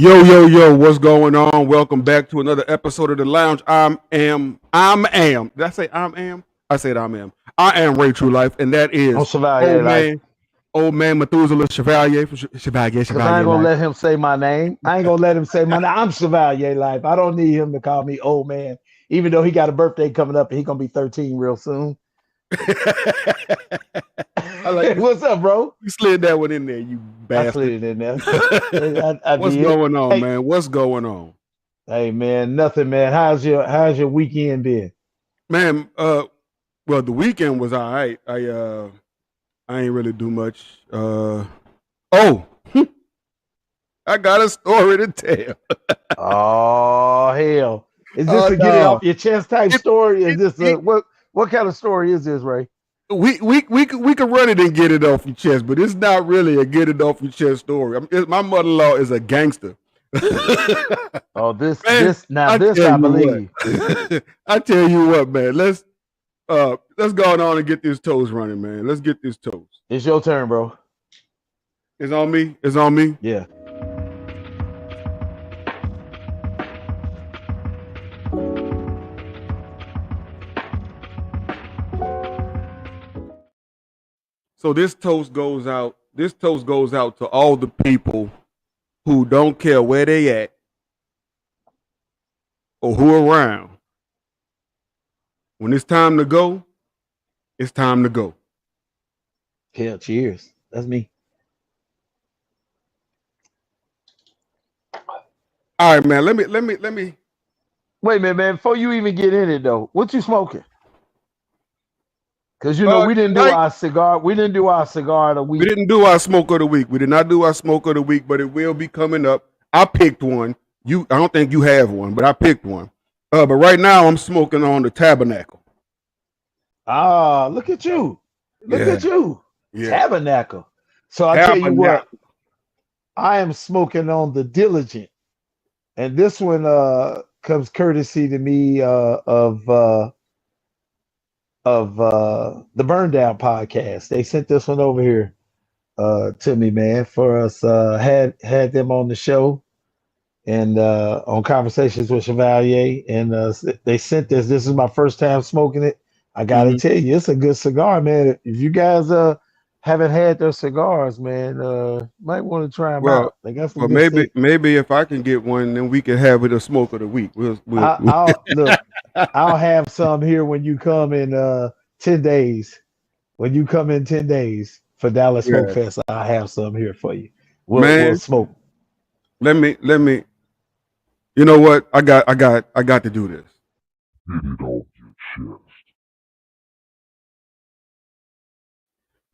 Yo, what's going on? Welcome back to another episode of The Lounge. I am. Did I say I said I am. I am Raytruelife, and that I'm is Chevalier old Life. man, old man Methuselah Chevalier from Chevalier Because I ain't gonna Life. let him say my name. I ain't gonna let him say my name. I'm Chevalier Life. I don't need him to call me old man, even though he got a birthday coming up and he gonna be 13 real soon. I like you. What's up, bro? You slid that one in there, you I bastard. slid it in there. I What's did. going on, Hey, man? What's going on? hey, man, nothing, man. How's your weekend been? Man, well, the weekend was all right. I ain't really do much. Oh, I got a story to tell. Oh hell! Is this Oh a get it no. off your chest type It, story? Is it, this a it, what kind of story is this, Ray? we could run it and get it off your chest, but it's not really a get it off your chest story. My mother-in-law is a gangster. Oh, this Man, this now I this tell I you believe. what. I tell you what, man. Let's go on and get this toes running, man. Let's get this toes. It's your turn, bro. It's on me. It's on me. Yeah. So this toast goes out. This toast goes out to all the people who don't care where they at or who around. When it's time to go, it's time to go. Hell, cheers. That's me. All right, man. Let me. Wait a minute, man. Before you even get in it, though, what you smoking? Because you know we didn't do Tonight, our cigar. We didn't do our cigar of the we week. didn't do our smoke of the week. We did not do our smoke of the week, but it will be coming up. I picked one. I don't think you have one, but I picked one. But right now I'm smoking on the Tabernacle. Ah, look at you. Look Yeah, at you. yeah. Tabernacle. So I tell you what, I am smoking on the Diligent. And this one comes courtesy to me of the Burn Down podcast. They sent this one over here to me, man, for us had them on the show and on Conversations with Chevalier, and they sent this. This is my first time smoking it. I gotta tell you, it's a good cigar, man. If you guys haven't had their cigars, man, might want to try them out. They got some Well, good stuff. maybe if I can get one, then we can have it a smoke of the week. I'll look. I'll have some here when you come in 10 days. When you come in 10 days for Dallas Smoke Fest, I'll have some here for you. We'll smoke. Let me. You know what? I got to do this. Get it off your chest.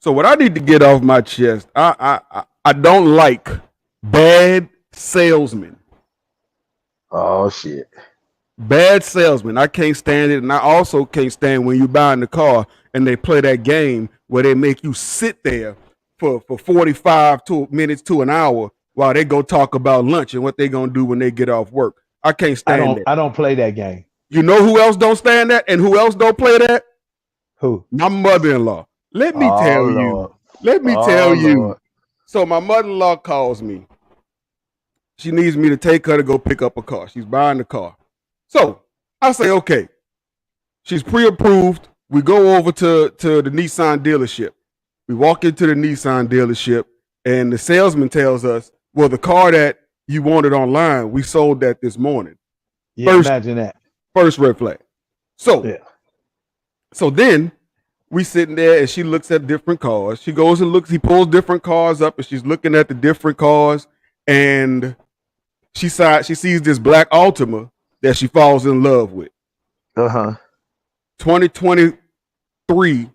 So what I need to get off my chest, I don't like bad salesmen. Oh shit. Bad salesmen. I can't stand it. And I also can't stand when you buy in the car and they play that game where they make you sit there for 45 minutes to an hour while they go talk about lunch and what they gonna do when they get off work. I can't stand that. I don't play that game. You know who else don't stand that and who else don't play that? Who? My mother-in-law. Let me tell you. Let me tell you. Lord. So my mother-in-law calls me. She needs me to take her to go pick up a car. She's buying the car. So I say, okay. She's pre-approved. We go over to the Nissan dealership. We walk into the Nissan dealership, and the salesman tells us, well, the car that you wanted online, we sold that this morning. Yeah, imagine that. First red flag. So then we sitting there, and she looks at different cars. She goes and looks. He pulls different cars up, and she's looking at the different cars, and she sees this black Altima that she falls in love with. 2023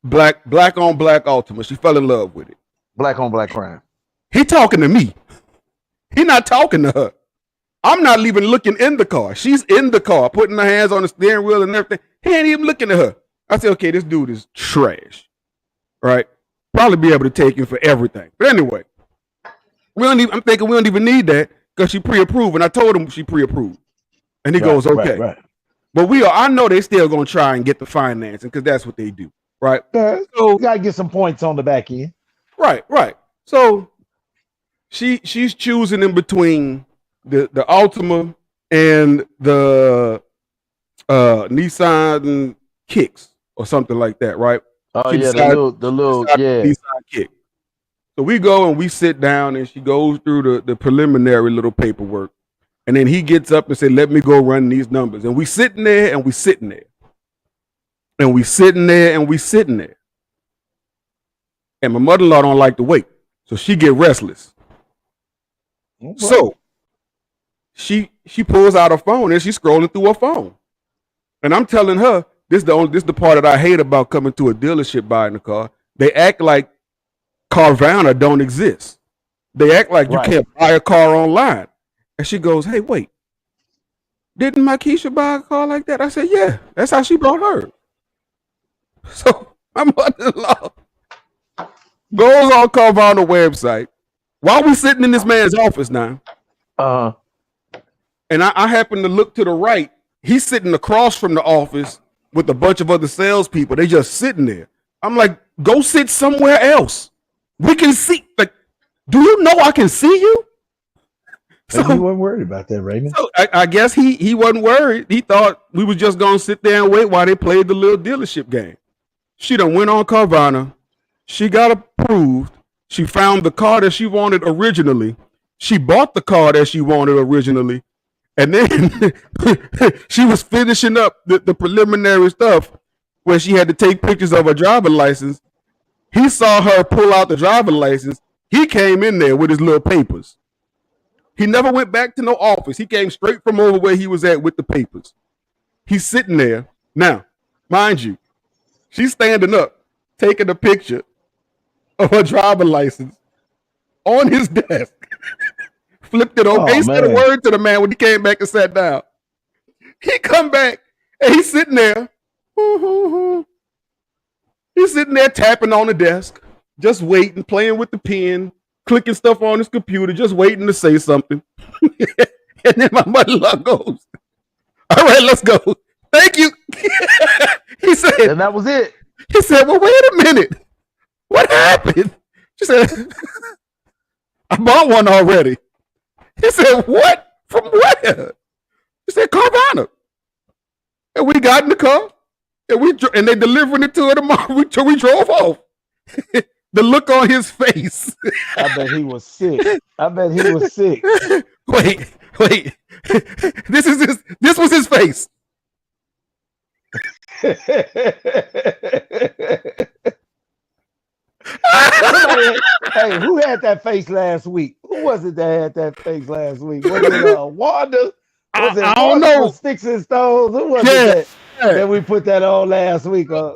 black on black Altima. She fell in love with it. Black on black crime. He talking to me. He not talking to her. I'm not even looking in the car. She's in the car, putting her hands on the steering wheel and everything. He ain't even looking at her. I said, okay, this dude is trash. Right? Probably be able to take him for everything. But anyway, I'm thinking we don't even need that because she pre-approved. And I told him she pre-approved. And he goes, okay. Right. But I know they still gonna try and get the financing because that's what they do. Right? So you gotta get some points on the back end. Right. So she's choosing in between the Altima and the Nissan Kicks or something like that, right? Oh She yeah, decided, the little yeah. Nissan Kick. So we go and we sit down and she goes through the preliminary little paperwork. And then he gets up and said, let me go run these numbers. And we sitting there and we sitting there. And we sitting there and we sitting there. And my mother-in-law don't like to wait. So she get restless. Okay. So she pulls out her phone and she's scrolling through her phone. And I'm telling her, this is the part that I hate about coming to a dealership buying a car. They act like Carvana don't exist. They act like you can't buy a car online. And she goes, hey, wait. Didn't my Keisha buy a car like that? I said, yeah, that's how she bought hers. So my mother-in-law goes on Carvana website while we sitting in this man's office now. And I happen to look to the right. He's sitting across from the office with a bunch of other salespeople. They just sitting there. I'm like, go sit somewhere else. We can see. Like, do you know I can see you? So he wasn't worried about that, Raymond. So I guess he wasn't worried. He thought we was just gonna sit there and wait while they played the little dealership game. She done went on Carvana. She got approved. She found the car that she wanted originally. She bought the car that she wanted originally. And then she was finishing up the preliminary stuff where she had to take pictures of her driver's license. He saw her pull out the driver's license. He came in there with his little papers. He never went back to no office. He came straight from over where he was at with the papers. He's sitting there. Now, mind you, she's standing up, taking a picture of her driver's license on his desk. Flipped it over. He said a word to the man when he came back and sat down. He come back and he's sitting there. He's sitting there tapping on the desk, just waiting, playing with the pen, clicking stuff on his computer, just waiting to say something. And then my mother-in-law goes, all right, let's go. Thank you. He said, and that was it. He said, well, wait a minute. What happened? She said, I bought one already. He said, what? From where? He said, Carvana. And we got in the car and they delivered it to her tomorrow. We drove off. The look on his face. I bet he was sick. Wait. This was his face. Hey, who had that face last week? Who was it that had that face last week? Was it Wanda? Was it I don't know. Sticks and Stones? Who was it that we put that on last week? I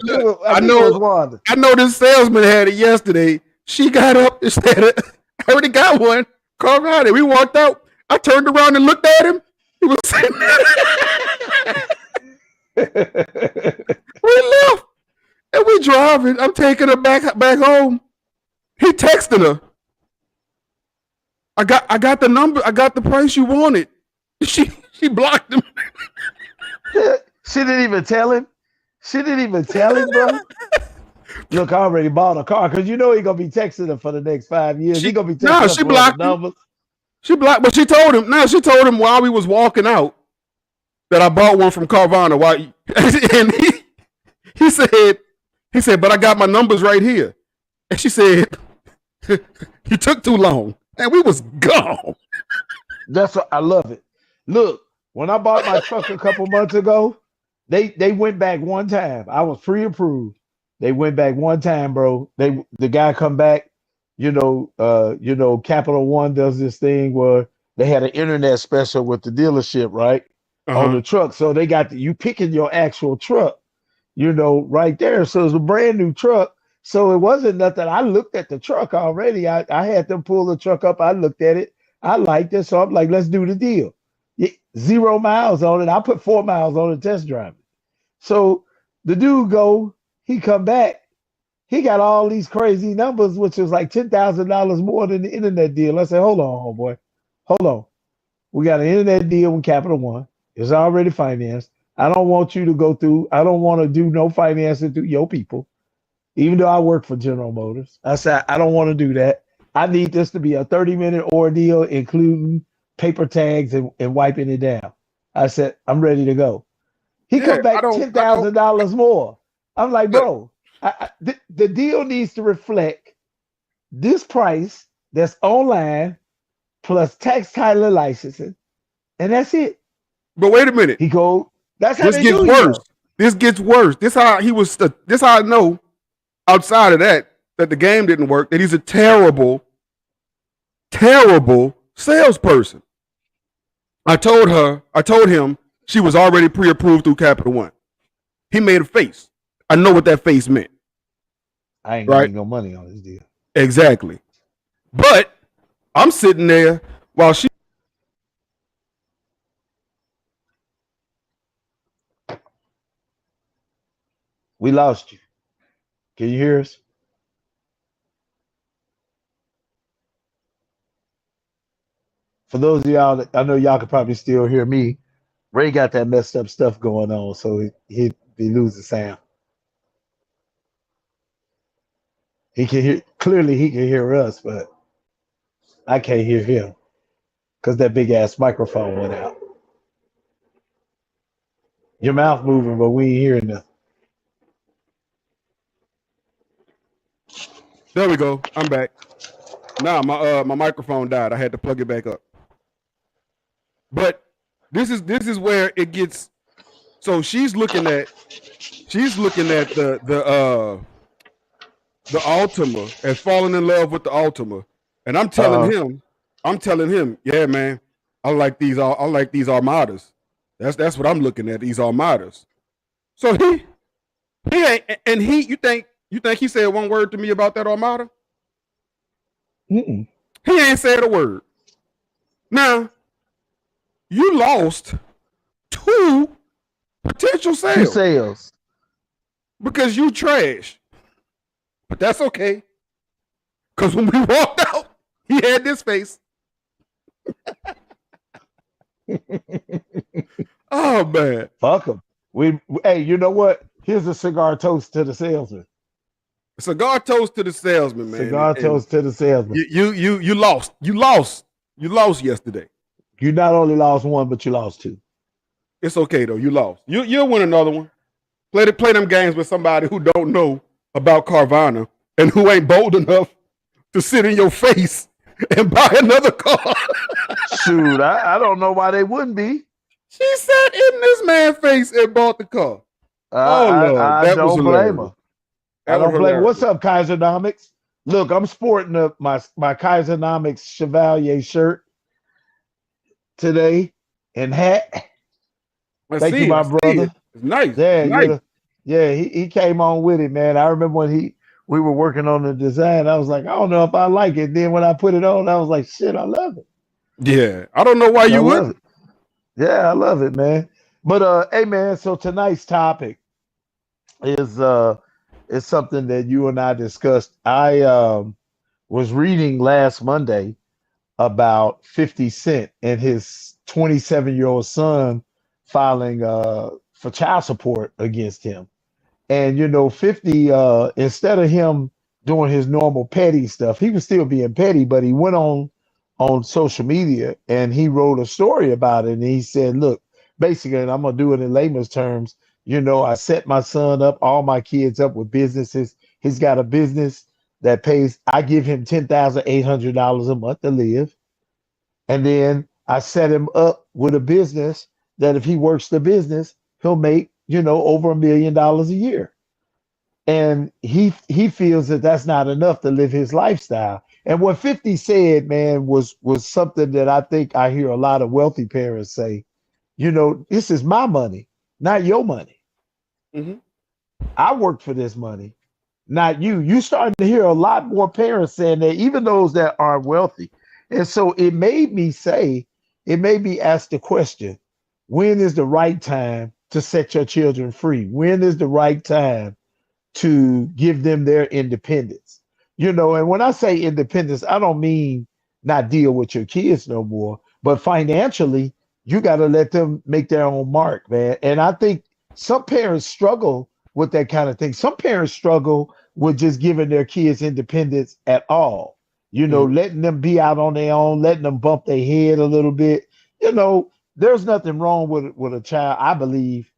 know it was Wanda. I know this salesman had it yesterday. She got up and said, I already got one. Carl around it. We walked out. I turned around and looked at him. He was sitting there. We left. And we driving. I'm taking her back home. He texted her. I got the number. I got the price you wanted. She blocked him. She didn't even tell him. Bro. Look, I already bought a car because you know he's gonna be texting her for the next 5 years. He's gonna be texting her she blocked numbers. She blocked, but she told him. She told him while we was walking out that I bought one from Carvana. And he said, but I got my numbers right here. And she said, you took too long. And we was gone. That's what I love it. Look, when I bought my truck a couple months ago, they went back one time. I was pre-approved. They went back one time, bro. The guy come back, Capital One does this thing where they had an internet special with the dealership, right? On the truck. So they got you picking your actual truck, right there. So it's a brand new truck. So it wasn't nothing. I looked at the truck already. I had them pull the truck up. I looked at it. I liked it. So I'm like, let's do the deal. 0 miles on it. I put 4 miles on it, test drive it. So the dude he come back. He got all these crazy numbers, which is like $10,000 more than the internet deal. I said, hold on, homeboy. Hold on. We got an internet deal with Capital One. It's already financed. I don't want you to go through. I don't want to do no financing through your people. Even though I work for General Motors. I said, I don't want to do that. I need this to be a 30-minute ordeal, including paper tags and wiping it down. I said, I'm ready to go. He Yeah, come I back don't. I don't. $10,000 more. I'm like, Look, bro, the deal needs to reflect this price that's online plus tax title and licensing, and that's it. but wait a minute. He go, that's how This they gets do you worse. though. This gets worse. This how he was. This how I know. Outside of that, that the game didn't work. That he's a terrible, terrible salesperson. I told him she was already pre-approved through Capital One. He made a face. I know what that face meant. I ain't gonna Right? make no money on this deal. Exactly. But I'm sitting there while she. We lost you. Can you hear us? For those of y'all that I know y'all can probably still hear me. Ray got that messed up stuff going on, so he loses sound. He can hear clearly he can hear us, but I can't hear him because that big ass microphone went out. Your mouth moving, but we ain't hearing nothing. There we go. I'm back. Nah, my microphone died. I had to plug it back up. But this is where it gets. So she's looking at the Altima and falling in love with the Altima, and I'm telling him, yeah, man, I like these Armadas. That's what I'm looking at, these Armadas. So he ain't, and you think he said one word to me about that Armada? Mm-mm. He ain't said a word. Now you lost 2 potential sales. 2 sales. Because you trash. But that's okay. Because when we walked out, he had this face. Oh, man. Fuck him. Hey, you know what? Here's a cigar toast to the salesman. Cigar toast to the salesman, man. Cigar toast to the salesman. You lost. You lost. You lost yesterday. You not only lost 1, but you lost 2. It's okay, though. You lost. You'll win another one. Play them games with somebody who don't know about Carvana and who ain't bold enough to sit in your face and buy another car. Shoot, I don't know why they wouldn't be. She sat in this man's face and bought the car. Lord, I don't blame her. I don't blame her. Hilarious. What's up, Kaisernomics? Look, I'm sporting my Kaisernomics Chevalier shirt today and hat. Thank you, my brother. It's nice. Yeah, it's nice. yeah. He came on with it, man. I remember when we were working on the design. I was like, I don't know if I like it. Then when I put it on, I was like, shit, I love it. Yeah, I don't know why you wouldn't. Yeah, I love it, man. But hey, man. So tonight's topic is something that you and I discussed. I was reading last Monday about 50 Cent and his 27-year-old son filing for child support against him. And 50, instead of him doing his normal petty stuff, he was still being petty, but he went on social media and he wrote a story about it. And he said, look, basically, and I'm gonna do it in layman's terms, I set my son up, all my kids up with businesses. He's got a business that pays, I give him $10,800 a month to live. And then I set him up with a business that if he works the business, he'll make, over $1 million a year. And he feels that that's not enough to live his lifestyle. And what 50 said, man, was something that I think I hear a lot of wealthy parents say, this is my money, not your money. Mm-hmm. I work for this money, not you. You starting to hear a lot more parents saying that, even those that aren't wealthy. And so it made me ask the question, when is the right time to set your children free? When is the right time to give them their independence? And when I say independence, I don't mean not deal with your kids no more, but financially, you got to let them make their own mark, man. And I think some parents struggle with that kind of thing. Some parents struggle with just giving their kids independence at all. letting them be out on their own, letting them bump their head a little bit. There's nothing wrong with a child, I believe,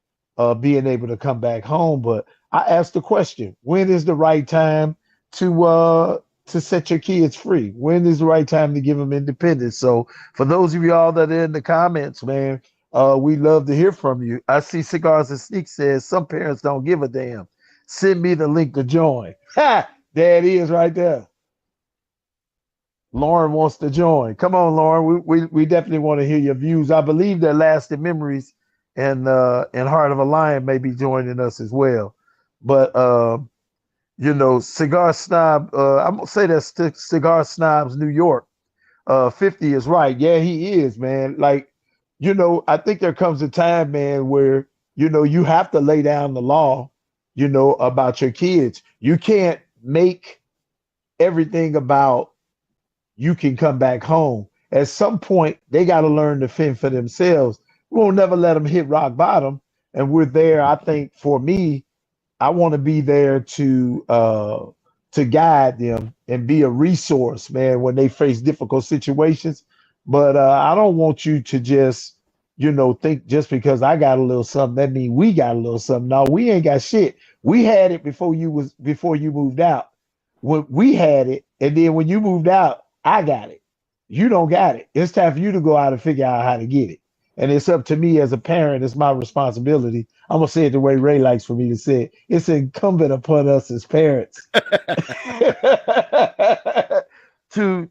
being able to come back home. But I asked the question: when is the right time to set your kids free? When is the right time to give them independence? So for those of y'all that are in the comments, man, we love to hear from you. I see Cigars and Sneak says some parents don't give a damn. Send me the link to join. Ha! There it is right there. Lauren wants to join. Come on, Lauren. We definitely want to hear your views. I believe that Lasting Memories and Heart of a Lion may be joining us as well. But Cigar Snob, I'm gonna say that's Cigar Snobs New York. 50 is right. Yeah, he is, man. Like, I think there comes a time, man, where you have to lay down the law, about your kids. You can't make everything about you can come back home. At some point, they got to learn to fend for themselves. We won't never let them hit rock bottom. And we're there. I think for me, I want to be there to guide them and be a resource, man, when they face difficult situations. But I don't want you to just, think just because I got a little something, that means we got a little something. No, we ain't got shit. We had it before you moved out. When we had it, and then when you moved out, I got it. You don't got it. It's time for you to go out and figure out how to get it. And it's up to me as a parent. It's my responsibility. I'm gonna say it the way Ray likes for me to say it. It's incumbent upon us as parents to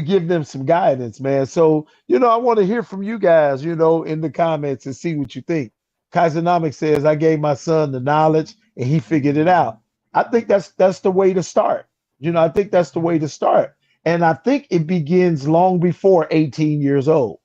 give them some guidance, man. So, I want to hear from you guys, in the comments and see what you think. Kaisernomics says, I gave my son the knowledge and he figured it out. I think that's the way to start. I think that's the way to start. And I think it begins long before 18 years old.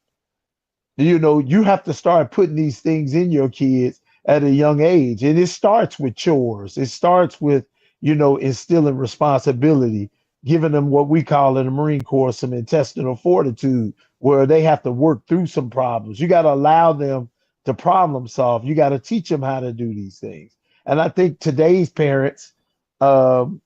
You have to start putting these things in your kids at a young age. And it starts with chores. It starts with, instilling responsibility, giving them what we call in the Marine Corps some intestinal fortitude, where they have to work through some problems. You got to allow them to problem solve. You got to teach them how to do these things. And I think today's parents, some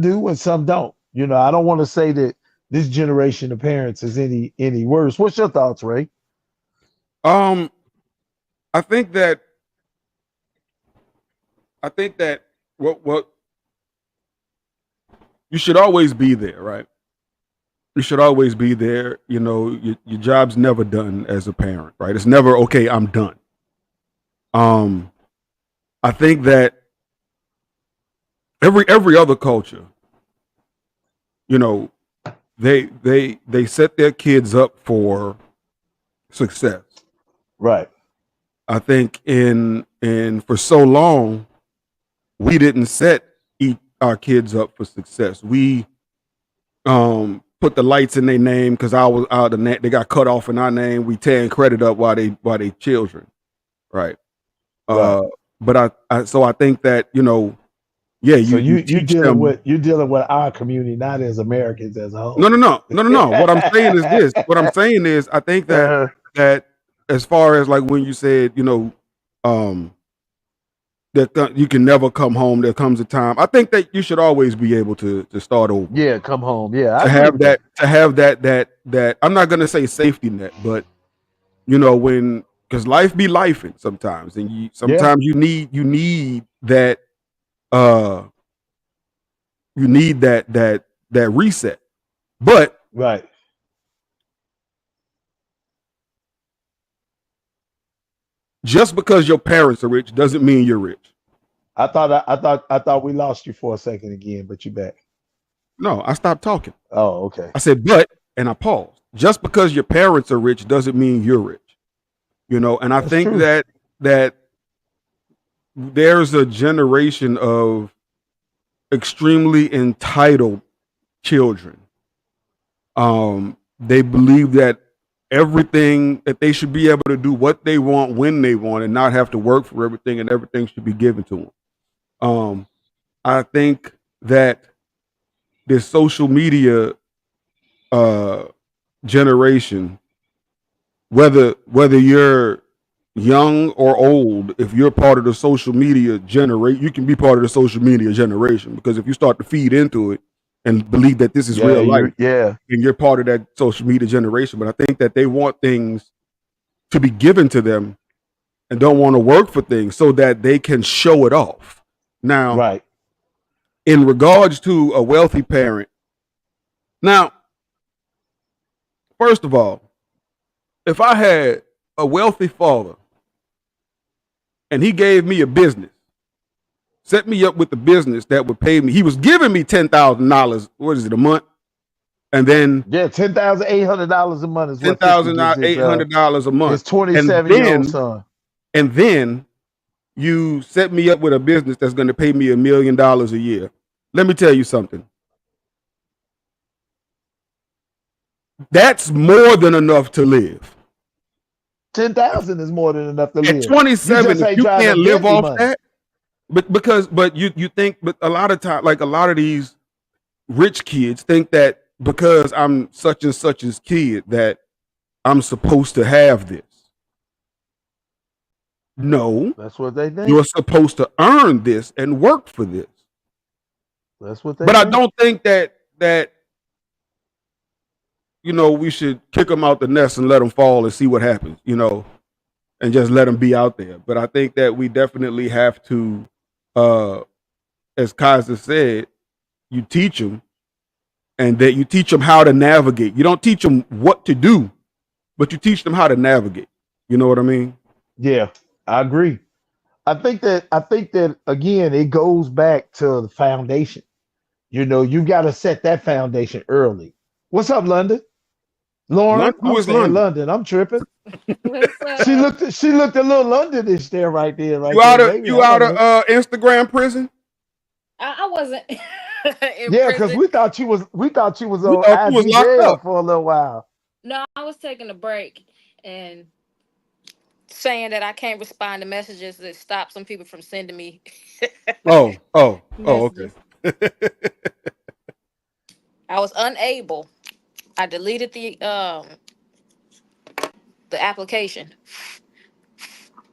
do and some don't. I don't want to say that this generation of parents is any worse. What's your thoughts, Ray? I think that what you should always be there, right? You should always be there. Your job's never done as a parent, right? It's never okay, I'm done. I think that every other culture, they set their kids up for success. Right. I think in for so long, we didn't set our kids up for success. We put the lights in their name because they got cut off in our name. We tearing credit up while they children, right? Right. But I think that so you're dealing with our community, not as Americans as a whole. No. What I'm saying is this. What I'm saying is, I think that that as far as like when you said, that you can never come home. There comes a time. I think that you should always be able to start over. Yeah, come home. Yeah, to have that. I'm not gonna say safety net, but because life be lifing sometimes, and sometimes you need that. You need that reset, but right. Just because your parents are rich doesn't mean you're rich. I thought we lost you for a second again, but you back. No, I stopped talking. Oh, okay. I said, and I paused. Just because your parents are rich doesn't mean you're rich. And I think true. that there's a generation of extremely entitled children. They believe that everything that they should be able to do what they want when they want and not have to work for everything, and everything should be given to them. I think that this social media generation, whether you're young or old, if you're part of the social media generation, you can be part of the social media generation, because if you start to feed into it, and believe that this is Yeah, real life, yeah. and you're part of that social media generation. But I think that they want things to be given to them and don't want to work for things so that they can show it off. Now, Right. in regards to a wealthy parent, now, first of all, if I had a wealthy father and he gave me a business, set me up with the business that would pay me, he was giving me $10,000, what is it, a month? And then Yeah, $10,800 a month is ten what 50 thousand gets $800 a month. his And 27-year-old then son. and then you set me up with a business that's going to pay me $1 million a year. Let me tell you something. That's more than enough to live. 10,000 is more than enough to At live. You 27, just if ain't you can't driving live Bentley off money. that, but you think, but a lot of time, like a lot of these rich kids think that because I'm such and such's kid that I'm supposed to have this. No, That's what they think. you're supposed to earn this and work for this. That's what they But I think. don't think that we should kick them out the nest and let them fall and see what happens, and just let them be out there. But I think that we definitely have to, uh, as Kaiser said, you teach them, and that you teach them how to navigate. You don't teach them what to do, but you teach them how to navigate. You know what I mean? Yeah, I agree. I think that again, it goes back to the foundation. You got to set that foundation early. What's up, London? Lauren, London, who I'm is saying London? London. I'm tripping. What's She up? looked. She looked a little Londonish there, right there, You right there, out of baby. you I out don't of know. Instagram prison? I wasn't in Yeah, because prison. we thought you was We on thought you was IG locked jail up. for a little while. No, I was taking a break and saying that I can't respond to messages that stop some people from sending me Oh, okay. messages. I was unable. I deleted the application.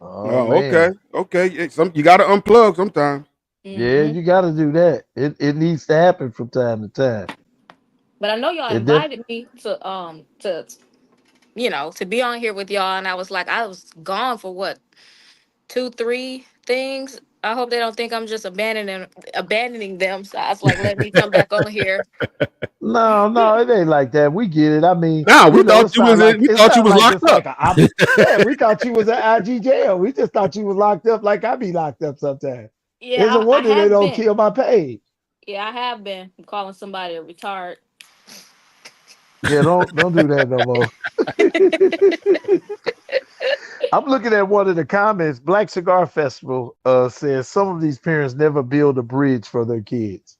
Oh Oh, okay, man, okay. Some you got to unplug sometimes. yeah, Hmm. you got to do that. It needs to happen from time to time. But I know y'all It def invited me to be on here with y'all, and I was like, I was gone for what, 2, 3 things. I hope they don't think I'm just abandoning them. So I was like, let me come back on here. No, it ain't like that. We get it. I mean, Nah, we thought it's you not was like in, we it's thought you not was like locked it's up. like yeah, we thought you was at IG jail. We just thought you was locked up like I be locked up sometimes. It's a Yeah, I wonder they have don't been. kill my page. Yeah, I have been. I'm calling somebody a retard. Yeah, don't do that no more. I'm looking at one of the comments. Black Cigar Festival says some of these parents never build a bridge for their kids.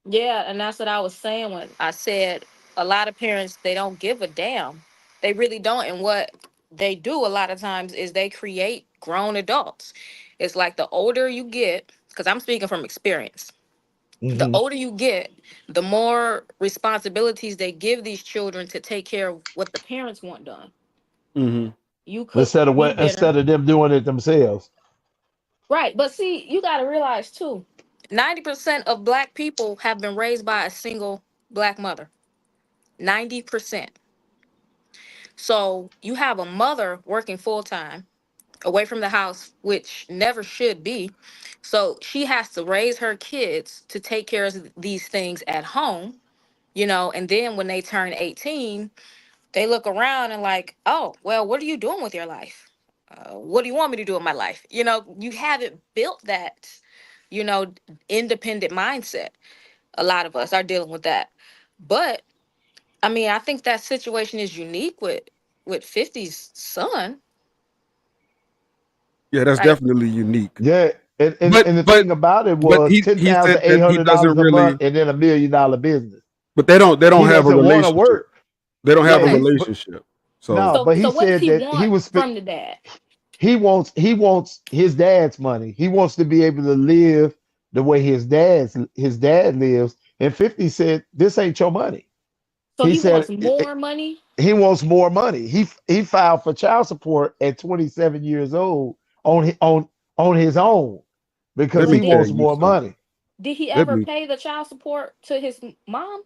Yeah, and that's what I was saying when I said a lot of parents, they don't give a damn. They really don't. And what they do a lot of times is they create grown adults. It's like the older you get, because I'm speaking from experience, the Hmm. older you get, the more responsibilities they give these children to take care of what the parents want done. Hmm. You cook, Instead of you what dinner. instead of them doing it themselves. Right. But see, you got to realize too, 90% of black people have been raised by a single black mother. 90%. So you have a mother working full time away from the house, which never should be. So she has to raise her kids to take care of these things at home, and then when they turn 18, they look around and like, oh, well, what are you doing with your life? What do you want me to do with my life? You haven't built that, you know, independent mindset. A lot of us are dealing with that. But I mean, I think that situation is unique with 50's son. Yeah, that's Like, definitely unique. Yeah, But and the but thing about it but was ten he thousand said eight that he hundred doesn't dollars a month really. and then $1 million business. But they don't He have a doesn't want to relationship. work. They don't have a Yeah, okay. relationship. So no, So but he so what does said he that want from the dad? he wants his dad's money. He wants to be able to live the way his dad lives. And 50 said, "This ain't your money." So He he said wants more money. he wants more money. He filed for child support at 27 years old on his own let because me But he tell did wants you more something. money. Did he ever Siblings. pay the child support to his mom?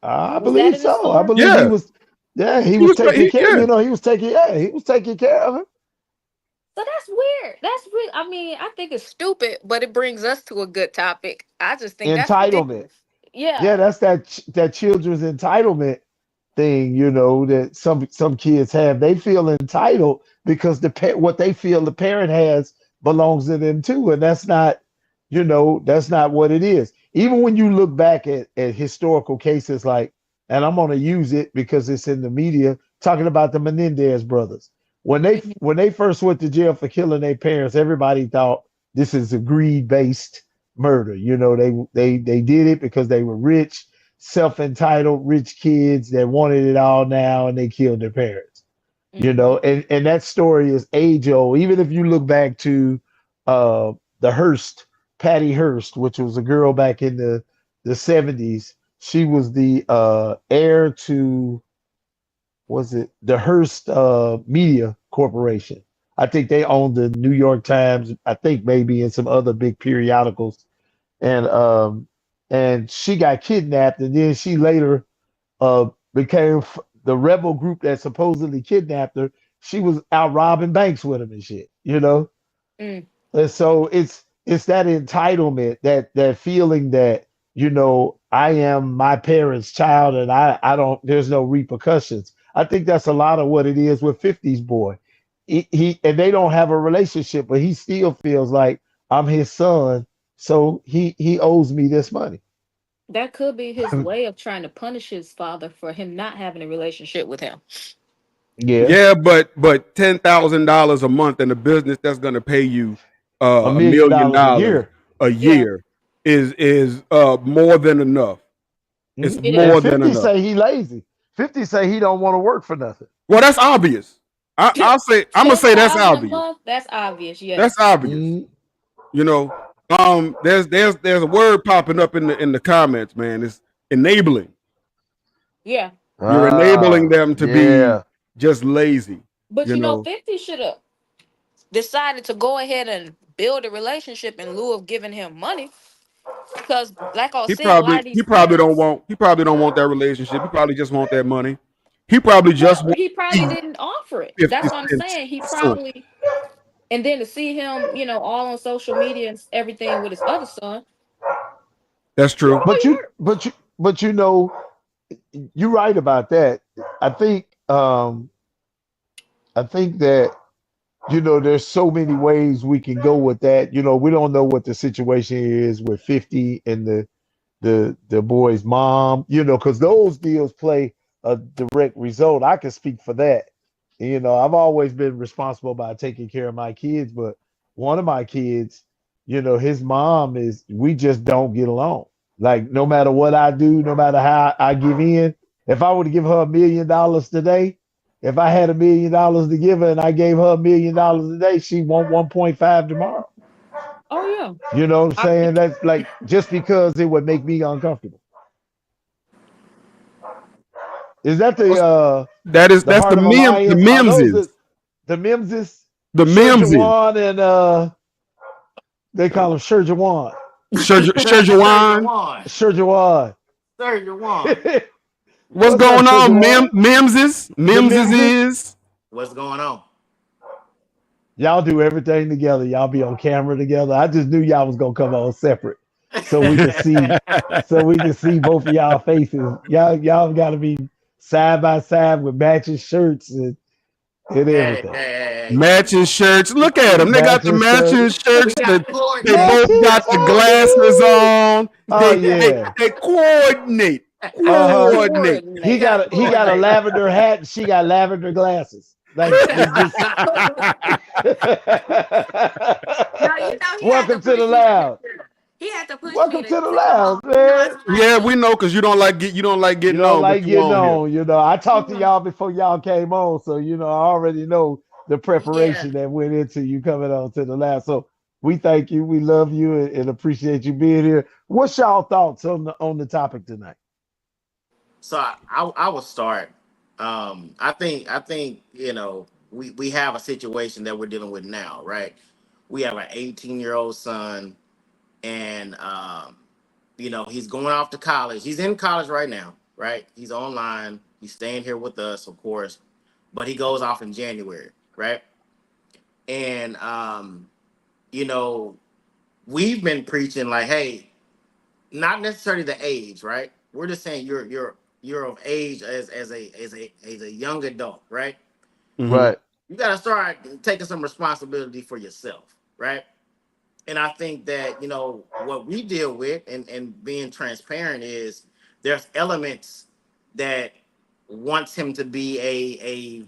I Was that believe in the so. I story? believe he Yeah, was. Yeah, he he was was. taking care. Yeah, He was taking. Yeah, he was taking care of her. So that's weird. That's real. I mean, I think it's stupid, but it brings us to a good topic. I just think that's Entitlement. ridiculous. Yeah, Yeah. that's that children's entitlement thing, that some kids have. They feel entitled because what they feel the parent has belongs to them too, and that's not what it is. Even when you look back at historical cases like, and I'm going to use it because it's in the media, talking about the Menendez brothers. Mhm. When they first went to jail for killing their parents, everybody thought this is a greed based murder. They did it because they were rich, self-entitled rich kids that wanted it all now, and they killed their parents. Mhm. And that story is age old. Even if you look back to uh the Hearst, Patty Hearst, which was a girl back in the 70s. She was the heir to, was it the Hearst Media Corporation. I think they owned the New York Times, I think maybe in some other big periodicals. And she got kidnapped, and then she later became the rebel group that supposedly kidnapped her. She was out robbing banks with them and shit. Mm. And so it's that entitlement, that feeling that I am my parents' child, and I don't, there's no repercussions. I think that's a lot of what it is with 50's boy. He and they don't have a relationship, but he still feels like I'm his son, so he owes me this money. That could be his way of trying to punish his father for him not having a relationship with him. Yeah, yeah, but $10,000 a month in a business that's going to pay you a a million million dollars a dollars year. a Yeah. year is more than enough. It's It And more is. than 50 enough. say he lazy. 50 say he don't want to work for nothing. Well, that's obvious. I'll say I'm gonna say that's 10,000 a obvious. month, that's obvious, That's yes. obvious. Mm, You know, there's a word popping up in the comments, man. It's enabling. Yeah. You're enabling them to be yeah. just lazy. But You know, 50 should have decided to go ahead and build a relationship in lieu of giving him money. Because, like I was he saying, a lot probably of he these probably don't parents, want he probably don't want that relationship. He probably just want that money. He probably just well, want he probably 50 didn't offer it. That's what I'm cents saying. He soon. probably, and then to see him, all on social media and everything with his other son, That's he true. But probably you hurt. but you but you know, you're right about that. I think um I think that there's so many ways we can go with that. We don't know what the situation is with 50 and the boy's mom, because those deals play a direct result. I can speak for that. I've always been responsible by taking care of my kids, but one of my kids, his mom we just don't get along. Like, no matter what I do, no matter how I give in, if I were to give her $1 million today, if I had $1 million to give her and I gave her $1 million today, she want 1.5 tomorrow. Oh, yeah. You know what I'm I, saying? That's like, just because it would make me uncomfortable. Is that the That's Heart of the Alliance? Are those memses. the Mimses? The memses. Sherjawan and they call him Sherjawan. Sherjawan. Sherjawan. Sherjawan. Sherjawan. What's What's up, going on, Sherjawan? memses? The Memses Mimses? is What's going on? Y'all do everything together. Y'all be on camera together. I just knew y'all was gonna come on separate, so we could see, both of y'all faces. Y'all got to be side by side with matching shirts and Hey, everything. hey, matching shirts. Look at them. They got the Matching matching shirts. we shirts. got That they coordinated. both Matching got the glasses shirts. on. Oh yeah. They coordinate. Uh-huh. Coordinate. We got He got a coordinated. lavender hat and she got lavender glasses. Like, they just no, he had to welcome to the push me to lounge. he had to push me Welcome to, to the come on. lounge, It's man. like, Yeah, we know because you don't like You getting don't on, but like you getting on here. on, I talked to y'all before y'all came on, so I already know the yeah. preparation that went into you coming on to the lounge. So we thank you, we love you, and appreciate you being here. What's y'all thoughts on the topic tonight? So I will start. I think we have a situation that we're dealing with now, right? We have an 18-year-old son and he's going off to college. He's in college right now, right? He's online. He's staying here with us, of course, but he goes off in January, right? And you know, we've been preaching like, hey, not necessarily the age, right? We're just saying you're of age as a young adult, right? Mm-hmm. Right. You got to start taking some responsibility for yourself, right? And I think that what we deal with and being transparent is there's elements that wants him to be a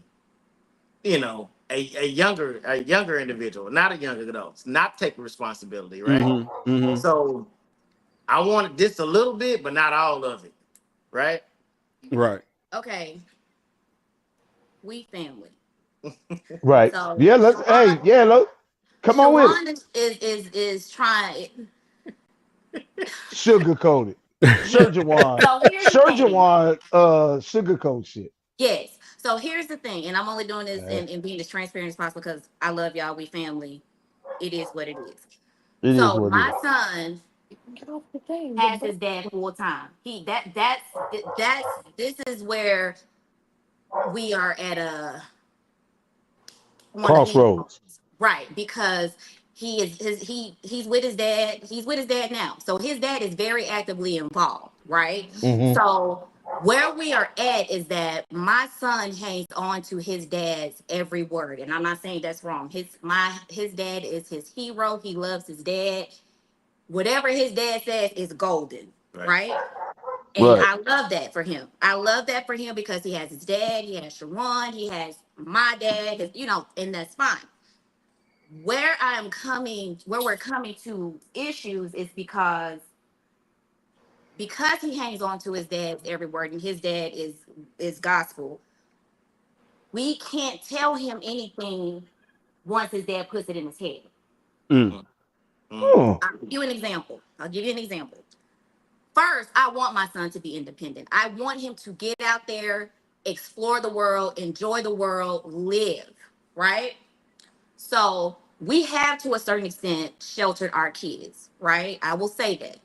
younger individual, not a young adult, not taking responsibility, right? Mm-hmm. Mm-hmm. So I wanted this a little bit, but not all of it, right? Right. Okay, we family. Right. So Yeah. Let's. Hey. Yeah. Look. Come on with it. Sharon is trying. Sugarcoated. Sherjawan. So here's the thing. Sherjawan. Sugarcoat shit. Yes. So here's the thing, and I'm only doing this Uh, and being as transparent as possible because I love y'all. We family. It is what it is. it is So what it my is. son Get off the thing. has his dad full time. That's this is where we are at a on the end. Crossroads. Right, because he's with his dad. He's with his dad now. So his dad is very actively involved, right? Mm-hmm. So where we are at is that my son hangs on to his dad's every word. And I'm not saying that's wrong. His dad is his hero. He loves his dad. Whatever his dad says is golden, Right. right? And Right. I love that for him. I love that for him because he has his dad, he has Sharon, he has my dad, and that's fine. Where we're coming to issues is because he hangs on to his dad's every word and his dad is gospel. We can't tell him anything once his dad puts it in his head. Mm. Mm. Oh. I'll give you an example. First, I want my son to be independent. I want him to get out there, explore the world, enjoy the world, live, right? So we have to a certain extent sheltered our kids, right? I will say that.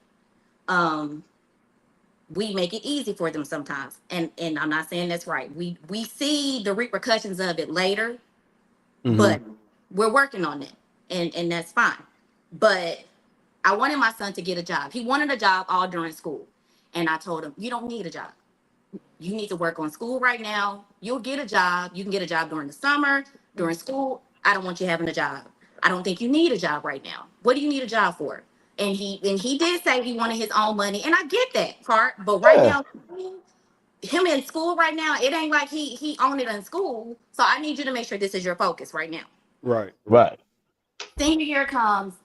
Um, we make it easy for them sometimes. And I'm not saying that's right. We see the repercussions of it later, Mm-hmm. but we're working on it. And that's fine. But I wanted my son to get a job. He wanted a job all during school. And I told him, you don't need a job. You need to work on school right now. You'll get a job. You can get a job during the summer, during school. I don't want you having a job. I don't think you need a job right now. What do you need a job for? And he did say he wanted his own money, and I get that part. But right Yeah. now, him in school right now, it ain't like he owned it in school. So I need you to make sure this is your focus right now. Right. Right. Right. Senior year comes,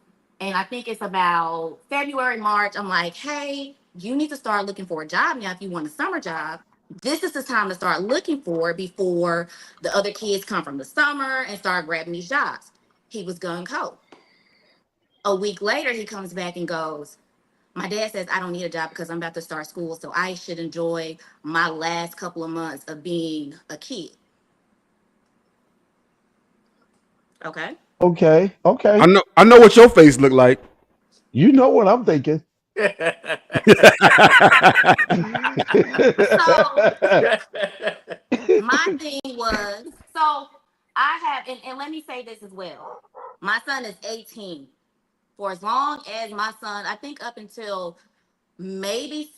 and I think it's about February, March. I'm like, hey, you need to start looking for a job now if you want a summer job. This is the time to start looking for it before the other kids come from the summer and start grabbing these jobs. He was gung ho. A week later, he comes back and goes, my dad says I don't need a job because I'm about to start school, so I should enjoy my last couple of months of being a kid. Okay. Okay. I Okay. know. I know what your face look like. You know what I'm thinking. So my thing was, so I have, and let me say this as well. My son is 18. For as long as my son, I think up until maybe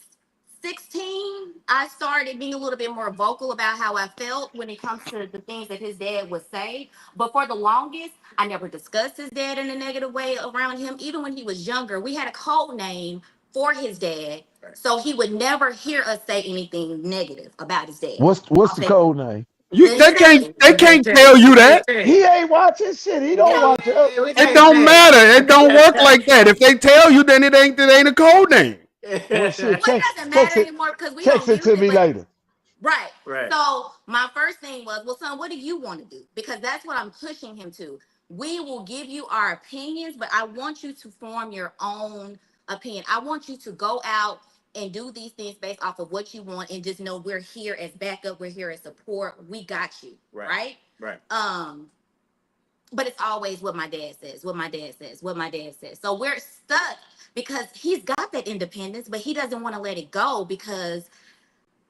16, I started being a little bit more vocal about how I felt when it comes to the things that his dad would say. But for the longest, I never discussed his dad in a negative way around him. Even when he was younger, we had a code name for his dad. So he would never hear us say anything negative about his dad. What's the code name? You His they can't name, they can't tell you that. He ain't watching shit. He don't watch us. We It can't don't say matter. It don't work like that. If they tell you, then it ain't a code name. Well, shit. well, it Text doesn't matter text it. anymore because we Text don't it use to it. me But later. right. Right. So my first thing was, well, son, what do you want to do? Because that's what I'm pushing him to. We will give you our opinions, but I want you to form your own opinion. I want you to go out and do these things based off of what you want and just know we're here as backup, we're here as support. We got you. Right. Right. Right. but it's always what my dad says, what my dad says, what my dad says. So we're stuck because he's got that independence, but he doesn't want to let it go because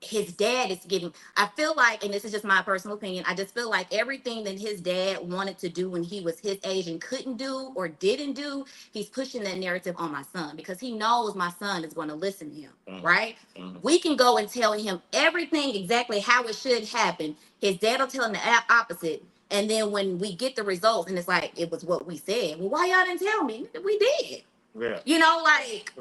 his dad is giving. I feel like, and this is just my personal opinion, I just feel like everything that his dad wanted to do when he was his age and couldn't do or didn't do, he's pushing that narrative on my son because he knows my son is going to listen to him. Right. We can go and tell him everything exactly how it should happen. His dad will tell him the opposite. And then when we get the results and it's like, it was what we said. Well, why y'all didn't tell me? We did. Yeah. You know, like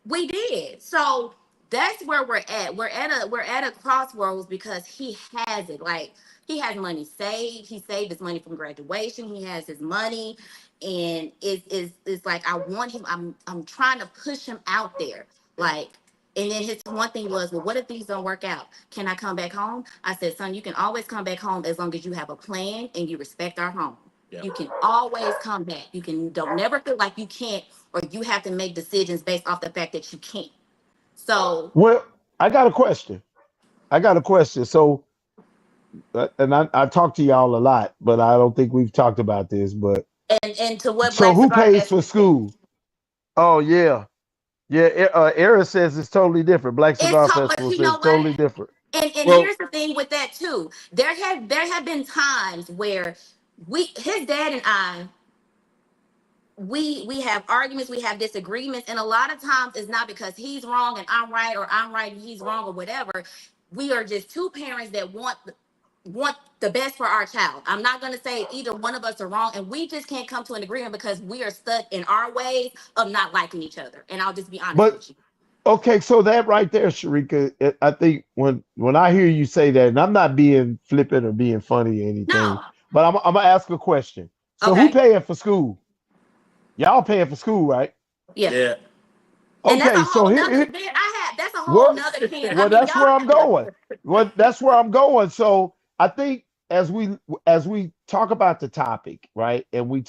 we did. So that's where we're at. We're at a crossroads because he has it. Like he has money saved. He saved his money from graduation. He has his money, and it's like I want him. I'm trying to push him out there. Like, and then his one thing was, well, what if these don't work out? Can I come back home? I said, son, you can always come back home as long as you have a plan and you respect our home. Yep. You can always come back. You can don't never feel like you can't or you have to make decisions based off the fact that you can't. So, well, I got a question. So, and I talk to y'all a lot, but I don't think we've talked about this. But and to what so, Black who Cigar pays for Festival said, school? Oh yeah, yeah. Era says it's totally different. Black it's Cigar so, but Festival you says know what? totally different. And Well, here's the thing with that too. There have been times where his dad and I we have arguments, we have disagreements, and a lot of times it's not because he's wrong and I'm right, or I'm right and he's wrong, or whatever. We are just two parents that want the best for our child. I'm not going to say either one of us are wrong, and we just can't come to an agreement because we are stuck in our ways of not liking each other. And I'll just be honest But with you. okay, so that right there, Sharika, I think when I hear you say that, and I'm not being flippant or being funny or anything, No. but I'm gonna ask a question. So who Okay. paying for school? Y'all paying for school, right? Yeah. Yeah. And that's a Okay, so whole here, nother here man. That's a whole well, nother can. I well, mean, that's y'all where I'm going. Well, that's where I'm going. So I think as we talk about the topic, right, and we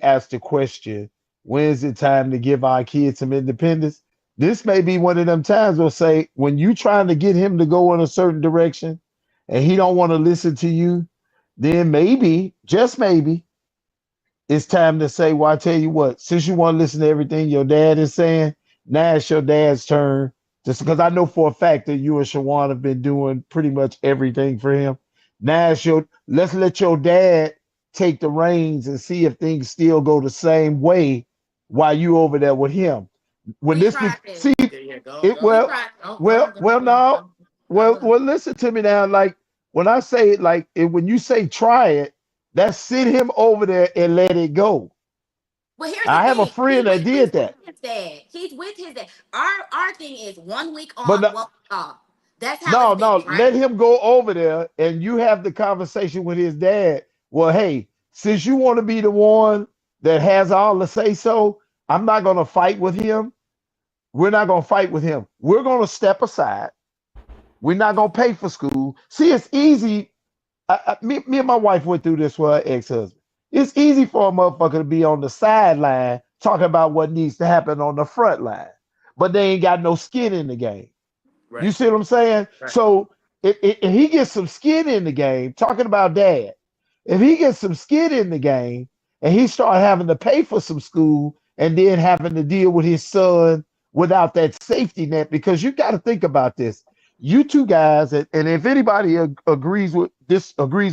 ask the question, when is it time to give our kids some independence? This may be one of them times we'll say when you trying to get him to go in a certain direction and he don't want to listen to you, then maybe, just maybe, it's time to say, well, I tell you what, since you want to listen to everything your dad is saying, now it's your dad's turn. Just because I know for a fact that you and Shawan have been doing pretty much everything for him. Now let's let your dad take the reins and see if things still go the same way while you over there with him. When we this be tried this. see Yeah, go, it We go. well, tried. Go, well, go, go, well, go, no. go. Go, Well, go. well, listen to me now. Like when I say when you say try it, that's sit him over there and let it go. But here's the I have a thing. friend that He's did with that. his dad. He's with his dad. Our thing is 1 week But on, no, 1 week off. That's how it's no, been, no, right? let him go over there and you have the conversation with his dad. Well, hey, since you want to be the one that has all the say so, I'm not going to fight with him. We're not going to fight with him. We're going to step aside. We're not going to pay for school. See, it's easy. Me and my wife went through this with her ex-husband. It's easy for a motherfucker to be on the sideline talking about what needs to happen on the front line, but they ain't got no skin in the game. You Right. see what I'm saying? Right. So if he gets some skin in the game, talking about dad, if he gets some skin in the game and he start having to pay for some school and then having to deal with his son without that safety net, because you got to think about this. You two guys, and if anybody agrees or disagree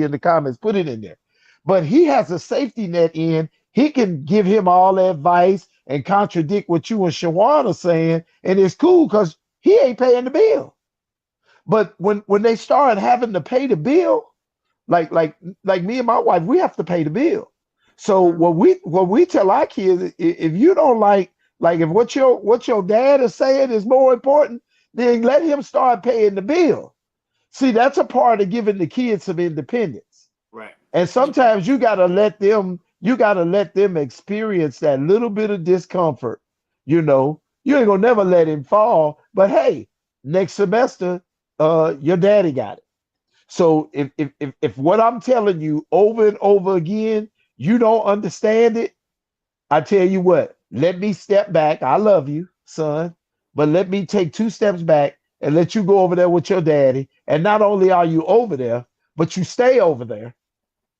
in the comments, put it in there. But he has a safety net in. He can give him all the advice and contradict what you and Shawan are saying, and it's cool because he ain't paying the bill. But when they start having to pay the bill, like me and my wife, we have to pay the bill. So Mhm. what we tell our kids, if you don't like if what your dad is saying is more important, then let him start paying the bill. See, that's a part of giving the kids some independence. Right. And sometimes you gotta let them experience that little bit of discomfort. You ain't gonna never let him fall. But hey, next semester, your daddy got it. So if what I'm telling you over and over again, you don't understand it, I tell you what, let me step back. I love you, son, but let me take 2 steps back and let you go over there with your daddy. And not only are you over there, but you stay over there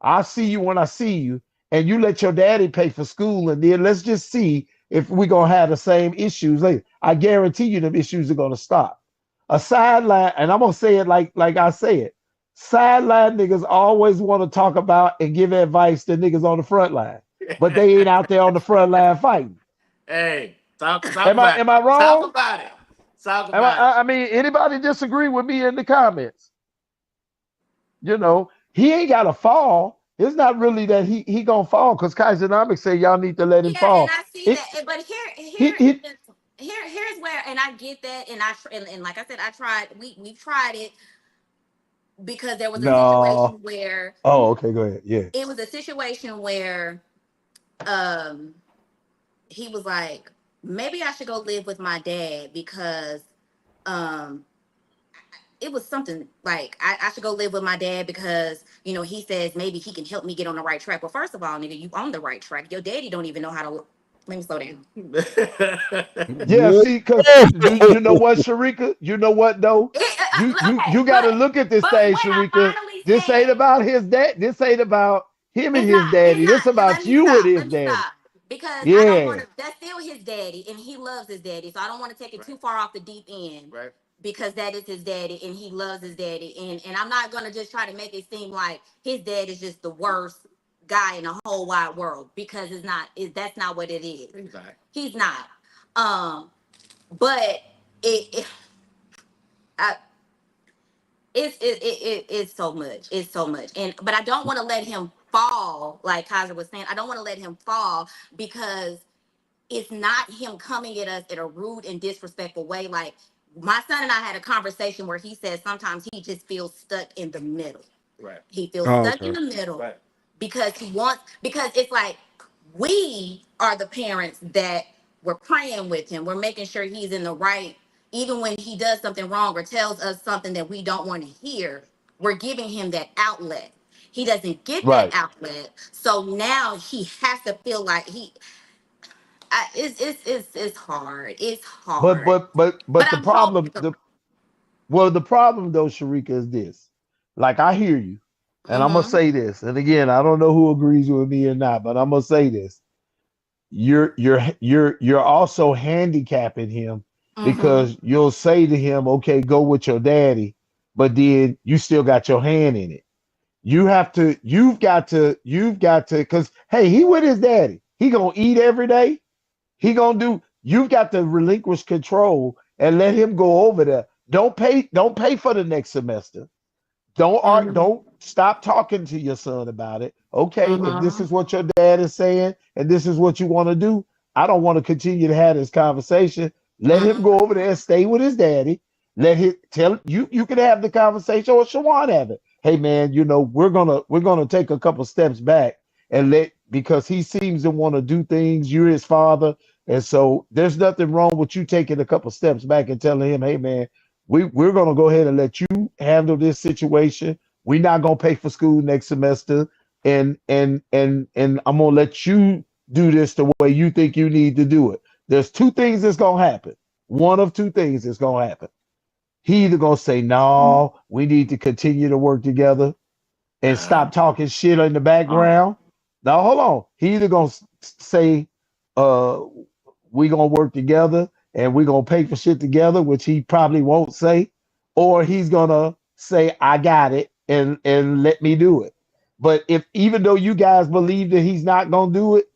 I'll see you when I see you, and you let your daddy pay for school, and then let's just see if we're gonna have the same issues later. I guarantee you them issues are gonna stop. A sideline, and I'm gonna say it like I say it. Sideline niggas always want to talk about and give advice to niggas on the front line, but they ain't out there on the front line fighting. Hey, talk Am I about it. am I Talk wrong? about it. Talk Am about it. I mean, anybody disagree with me in the comments? He ain't got to fall. It's not really that he gonna fall because Kaisernomics say y'all need to let him Yeah, and fall. I see It that. But he he here's where, and I get that, and like I said, I tried. We tried it because there was a situation no. where Oh, okay, go ahead. Yeah. it was a situation where um he was like, maybe I should go live with my dad because um it was something like I should go live with my dad because he says maybe he can help me get on the right track. Well, first of all, nigga, you on the right track. Your daddy don't even know how to. Let me slow down. Yeah, Whoa. see, because you know what, Sharika? You know what though? You Okay, got to look at this but thing, when I Sharika. finally This ain't said about his dad. This ain't about him and it's his not, it's daddy. This not. about Let me you and stop. his Let me daddy. stop. Because I don't want Yeah. to. That's still his daddy, and he loves his daddy. So I don't want to take it too far off the deep end. Right. Because that is his daddy, and he loves his daddy, and I'm not gonna just try to make it seem like his dad is just the worst guy in the whole wide world because it's not. That's not what it is. Exactly. He's not. Um, but it I, it's so much. It's so much. And but I don't want to let him fall, like Kaiser was saying. I don't want to let him fall because it's not him coming at us in a rude and disrespectful way. Like my son and I had a conversation where he said sometimes he just feels stuck in the middle. Right. He feels Oh, stuck in okay. the middle Right. because it's like we are the parents that we're praying with him. We're making sure he's in the right, even when he does something wrong or tells us something that we don't want to hear, we're giving him that outlet. He doesn't get that Right. outlet. So now he has to feel like it's hard. It's But hard. but but But but the I'm hoping. problem the problem though, Sharika, is this. Like I hear you, and I'm gonna Mm-hmm. say this, and again, I don't know who agrees with me or not, but I'm gonna say this. You're also handicapping him Mm-hmm. because you'll say to him, okay, go with your daddy, but then you still got your hand in it. You've got to, because hey, he with his daddy. He gonna eat every day. You've got to relinquish control and let him go over there. Don't pay for the next semester. Mm-hmm. Don't stop talking to your son about it. Okay, if this Mm-hmm. is what your dad is saying and this is what you want to do, I don't want to continue to have this conversation. Let him go over there and stay with his daddy. Let him tell you you can have the conversation or Shawan have it. Hey man, we're gonna take a couple steps back and let because he seems to want to do things. You're his father. And so there's nothing wrong with you taking a couple steps back and telling him, hey man, we're gonna go ahead and let you handle this situation. We're not gonna pay for school next semester, and I'm gonna let you do this the way you think you need to do it. There's two things that's gonna happen. One of two things is gonna happen. He either gonna say, "No, we need to continue to work together," and Uh-huh. stop talking shit in the background. Now hold on. He either gonna say, uh, we gonna work together and we gonna pay for shit together, which he probably won't say, or he's gonna say, I got it and let me do it. But if even though you guys believe that he's not gonna do it,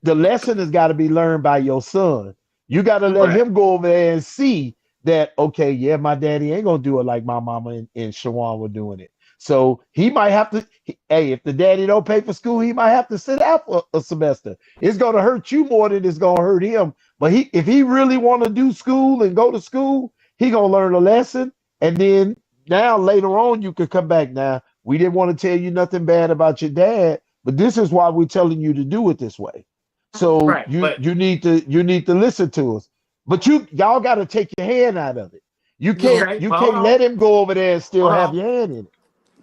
the lesson has got to be learned by your son. You got to let Right. him go over there and see that, okay, yeah, my daddy ain't gonna do it like my mama and Shawan were doing it. So he might have to, hey, if the daddy don't pay for school, he might have to sit out for a semester. It's gonna hurt you more than it's gonna hurt him. But if he really want to do school and go to school, he gonna learn a lesson. And then now later on, you could come back. Now we didn't want to tell you nothing bad about your dad, but this is why we're telling you to do it this way. So Right. you But you need to listen to us. But y'all got to take your hand out of it. You can't okay. you Well, hold can't on. let him go over there and still Hold have on. your hand in it.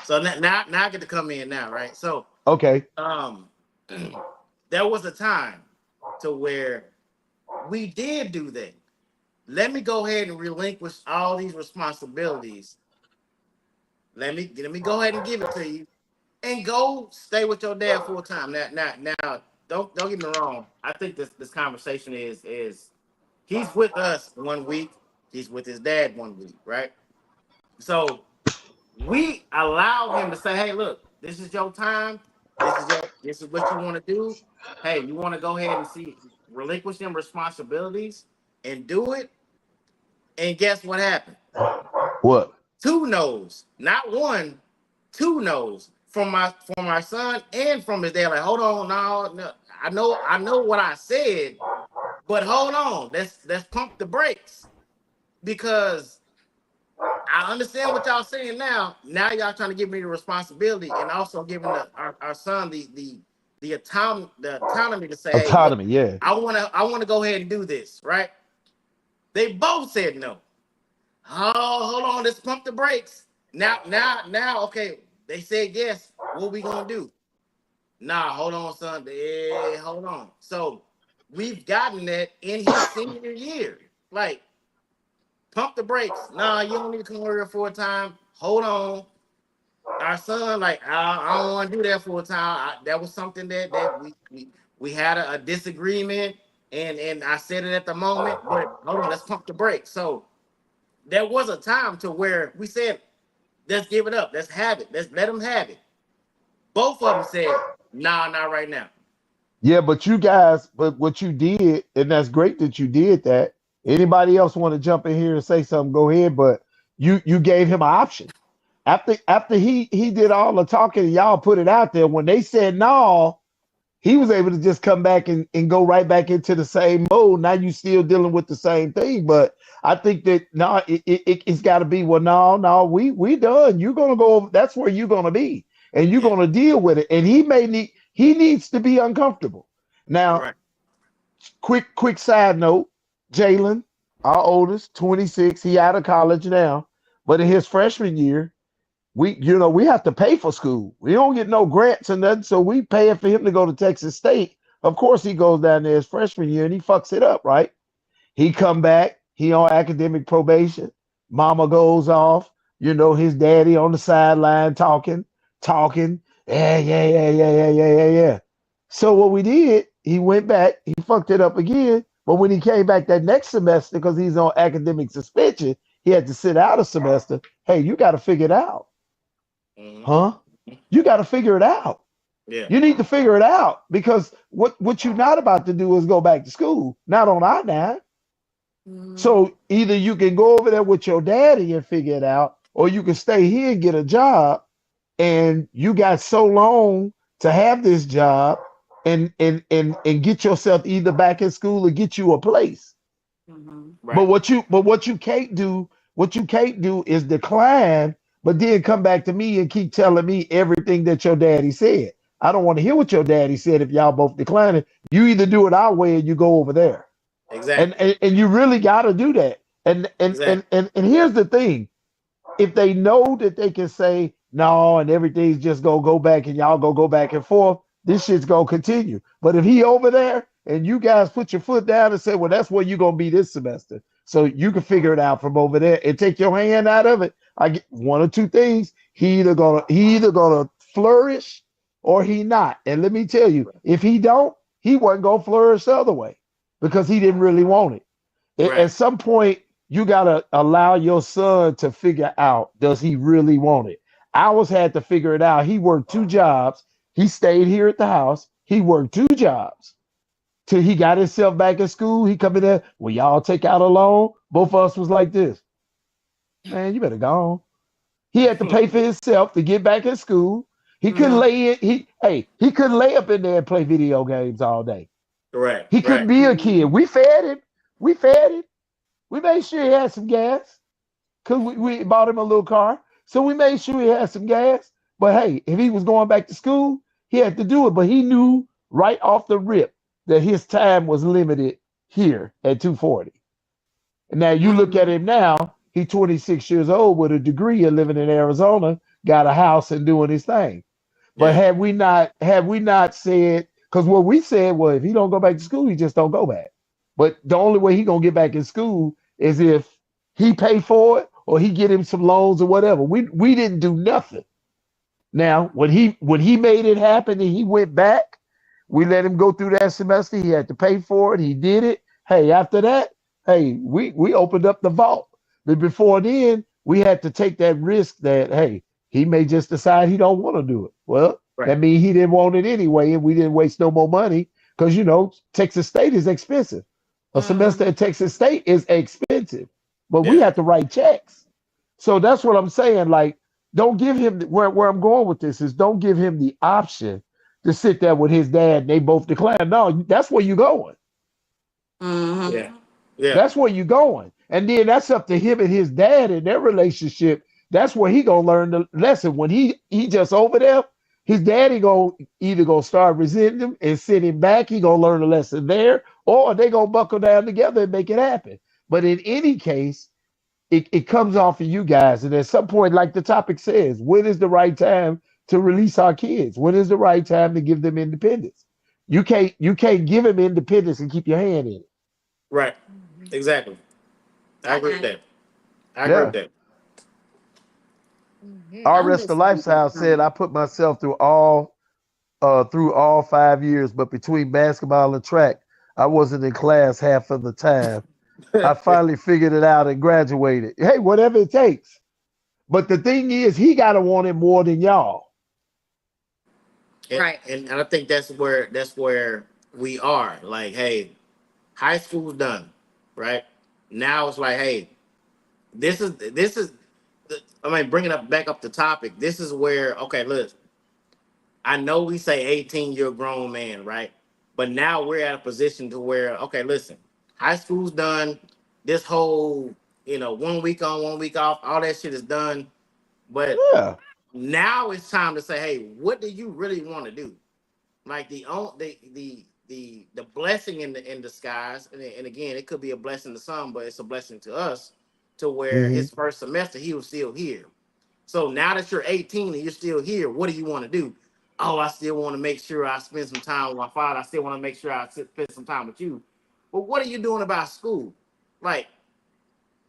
So now I get to come in now, right? So Okay. um there was a time to where we did do that. Let me go ahead and relinquish all these responsibilities. Let me go ahead and give it to you. and go stay with your dad full time. Now, don't get me wrong. I think this conversation is he's with us 1 week, he's with his dad 1 week, right? So we allow him to say, "Hey, look, this is your time. This is what you want to do. Hey, you want to go ahead and see relinquish them responsibilities and do it." And guess what happened? What? Two no's, not one, two no's from my son and from his dad. Like, hold on, no, I know what I said, but hold on, let's pump the brakes because I understand what y'all saying now. Now y'all trying to give me the responsibility and also giving our son the autonomy to say, hey, look, Autonomy, yeah. I wanna go ahead and do this, right? They both said no. Oh, hold on, let's pump the brakes. Now, okay. They said yes. What we gonna do? Nah, hold on, son. Hey, hold on. So we've gotten that in his senior year. Like, pump the brakes. Nah, you don't need to come over here full time. Hold on. Our son, like, I don't want to do that full time. That was something that we had a disagreement, and I said it at the moment. But hold on, let's pump the brakes. So there was a time to where we said, let's give it up. Let's have it. Let's let them have it. Both of them said, nah, not right now. Yeah, but you guys, but what you did, and that's great that you did that. Anybody else want to jump in here and say something? Go ahead. But you gave him an option. After he did all the talking and y'all put it out there, when they said no, he was able to just come back and go right back into the same mode. Now you still dealing with the same thing. But I think that no, it's got to be, well, no, we done. You're gonna go over, that's where you're gonna be. And you're Yeah, gonna deal with it. And he needs to be uncomfortable. Now, right. quick side note, Jalen, our oldest, 26, he out of college now. But in his freshman year, we have to pay for school. We don't get no grants or nothing, so we pay for him to go to Texas State. Of course, he goes down there his freshman year and he fucks it up, right? He come back, he on academic probation. Mama goes off, his daddy on the sideline talking. Yeah. So what we did, he went back, he fucked it up again. But when he came back that next semester, because he's on academic suspension, he had to sit out a semester. Hey, you got to figure it out. Mm-hmm. Huh? You got to figure it out. Yeah, You need to figure it out because what you're not about to do is go back to school, not on I-9. Mhm. So either you can go over there with your daddy and figure it out, or you can stay here and get a job. And you got so long to have this job and get yourself either back in school or get you a place. Mhm. But right. what you can't do is decline, but then come back to me and keep telling me everything that your daddy said. I don't want to hear what your daddy said if y'all both declining. You either do it our way or you go over there. And Exactly. and, and you really gotta do that. And and, and Exactly. and and here's the thing. If they know that they can say no and everything's just gonna go back and y'all go back and forth, this shit's gonna continue. But if he over there and you guys put your foot down and say, well, that's where you're gonna be this semester. So you can figure it out from over there and take your hand out of it. I get one or two things. He either gonna flourish or he not. And let me tell you, if he don't, he wasn't gonna flourish the other way because he didn't really want it. At Right. some point, you got to allow your son to figure out, does he really want it? Ours had to figure it out. He worked two jobs. He stayed here at the house. He worked two jobs till he got himself back in school. He come in there, well, y'all take out a loan. Both of us was like this. Man, you better go on. He had to pay for himself to get back in school. He couldn't Mhm. lay in. He couldn't lay up in there and play video games all day. Right. He couldn't Right. be a kid. Mhm. We fed him. We fed him. We made sure he had some gas because we bought him a little car. So we made sure he had some gas. But hey, if he was going back to school, he had to do it. But he knew right off the rip that his time was limited here at 240. And now you look at Mhm. him now, he's 26 years old with a degree and living in Arizona, got a house and doing his thing. But Yeah. had we not said, because what we said was if he don't go back to school, he just don't go back. But the only way he gonna get back in school is if he pay for it or he get him some loans or whatever. We didn't do nothing. Now, when he made it happen and he went back, we let him go through that semester. He had to pay for it. He did it. Hey, after that, hey, we opened up the vault. But before then, we had to take that risk that hey, he may just decide he don't want to do it. Well, Right. that means he didn't want it anyway, and we didn't waste no more money because Texas State is expensive. A semester Mm-hmm. at Texas State is expensive, but we Yeah. have to write checks. So that's what I'm saying. Like, don't give him where I'm going with this is don't give him the option to sit there with his dad and they both decline. No, that's where you're going. Yeah. Mm-hmm. Yeah. That's where you're going. And then that's up to him and his dad and their relationship. That's where he gonna learn the lesson. When he just over there, his daddy gonna either gonna start resenting him and send him back. He gonna learn a lesson there, or they gonna buckle down together and make it happen. But in any case, it comes off of you guys. And at some point, like the topic says, when is the right time to release our kids? When is the right time to give them independence? You can't give them independence and keep your hand in it. Right. Exactly. I agree with Okay. that. I agree with Yeah. that. Mm-hmm. Our I'm rest of listening to lifestyle said I put myself through all 5 years, but between basketball and track, I wasn't in class half of the time. I finally figured it out and graduated. Hey, whatever it takes. But the thing is, he gotta want it more than y'all. and, Right. and I think that's where we are. Like, hey, high school's done, right? Now it's like, hey, this is. I mean, bringing up back up the topic. This is where okay, look. I know we say 18, you're a grown man, right? But now we're at a position to where okay, listen, high school's done. This whole 1 week on, 1 week off, all that shit is done. But Yeah. now it's time to say, hey, what do you really want to do? Like the blessing in disguise, and again, it could be a blessing to some, but it's a blessing to us. To where Hmm. his first semester, he was still here. So now that you're 18 and you're still here, what do you want to do? Oh, I still want to make sure I spend some time with my father. I still want to make sure I spend some time with you. But what are you doing about school? Like,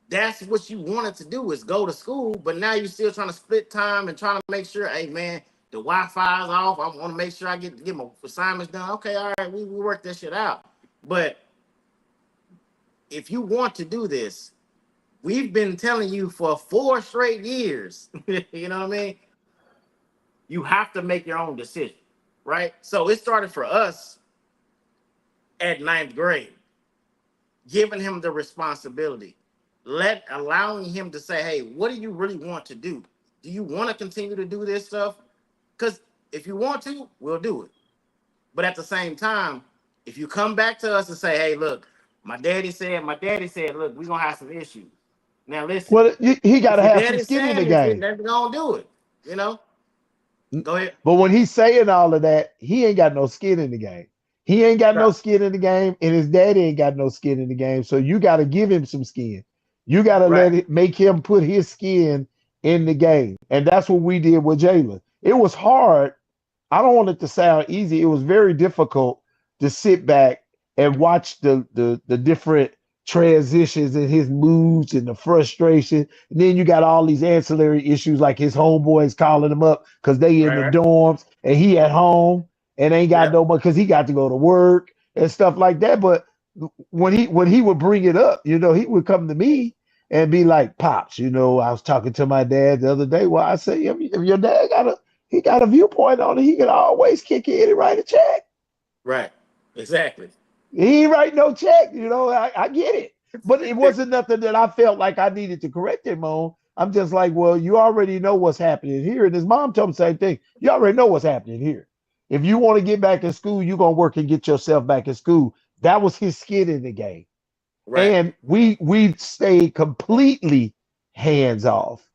that's what you wanted to do is go to school, but now you're still trying to split time and trying to make sure, hey man, the Wi-Fi is off. I want to make sure I get my assignments done. Okay, all right, we work that shit out. But if you want to do this, we've been telling you for 4 straight years. You know what I mean? You have to make your own decision, right? So it started for us at ninth grade, giving him the responsibility, allowing him to say, hey, what do you really want to do? Do you want to continue to do this stuff? Because if you want to, we'll do it. But at the same time, if you come back to us and say, hey, look, my daddy said, look, we're gonna have some issues. Now listen, Well, he got if to your have some daddy's skin in the saying this shit, game. then we're gonna do it. You know? Go ahead. But when he's saying all of that, he ain't got no skin in the game. He ain't got no Right. skin in the game, and his daddy ain't got no skin in the game. So you got to give him some skin. You got to Right. make him put his skin in the game, and that's what we did with Jalen. It was hard. I don't want it to sound easy. It was very difficult to sit back and watch the different transitions in his moods and the frustration. And then you got all these ancillary issues like his homeboys calling him up because they in Right. the Right. dorms and he at home and ain't got Yeah. no money because he got to go to work and stuff like that. But when he would bring it up, he would come to me and be like, "Pops, I was talking to my dad the other day. Well, I say, if your dad got a viewpoint on it, he can always kick in and write a check. Right. Exactly. He ain't write no check, I get it. But it wasn't nothing that I felt like I needed to correct him on. I'm just like, well, you already know what's happening here. And his mom told him the same thing. You already know what's happening here. If you want to get back in school, you're gonna work and get yourself back in school. That was his skin in the game. Right. And we stayed completely hands off.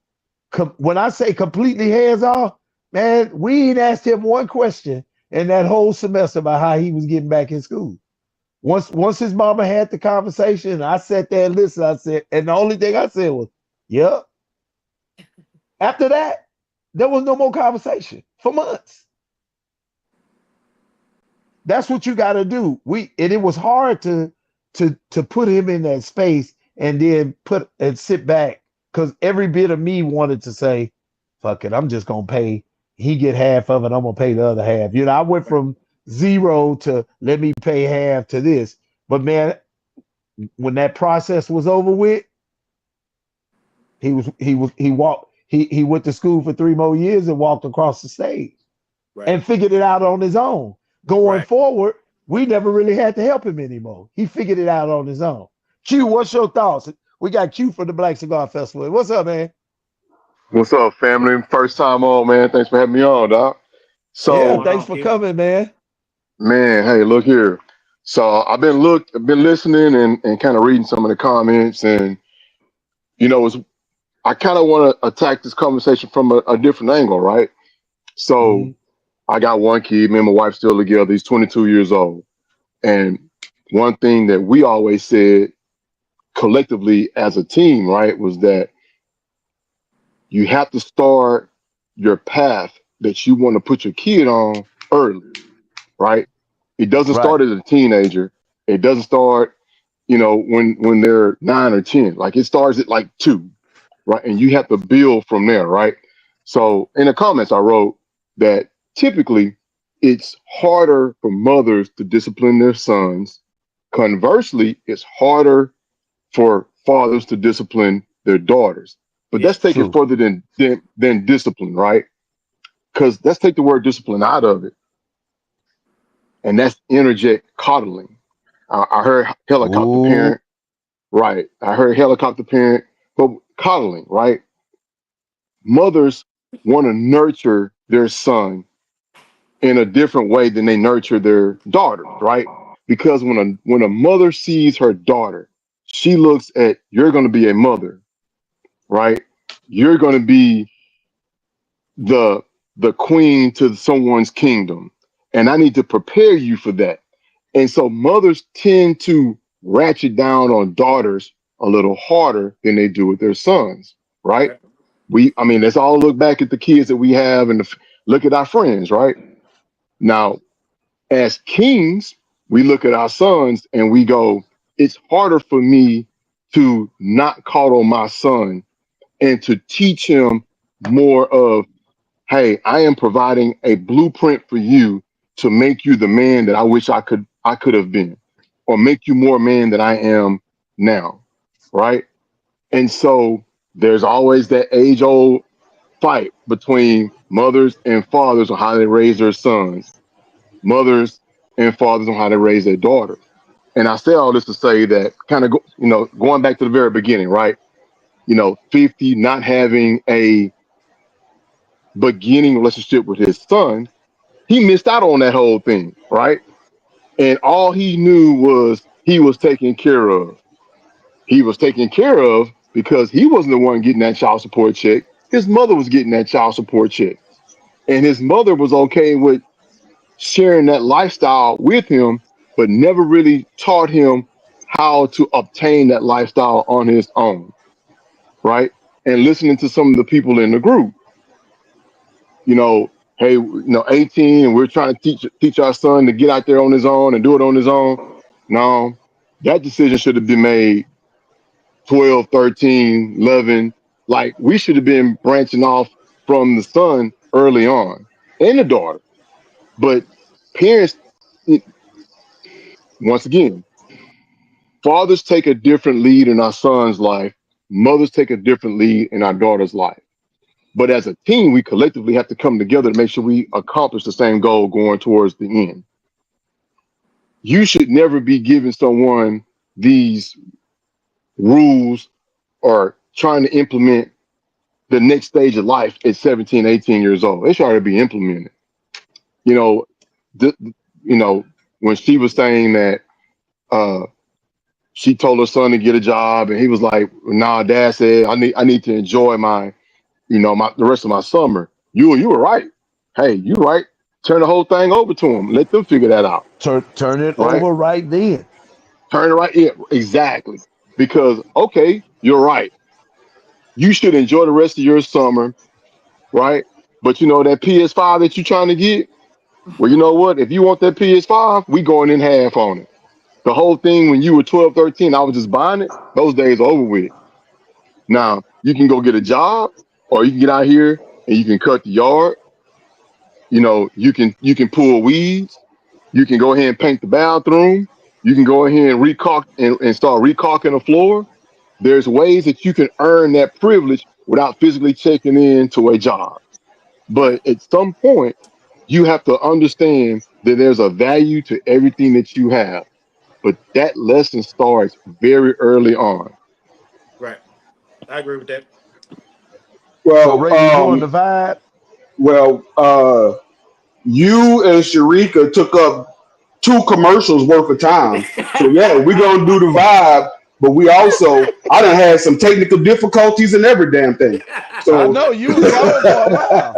When I say completely hands off, man, we ain't asked him one question in that whole semester about how he was getting back in school. Once his mama had the conversation, I sat there and listened. I said, and the only thing I said was, "Yep." After that, there was no more conversation for months. That's what you got to do. It was hard to put him in that space and then put and sit back because every bit of me wanted to say, "Fuck it, I'm just gonna pay he get half of it. I'm gonna pay the other half. You know, I went from zero to let me pay half to this. But man, when that process was over with, he went to school for 3 more years and walked across the stage Right. and figured it out on his own. Going Right. forward, we never really had to help him anymore. He figured it out on his own. Q, what's your thoughts? We got Q from the Black Cigar Festival. What's up, man? What's up, family? First time on, man. Thanks for having me on, doc. What's Yeah, So, going thanks on, for Q? coming, man. man, hey, look here. So I've been listening and kind of reading some of the comments, and you know, I kind of want to attack this conversation from a different angle, right? So Mhm. I got one kid, me and my wife still together. He's 22 years old, and one thing that we always said collectively as a team, right, was that you have to start your path that you want to put your kid on early, right? It doesn't Right. start as a teenager. It doesn't start, when they're 9 or 10. Like it starts at like 2, right? And you have to build from there, right? So in the comments I wrote that typically it's harder for mothers to discipline their sons. Conversely, it's harder for fathers to discipline their daughters. But let's take it True. further than discipline, right? Because let's take the word discipline out of it, and that's interject coddling. I heard helicopter Ooh, parent, right? I heard helicopter parent, but coddling, right? Mothers want to nurture their son in a different way than they nurture their daughters, right? Because when a mother sees her daughter, she looks at you're going to be a mother, right? You're going to be the the queen to someone's kingdom, and I need to prepare you for that. And so mothers tend to ratchet down on daughters a little harder than they do with their sons, right? Right. I mean, let's all look back at the kids that we have and look at our friends, right? Now, as kings, we look at our sons and we go, it's harder for me to not coddle my son and to teach him more of, hey, I am providing a blueprint for you to make you the man that I wish I could have been, or make you more man than I am now, right? And so there's always that age old fight between mothers and fathers on how they raise their sons, mothers and fathers on how they raise their daughters. And I say all this to say that kind of going back to the very beginning, right? 50 not having a beginning relationship with his son, he missed out on that whole thing, right? And all he knew was he was taken care of. He was taken care of because he wasn't the one getting that child support check. His mother was getting that child support check. And his mother was okay with sharing that lifestyle with him, but never really taught him how to obtain that lifestyle on his own, right? And listening to some of the people in the group, you know, hey, 18, and we're trying to teach our son to get out there on his own and do it on his own. No, that decision should have been made 12, 13, 11. Like we should have been branching off from the son early on and the daughter. But parents, once again, fathers take a different lead in our son's life. Mothers take a different lead in our daughter's life. But as a team, we collectively have to come together to make sure we accomplish the same goal going towards the end. You should never be giving someone these rules or trying to implement the next stage of life at 17, 18 years old. It should already be implemented. You know, th- you know, when she was saying that uh, she told her son to get a job, and he was like, "Nah, Dad said I need to enjoy my the rest of my summer." You were right. Hey, you right. Turn the whole thing over to them. Let them figure that out. turn it Right. over right then. Turn it right. Yeah, exactly. Because okay, you're right. You should enjoy the rest of your summer, right? But that PS5 that you're trying to get, well, you know what? If you want that PS5, we going in half on it. The whole thing when you were 12, 13, I was just buying it. Those days are over with. Right. Now you can go get a job, or you can get out here and you can cut the yard, You can pull weeds. You can go ahead and paint the bathroom. You can go ahead and recaulk and start recaulking the floor. There's ways that you can earn that privilege without physically checking in to a job. Right. But at some point, you have to understand that there's a value to everything that you have. But that lesson starts very early on. Right. I agree with that. So Well, Ray, you doing the vibe? well, you and Sharika took up 2 commercials worth of time. So yeah, we're gonna do the vibe, but we also I done had some technical difficulties and every damn thing. I So know you was gone for a while.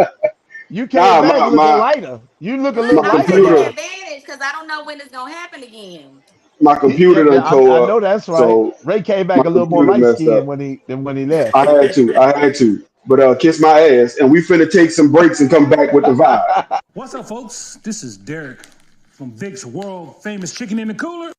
You came nah, back my looking my lighter. You look a Look, little my I'm lighter taking computer now. advantage because I don't know when it's gonna happen again. my computer done I tore know up. that's right. So Ray came my back a little more computer light messed skinned up. when he left. I had to. But kiss my ass, and we finna take some breaks and come back with the vibe. What's up, folks? This is Derek from Vic's world famous Chicken in the Cooler.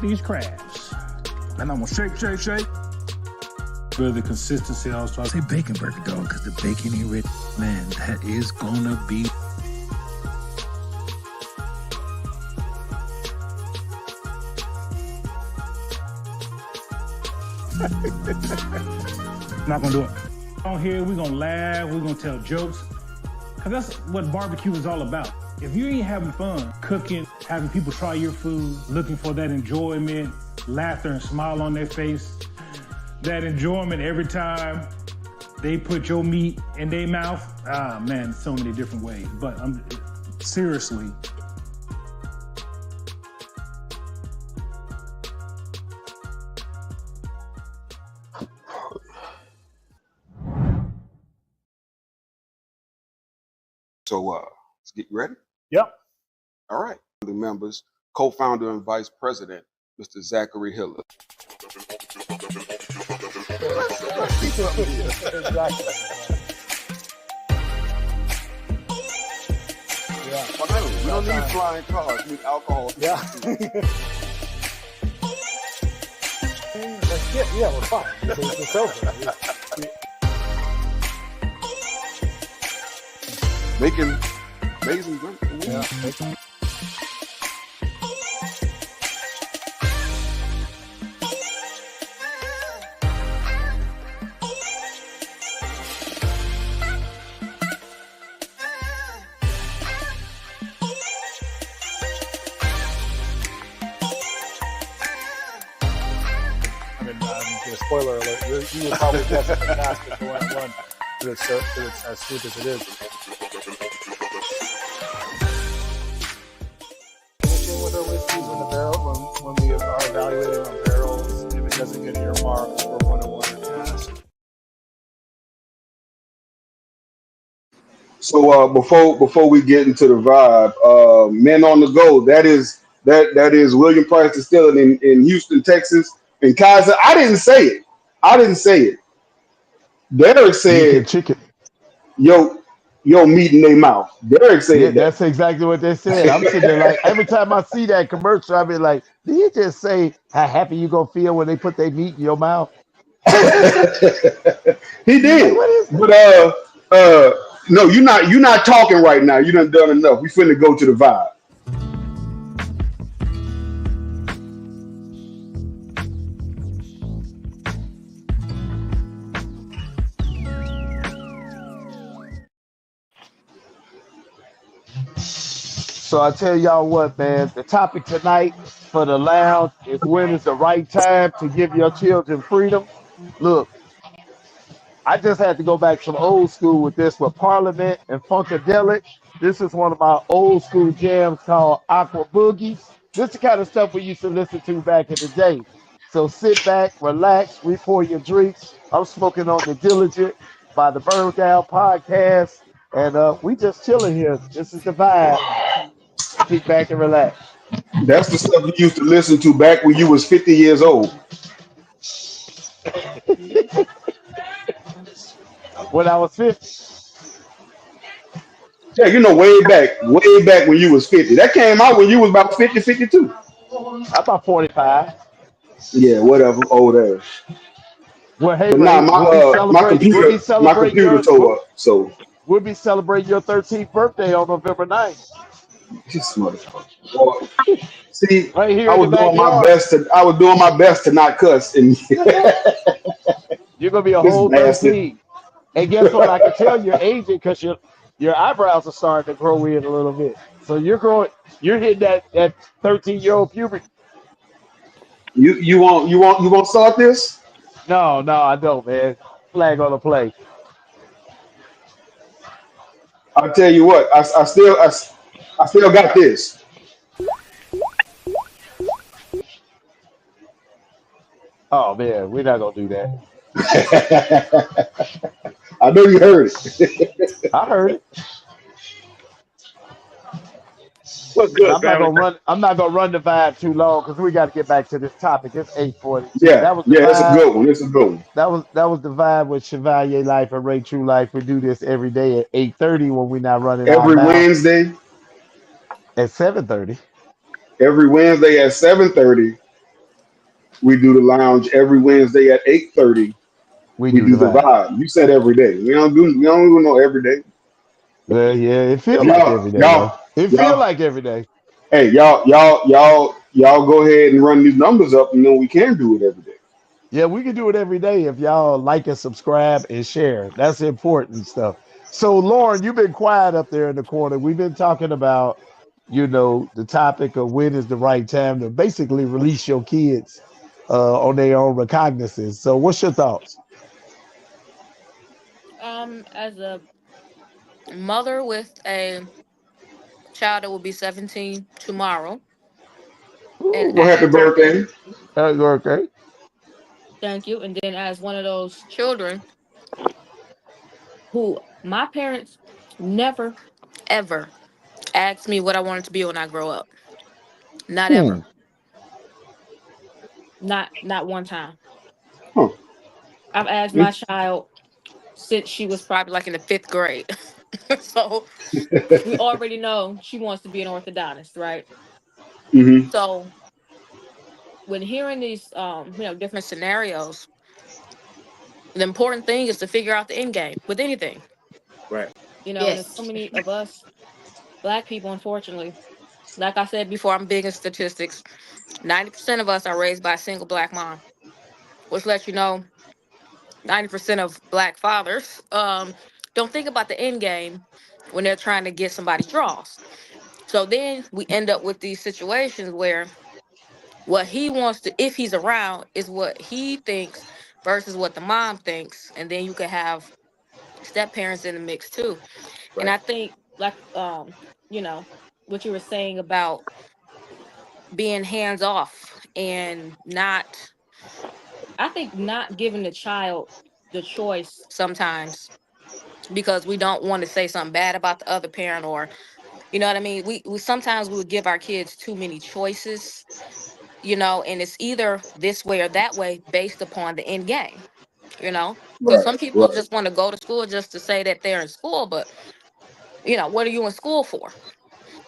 These crabs. And I'm gonna shake. For the consistency, I was trying to say bacon burger, dog, because the bacon ain't rich. Man, that is gonna be. Not gonna do it. On here, we're gonna laugh, we're gonna tell jokes, because that's what barbecue is all about. If you ain't having fun cooking, having people try your food, looking for that enjoyment, laughter and smile on their face, that enjoyment every time they put your meat in their mouth, man, so many different ways. But I'm seriously. So let's get ready. Yep. All right. The members, co-founder and vice president, Mr. Zachary Hiller. Exactly. Yeah. We don't need flying cars. We need alcohol. Yeah. We're fine. It's over. Making amazing drink. Yeah. Spoiler alert, you would probably guess it's fantastic for one, but it's as sweet as it is. Finishing with our whiskeys in the barrel when we are evaluating on barrels, if it doesn't get earmarked for 101 task. So before we get into the vibe, Men on the Go, that is William Price Distilling in Houston, Texas. And Kaiser, I didn't say it. Derek Meat and said, chicken. yo, meat in their mouth. Derek Yeah, said that's exactly what they said. I'm sitting there like every time I see that commercial, I be like, did he just say how happy you gonna feel when they put their meat in your mouth? that. He Like, did. what is it? But no, you're not talking right now. You done enough. We finna go to the vibe. So I tell y'all what, man, the topic tonight for the lounge is when is the right time to give your children freedom. Look, I just had to go back some old school with this with Parliament and Funkadelic. This is one of my old school jams called Aqua Boogie. This is the kind of stuff we used to listen to back in the day. So sit back, relax, re-pour your drinks. I'm smoking on the Diligent by the Burn Down Podcast. And we just chilling here. This is the vibe. Kick back and relax. That's the stuff you used to listen to back when you was 50 years old. When I was 50. Yeah, you know, way back when you was 50. That came out when you was about 50, 52. I'm about 45. Yeah, whatever, old ass. Well, hey But nah, Ray, my computer tore up. So we'll be celebrating your 13th birthday on November 9th. this motherfucker. Boy, see, Right here in the backyard. I was doing my best to not cuss, and You're gonna be a this whole bastard. 13. And guess what? I can tell you're aging because your eyebrows are starting to grow in a little bit. So you're hitting that 13-year-old puberty. You want start this? No, no, I don't, man. Flag on the play. I'll tell you what. I still got this. Oh man, we're not gonna do that. I know you heard it. I heard it. What's And good, family? I'm not gonna run the vibe too long because we got to get back to this topic. It's 8:42. Yeah, That was the yeah, it's a vibe. good one. It's a good one. That was the vibe with Chevalier Life and Raytruelife. We do this every day at 8:30 when we're not running our Every mouth. Wednesday, At 7:30, every Wednesday at 7:30, we do the lounge. Every Wednesday at 8:30, we we do do the the vibe. vibe. You said every day. We don't do no every day. Well, yeah, it feel like Y'all, every day though. y'all, It feel y'all. like every day. Hey, y'all go ahead and run these numbers up, and then we can do it every day. Yeah, we can do it every day if y'all like and subscribe and share. That's important stuff. So, Lauren, you've been quiet up there in the corner. We've been talking about, the topic of when is the right time to basically release your kids on their own recognizance. So, what's your thoughts? As a mother with a child that will be 17 tomorrow, and Ooh, Well, happy as birthday. okay. thank you, and then as one of those children who my parents never ever asked me what I wanted to be when I grow up. Not Hmm. ever. Not one time. Huh. I've asked my It's, child since she was probably like in the fifth grade. So we already know she wants to be an orthodontist, right? hmm So when hearing these different scenarios, the important thing is to figure out the end game with anything. Right. And there's so Yes. many of us black people, unfortunately. Like I said before, I'm big in statistics. 90% of us are raised by a single black mom, which lets you know 90% of black fathers don't think about the end game when they're trying to get somebody's draws. So then we end up with these situations where what he wants to, if he's around, is what he thinks versus what the mom thinks. And then you could have step parents in the mix too. And Right. I think, like, you know, what you were saying about being hands off and not, I think not giving the child the choice sometimes because we don't want to say something bad about the other parent, or you know what I mean, we sometimes we would give our kids too many choices, and it's either this way or that way based upon the end game, because right, some people right, just want to go to school just to say that they're in school, but what are you in school for?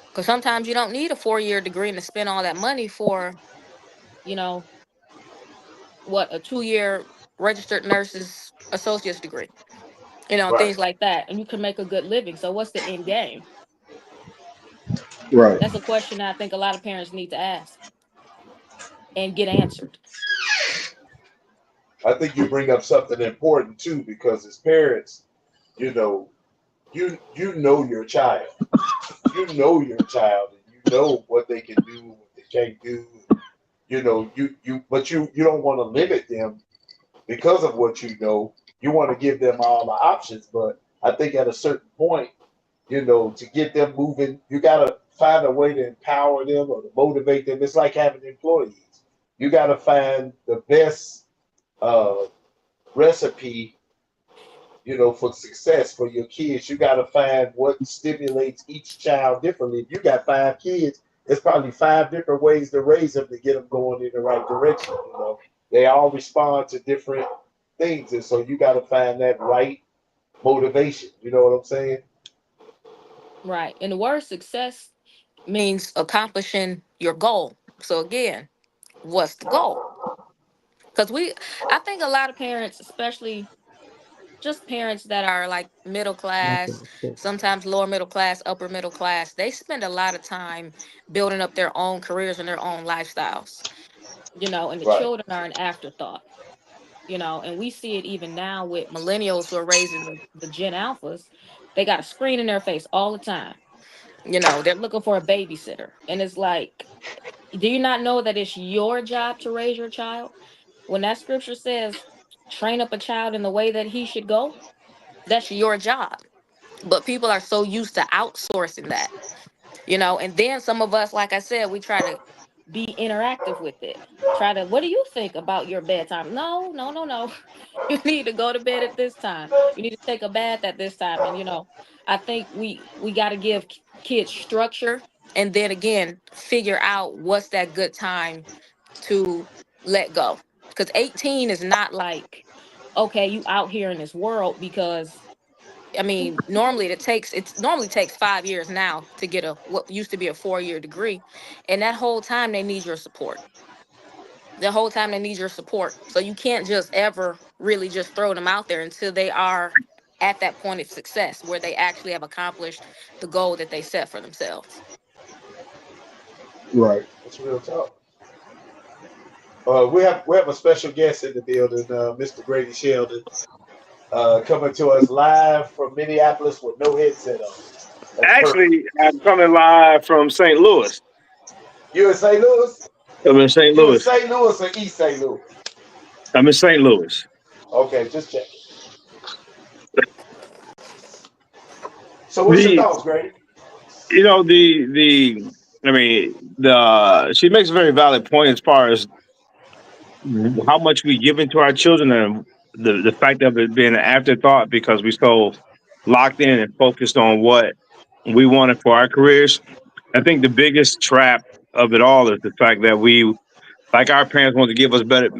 Because sometimes you don't need a 4-year degree and to spend all that money for you know what, a 2-year registered nurse's associate's degree, Right. things like that, and you can make a good living. So what's the end game? right. That's a question I think a lot of parents need to ask and get answered. I think you bring up something important too, because as parents, you know, you know your child. You know your child, and you know what they can do, what they can't do. But you don't want to limit them because of what you know. You want to give them all the options, but I think at a certain point, to get them moving, you got to find a way to empower them or to motivate them. It's like having employees. You got to find the best uh, recipe, for success for your kids. You got to find what stimulates each child differently. If you got 5 kids, there's probably 5 different ways to raise them to get them going in the right direction. They all respond to different things, and so you got to find that right motivation. You know what I'm saying? Right. And the word success means accomplishing your goal. So again, what's the goal? Because I think a lot of parents, especially just parents that are like middle class, sometimes lower middle class, upper middle class, they spend a lot of time building up their own careers and their own lifestyles, and the Right. children are an afterthought, and we see it even now with millennials who are raising the Gen Alphas. They got a screen in their face all the time. They're looking for a babysitter. And it's like, do you not know that it's your job to raise your child? When that scripture says, train up a child in the way that he should go, that's your job. But people are so used to outsourcing that, and then some of us, like I said, we try to be interactive with it. Try to, what do you think about your bedtime? No, no, no, no. You need to go to bed at this time. You need to take a bath at this time. And I think we got to give kids structure, and then again figure out what's that good time to let go. Because 18 is not like, okay, you out here in this world. Because I mean, it normally takes 5 years now to get a what used to be a 4-year degree, and that whole time they need your support. The whole time they need your support, so you can't just ever really just throw them out there until they are at that point of success where they actually have accomplished the goal that they set for themselves. Right. That's real talk. We have a special guest in the building, Mr. Grady Sheldon, coming to us live from Minneapolis with no headset on. That's perfect. Actually, I'm coming live from St. Louis. You in St. Louis? I'm in St. You in Louis. St. Louis or East St. Louis? I'm in St. Louis. Okay, just check. So, what's your The thoughts, Grady? I mean the she makes a very valid point as far as how much we give into our children and the fact of it being an afterthought because we so locked in and focused on what we wanted for our careers. I think the biggest trap of it all is the fact that we like our parents want to give us better,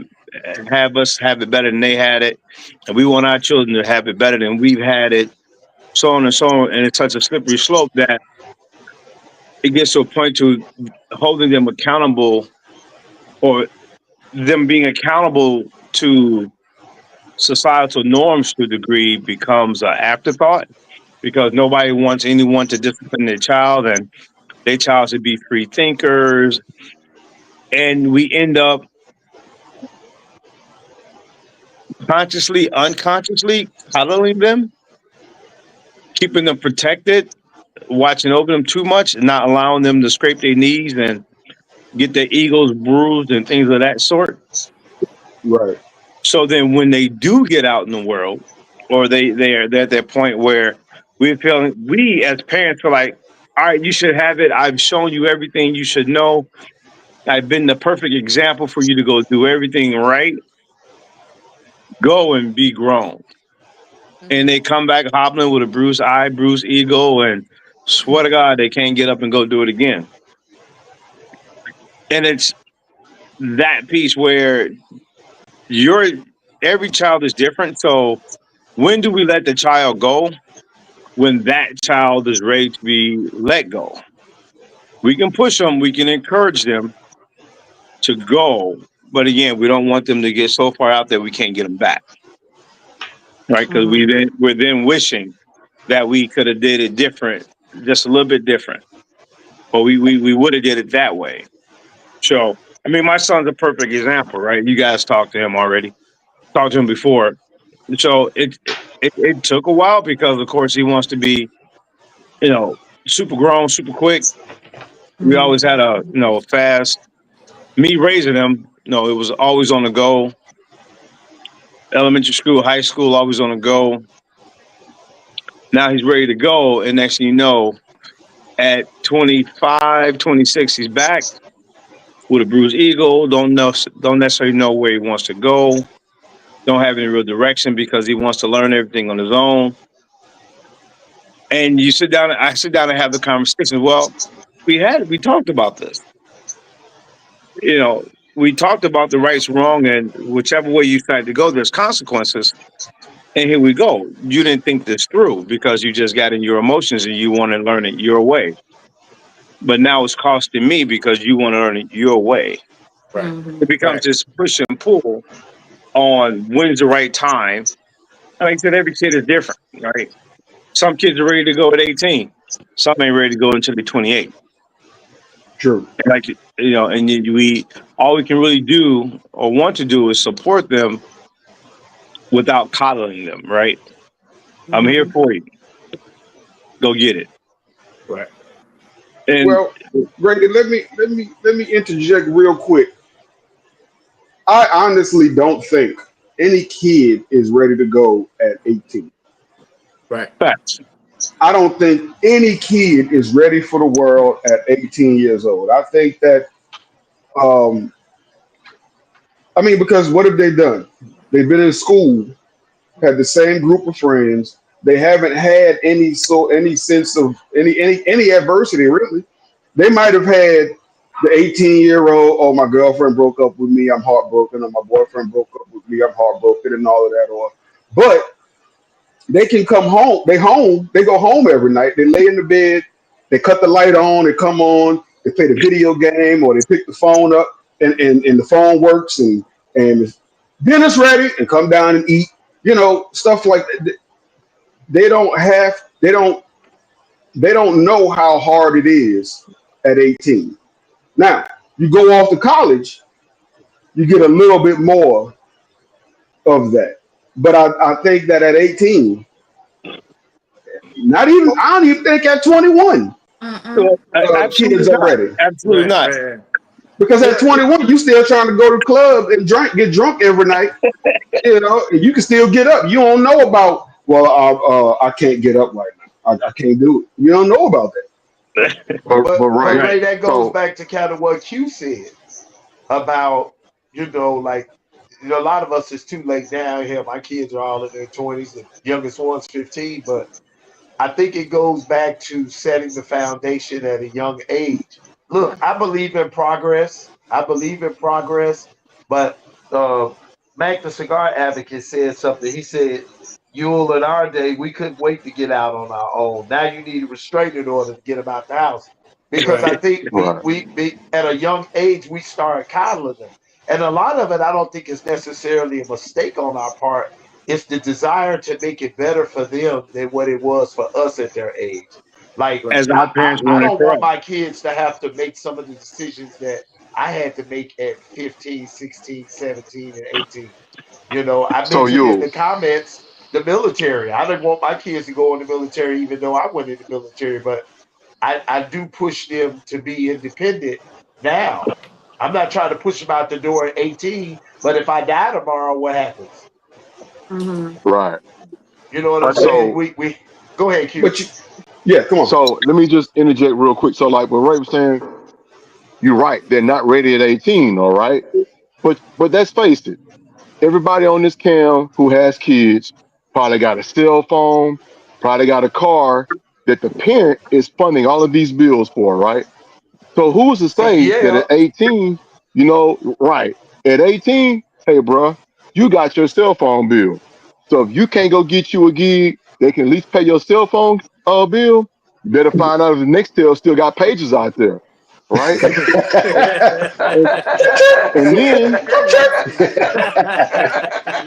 have us have it better than they had it, and we want our children to have it better than we've had it, so on and so on. And it's such a slippery slope that it gets to a point to holding them accountable or them being accountable to societal norms to a degree becomes an afterthought because nobody wants anyone to discipline their child and their child should be free thinkers. And we end up consciously, unconsciously coddling them, keeping them protected, watching over them too much, and not allowing them to scrape their knees and get their egos bruised and things of that sort. Right. So then when they do get out in the world, or they're at that point where we as parents are like, all right, you should have it. I've shown you everything you should know. I've been the perfect example for you to go do everything right. Go and be grown. And Hmm. they come back hobbling with a bruised eye, bruised ego, and swear to God they can't get up and go do it again. And it's that piece where you're every child is different. So when do we let the child go? When that child is ready to be let go. We can push them, we can encourage them to go, but again, we don't want them to get so far out that we can't get them back, right? Because Hmm. we're then wishing that we could have did it different, just a little bit different, but we would have did it that way. So, I mean, my son's a perfect example, right? You guys talked to him already, talked to him before. So it took a while because, of course, he wants to be, you know, super grown, super quick. We always had a, fast. Me raising him, it was always on the go. Elementary school, high school, always on the go. Now he's ready to go, and next thing you know, at 25, 26, he's back with a bruised ego. Don't necessarily know where he wants to go. Don't have any real direction because he wants to learn everything on his own. And I sit down and have the conversation. Well, we talked about this. You know, we talked about the rights wrong, and whichever way you decide to go, there's consequences. And here we go. You didn't think this through because you just got in your emotions and you want to learn it your way. But now it's costing me because you want to learn it your way. Right. It Mm-hmm. becomes Right. this push and pull on when's the right time. Like I said, every kid is different, right? Some kids are ready to go at 18. Some ain't ready to go until they're 28. True. And like and then we all we can really do or want to do is support them without coddling them, right? I'm here Mm-hmm. for you. Go get it. Right. And Well, Grady, let me interject real quick. I honestly don't think any kid is ready to go at 18. Right. facts. I don't think any kid is ready for the world at 18 years old. I think that, um, I mean, because what have they done? They've been in school, had the same group of friends. They haven't had any sense of any adversity really. They might have had the 18-year-old, oh, my girlfriend broke up with me, I'm heartbroken, or my boyfriend broke up with me, I'm heartbroken, and all of that. Or, but they can come home. They go home every night. They lay in the bed. They cut the light on. They come on. They play the video game, or they pick the phone up, and the phone works, and dinner's ready, and come down and eat. Stuff like that. They don't have. They don't. They don't know how hard it is at 18. Now you go off to college, you get a little bit more of that. But I think that at 18, not even I don't even think at 21, Mm-mm. Well, absolutely kids are not. ready. Absolutely Right. not. Right. Because at Yeah, 21, you still trying to go to the club and get drunk every night. And you can still get up. You don't know about, well, I can't get up right now. I can't do it. You don't know about that. but but right. Ray, Right. that goes So back to kind of what Q said about, like, a lot of us, it's too late now. Here, my kids are all in their 20s. The youngest one's 15, but I think it goes back to setting the foundation at a young age. Look, I believe in progress. I believe in progress, but uh, Mac the Cigar Advocate said something. He said, "Yule, in our day, we couldn't wait to get out on our own. Now you need a restraining order to get them out the house." Because Right. I think right. we at a young age we start coddling them, and a lot of it I don't think is necessarily a mistake on our part. It's the desire to make it better for them than what it was for us at their age. Like Right. As our parents I wanted don't for want us. my kids to have to make some of the decisions that I had to make at 15, 16, 17, and 18. I So mentioned in the you comments the military. I didn't want my kids to go in the military, even though I went in the military, but I do push them to be independent now. I'm not trying to push them out the door at 18, but if I die tomorrow, what happens? Mm-hmm. right. You know what I'm But the, saying? So We go ahead, Q. But yeah, come on. so let me just interject real quick. So like what Ray was saying, you're right. They're not ready at 18, all right? But let's face it. Everybody on this cam who has kids probably got a cell phone, probably got a car that the parent is funding all of these bills for, right? So who's to say that Yeah. at 18, right? At 18, hey, bro, you got your cell phone bill. So if you can't go get you a gig, they can at least pay your cell phone bill. You better find out if the Nextel still got pages out there, right? And, and then,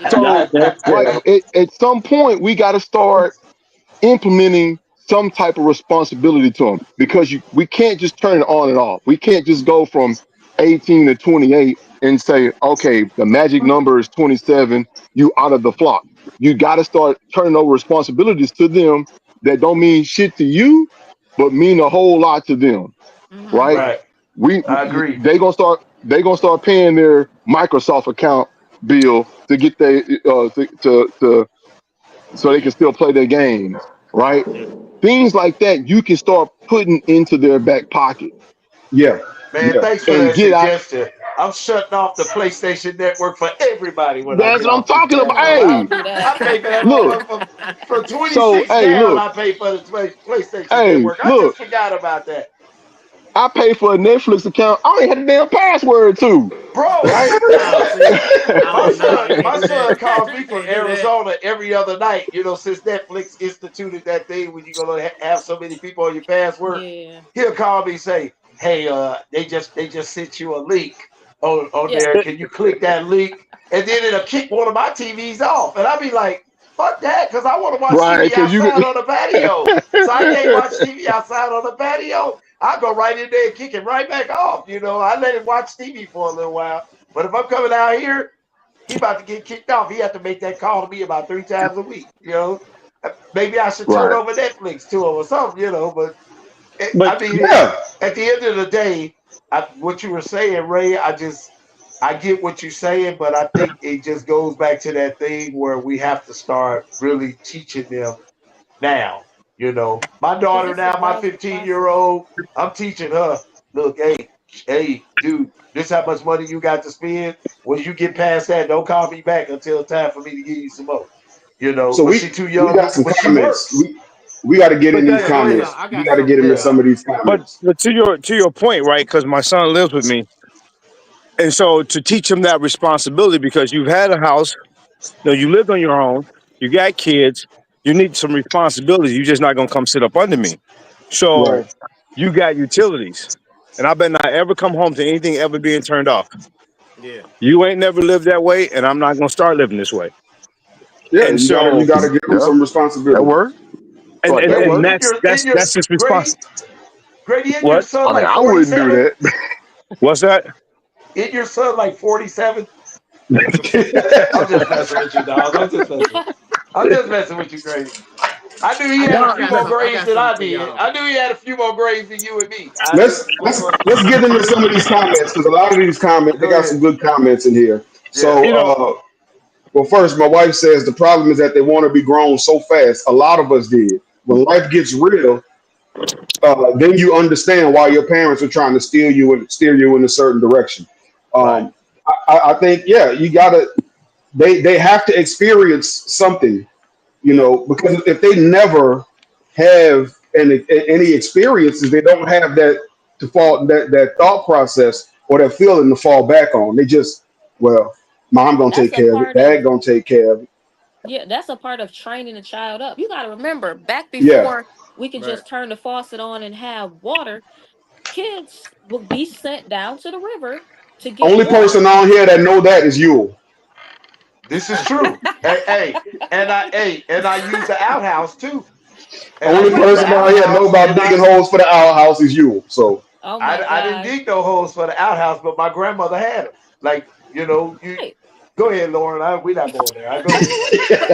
so, Not next right, tell. at some point, we got to start implementing some type of responsibility to them because we can't just turn it on and off. We can't just go from 18 to 28 and say, okay, the magic number is 27, you out of the flock. You got to start turning over responsibilities to them that don't mean shit to you, but mean a whole lot to them, Mm-hmm. right? Right. We I agree. they gonna start paying their Microsoft account bill to get their to so they can still play their games, right? Things like that you can start putting into their back pocket Yeah, Man, yeah. thanks for and that get out. suggestion. I'm shutting off the PlayStation Network for everybody when I That's get what I'm off this talking about. camera. Oh, Hey, don't do I that. pay for that look. motherfucker from So 26 hey, down. look. I pay for the PlayStation Hey, Network. I look. just forgot about that. I pay for a Netflix account. I ain't had a damn password to. Bro, Right? Oh, see, my oh no, son, you can't my do son that. calls me from Can't do that. Arizona every other night. You know, since Netflix instituted that thing when you're gonna have so many people on your password, Yeah. he'll call me and say, "Hey, they just sent you a link on Yeah. there. Can you click that link?" And then it'll kick one of my TVs off, and I'll be like, "Fuck that," because I want to watch Right, TV because you outside on the patio. So I can't get watch TV outside on the patio. I go right in there and kick it right back off. You know, I let him watch TV for a little while. But if I'm coming out here, he about to get kicked off. He have to make that call to me about 3 times a week. You know, maybe I should turn right. over Netflix to him or something. You know, but But I mean, Yeah. at the end of the day, what you were saying, Ray, I get what you're saying, but I think it just goes back to that thing where we have to start really teaching them now. You know, my Because daughter it's a now, my gradual 15-year year process. old, I'm teaching her, look, hey, dude, this how much money you got to spend. When you get past that, don't call me back until it's time for me to give you some more. You know, So but she too we young, got some but she comments. works. We got to get in but these that Yeah, go Hold ahead. on, comments. I We got got to something get for into Yeah. some y'all. of these but comments. but to your point, right? Because my son lives with me, and so to teach him that responsibility, because you've had a house, you lived on your own, you got kids, you need some responsibility. You're just not gonna come sit up under me. Right. So you got utilities, and I better not ever come home to anything ever being turned off. Yeah, You ain't never lived that way, and I'm not gonna start living this way. Yeah, And you so, gotta give them Yeah, some that responsibility. works. and Like and, that Grady, and works. that's in that's your that's his response. Grady, Grady, in your What? son I mean, like I wouldn't do 47? that. What's that? In your son like 47? Yeah. I'm just messing with you, dog. I'm just messing. I'm just messing with you, Grady. I knew he I had got, a I few got more some, I grades got than something I for did. y'all. I knew he had a few more grades than you and me. let's Just let's get into some of these comments because a lot of these comments they go got some ahead. good comments in here. Yeah. So, You know, well, first, my wife says the problem is that they want to be grown so fast. A lot of us did. When life gets real, then you understand why your parents are trying to steer you in a certain direction. Right. Um, I think, yeah, you gotta. They have to experience something, Yeah, because if they never have any experiences, they don't have that thought process or that feeling to fall back on. They just, well, mom gonna That's take a care of it, part of dad gonna take care of it. Yeah, that's a part of training a child up. You got to remember, back Yeah, before we could right. just turn the faucet on and have water, kids would be sent down to the river to get only water. person on here that know that is you. This is true. And I use the outhouse too. And I Only Right, use the but person on here that know outhouse, about and digging holes for the outhouse is you. So oh my I didn't gosh. dig no holes for the outhouse, but my grandmother had them. Like you Right. go ahead, Lauren. We're not going there. I go ahead.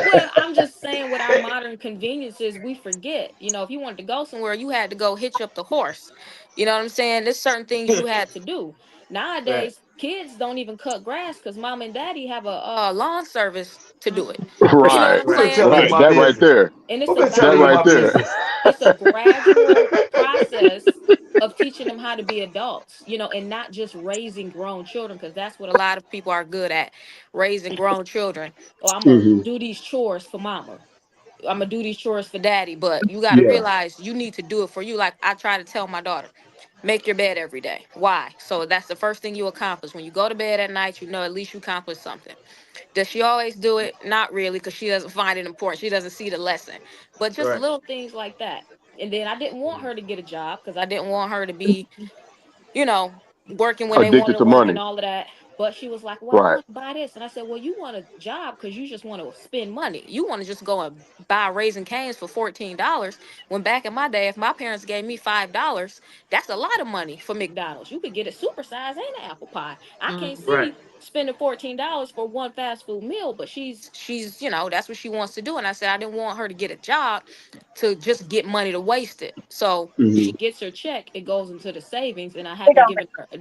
Well, I'm just saying with our modern conveniences, we forget. If you wanted to go somewhere, you had to go hitch up the horse. You know what I'm saying? There's certain things you had to do. Right. Nowadays, kids don't even cut grass because mom and daddy have a lawn service to do it. You know what Right, I'm Who been saying? telling you right. my That right business? there. And it's Who been That telling about you right my there. business? it's a gradual process of teaching them how to be adults, and not just raising grown children, because that's what a lot of people are good at, raising grown children. Oh, I'm gonna mhm, do these chores for mama. I'm gonna do these chores for daddy, but you got to yeah, realize you need to do it for you. Like I try to tell my daughter, make your bed every day. Why? So that's the first thing you accomplish. When you go to bed at night, at least you accomplished something. Does she always do it? Not really, because she doesn't find it important. She doesn't see the lesson. But just Right. little things like that. And then I didn't want her to get a job because I didn't want her to be, you know, working when they wanted Addicted to to work and money. all of that. But she was like, well, I Right. want to buy this. And I said, well, you want a job because you just want to spend money. You want to just go and buy Raising Canes for $14. When back in my day, if my parents gave me $5, that's a lot of money for McDonald's. You could get it supersized and an apple pie. I can't Right. see spending $14 for one fast food meal, but she's that's what she wants to do. And I said I didn't want her to get a job to just get money to waste it. So she hmm gets her check, it goes into the savings, and I haven't given her a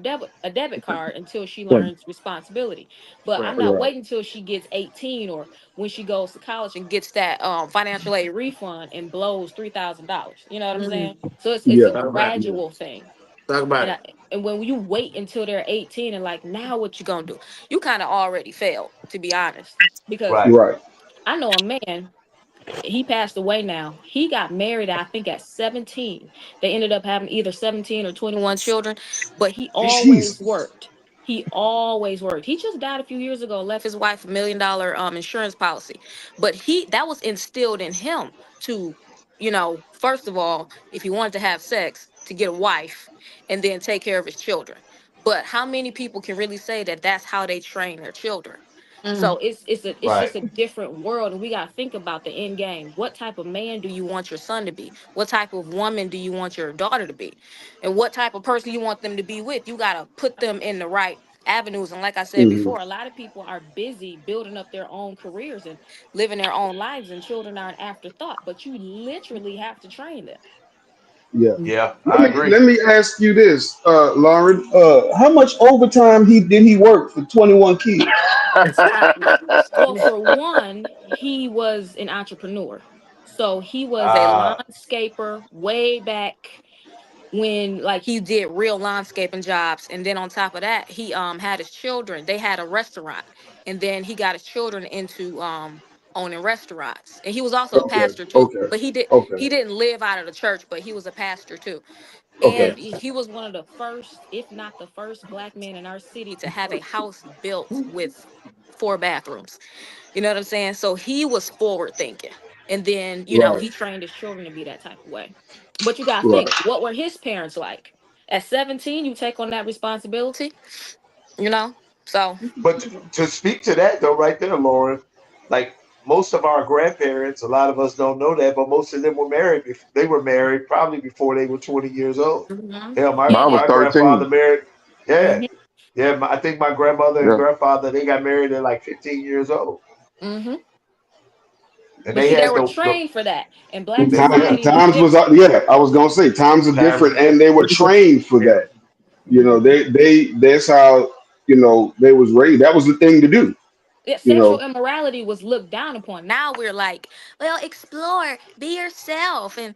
debit card until she learns responsibility. But I'm Right. not right, waiting until she gets 18 or when she goes to college and gets that financial aid refund and blows $3,000. You know what I'm saying? So it's a yeah, Talk about it. yeah, gradual thing. Talk about And it. I, and when you wait until they're 18 and like now what you gonna do? You kind of already failed, to be honest. Because Right. right, I know a man. He passed away now. He got married, I think, at 17. They ended up having either 17 or 21 children, but he always Jesus. worked. He always worked. He just died a few years ago, left his wife $1 million insurance policy. But that was instilled in him to, first of all, if he wanted to have sex, to get a wife and then take care of his children. But how many people can really say that that's how they train their children? So it's Right. just a different world, and we gotta think about the end game. What type of man do you want your son to be? What type of woman do you want your daughter to be? And what type of person you want them to be with? You gotta put them in the right avenues. And like I said Hmm. before, a lot of people are busy building up their own careers and living their own lives, and children are an afterthought. But you literally have to train them. Yeah. Yeah, Let I me agree. let me ask you this, Lauren. How much overtime he work for 21 kids? Well, for one, he was an entrepreneur. So he was a Uh landscaper way back when, like, he did real landscaping jobs, and then on top of that he had his children. They had a restaurant, and then he got his children into owning restaurants. And he was also a Okay. pastor too, Okay. but Okay. he didn't live out of the church, but he was a pastor too. Okay. And he was one of the first, if not the first, black man in our city to have a house built with 4 bathrooms. You know what I'm saying? So he was forward thinking. And then, Right. he trained his children to be that type of way. But you got to Right. think, what were his parents like? At 17, you take on that responsibility, you know? So, but to speak to that though, right there, Lauren, like most of our grandparents, a lot of us don't know that, but most of them were married. They were married probably before they were 20 years old. mhm. Hell, my And, Mine was my 13. grandfather married. Yeah, mhm, yeah. I think my grandmother and Yeah. grandfather they got married at like 15 years old, mhm. and But they see, they had were the trained for that. And black And they were society was times was different. yeah. I was gonna say times are times different, was and different. they were trained for Yeah, that. You know, Mhm. they that's how they was raised. That was the thing to do. Yeah, You sexual know, immorality was looked down upon. Now we're like, well, explore, be yourself. And,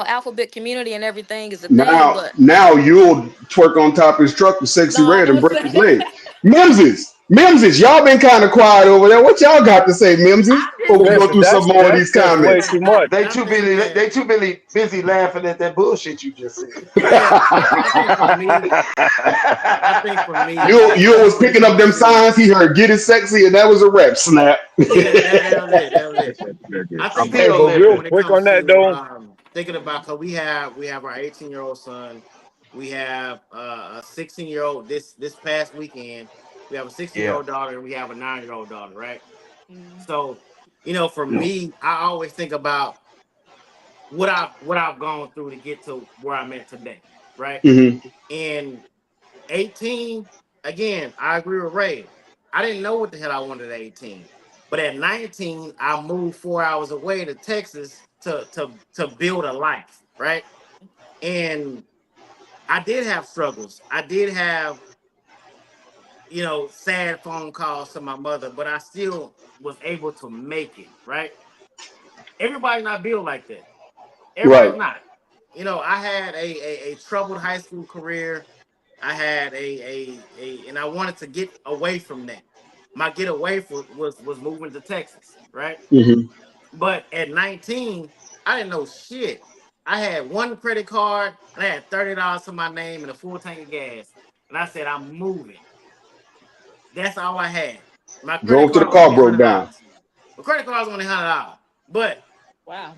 alphabet community and everything is a thing, now but now you'll twerk on top of his truck with sexy no, red and don't break say. his leg. Mimses, y'all been kind of quiet over there. What y'all got to say, Mimses? I'm just Before we go Listen, through saying. some that's more of that's these just way comments. too much. they I too think busy. that, They too busy laughing at that bullshit you just said. yeah, I think for me, I think for me, You even was when it picking up comes them to, signs. He heard "Get It Sexy" and that was a rap. Snap. yeah, that was it. That was it. I think for Hey, Still but me, real living. when it quick on comes that to though. thinking about, cause we have our 18-year-old son, we have a 16-year-old this past weekend, we have a 16 year Yeah. old daughter, and we have a 9-year-old daughter, right? Mm, So, for me, I always think about what I've gone through to get to where I'm at today, right? Hmm. And 18, again, I agree with Ray. I didn't know what the hell I wanted at 18. But at 19, I moved 4 hours away to Texas to build a life, right? And I did have struggles. I did have, sad phone calls to my mother, but I still was able to make it, right? Everybody not built like that. Right. Everybody's not. I had a troubled high school career. I had and I wanted to get away from that. My get away was moving to Texas, right? Hmm. But at 19, I didn't know shit. I had one credit card and I had $30 to my name and a full tank of gas. And I said, I'm moving. That's all I had. My credit Drove to the card was car, only broke down. $100. My credit card was only $100. But wow.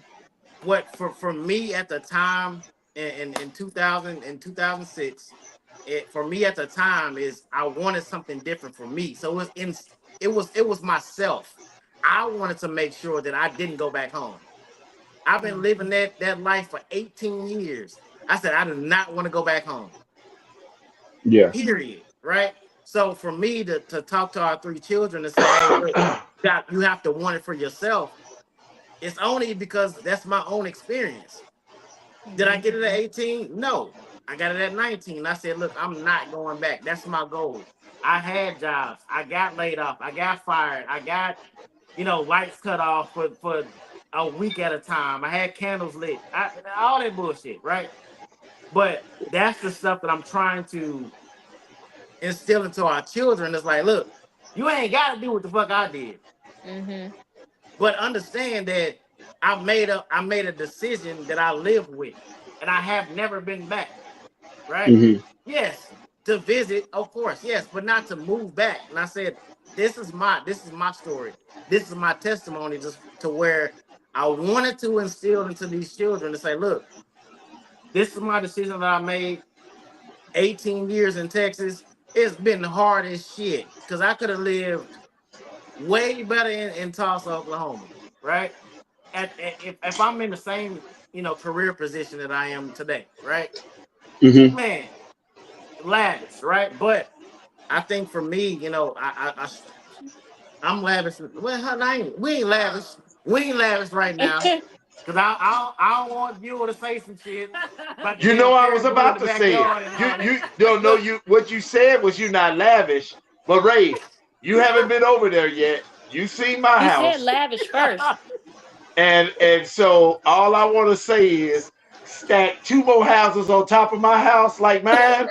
what for me at the time in 2000 and 2006, for me at the time is I wanted something different for me. So it was myself. I wanted to make sure that I didn't go back home. I've been living Mhm. that life for 18 years. I said I do not want to go back home. Yeah. Period. Right? So for me to talk to our 3 children and say, hey, look, you have to want it for yourself. It's only because that's my own experience. Did I Mhm. get it at 18? No. I got it at 19. I said, look, I'm not going back. That's my goal. I had jobs. I got laid off. I got fired. I got, lights cut off for a week at a time. I had candles lit. All that bullshit, right? But that's the stuff that I'm trying to instill into our children. It's like, look, you ain't got to do what the fuck I did. Mhm. But understand that I made a decision that I live with, and I have never been back. Right? Hmm. Yes, to visit, of course, yes, but not to move back. And I said, this is my story. This is my testimony, just to where I wanted to instill into these children to say, look, this is my decision that I made. 18 years in Texas. It's been hard as shit because I could have lived way better in Tulsa, Oklahoma, right? If I'm in the same career position that I am today, right? Hmm. Man, lavish, right? But I think for me, I'm lavish. Well, we ain't lavish. We ain't lavish right now. Cause I don't want you to say some shit about the You damn know, I was Ferris wheel in about the to say it. backyard and You all you that. don't know Look, you what you said was you not lavish, but Ray, you haven't been over there yet. You seen my He said house, lavish first. and so all I want to say is stack two more houses on top of my house like mine,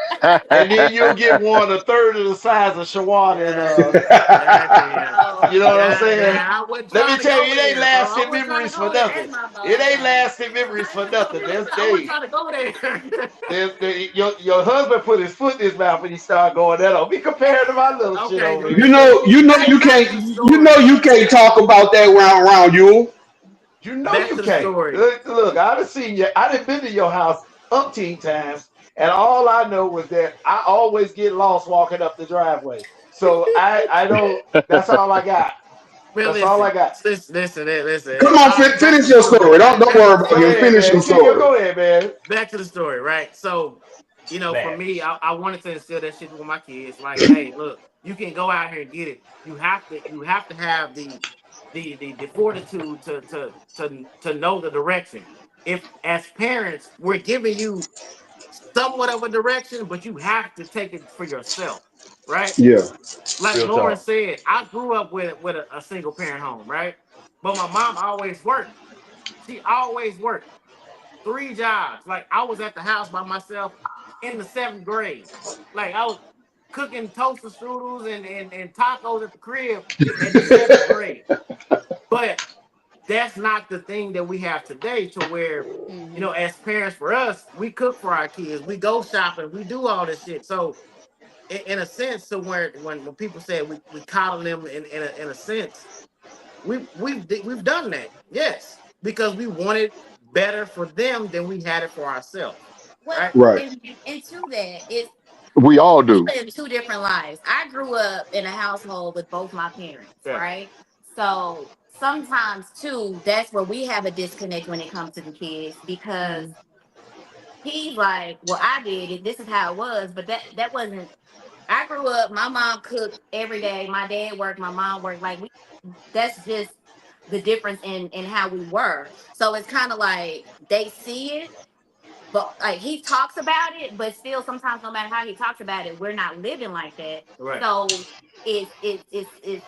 and then you'll get one a third of the size of Shawan and God, God damn, you know what I'm God saying? damn. I wasn't Let me trying to tell go you, it ain't there, bro. I lasting wasn't trying to memories for go there. nothing. That's my It boy. ain't lasting memories for nothing. I wasn't trying to go there. Your husband put his foot in his mouth when he started going that on me compared to my little shit Okay, over You here. know, you know, back you back to can't. the You know, story. you can't talk about that around you. You know Back you to the can't. story. Look, I done seen you. I done been to your house umpteen times, and all I know was that I always get lost walking up the driveway. So I don't. That's all I got. Well, That's all I listen, got. Come listen. on, All right, back to finish the your story. story. Right, Don't back to worry the about Go it. story. ahead, Finish man. your story. Go ahead, man. Back to the story. Right. So, for Man. me, I wanted to instill that shit with my kids. Like, hey, look, you can go out here and get it. You have to have the fortitude to know the direction. If as parents, we're giving you somewhat of a direction, but you have to take it for yourself. Right. Yeah. Like Real Lauren talk. said, I grew up with a single parent home, right? But my mom always worked. She always worked 3 jobs. Like I was at the house by myself in the 7th grade. Like I was cooking toaster strudels and tacos at the crib in the 7th grade. But that's not the thing that we have today to where, Hmm. as parents for us, we cook for our kids, we go shopping, we do all this shit. So in a sense, to where when people say we coddle them in a sense, we've done that, yes, because we wanted better for them than we had it for ourselves, Well, right? Right. and to that, it's We all we do. live two different lives. I grew up in a household with both my parents, Yeah. right? So sometimes too, that's where we have a disconnect when it comes to the kids because Hmm. he's like, "Well, I did it. This is how it was," but that wasn't. I grew up. My mom cooked every day. My dad worked. My mom worked. Like we, that's just the difference in how we were. So it's kind of like they see it but like he talks about it, but still sometimes no matter how he talks about it, we're not living like that. Right. So it's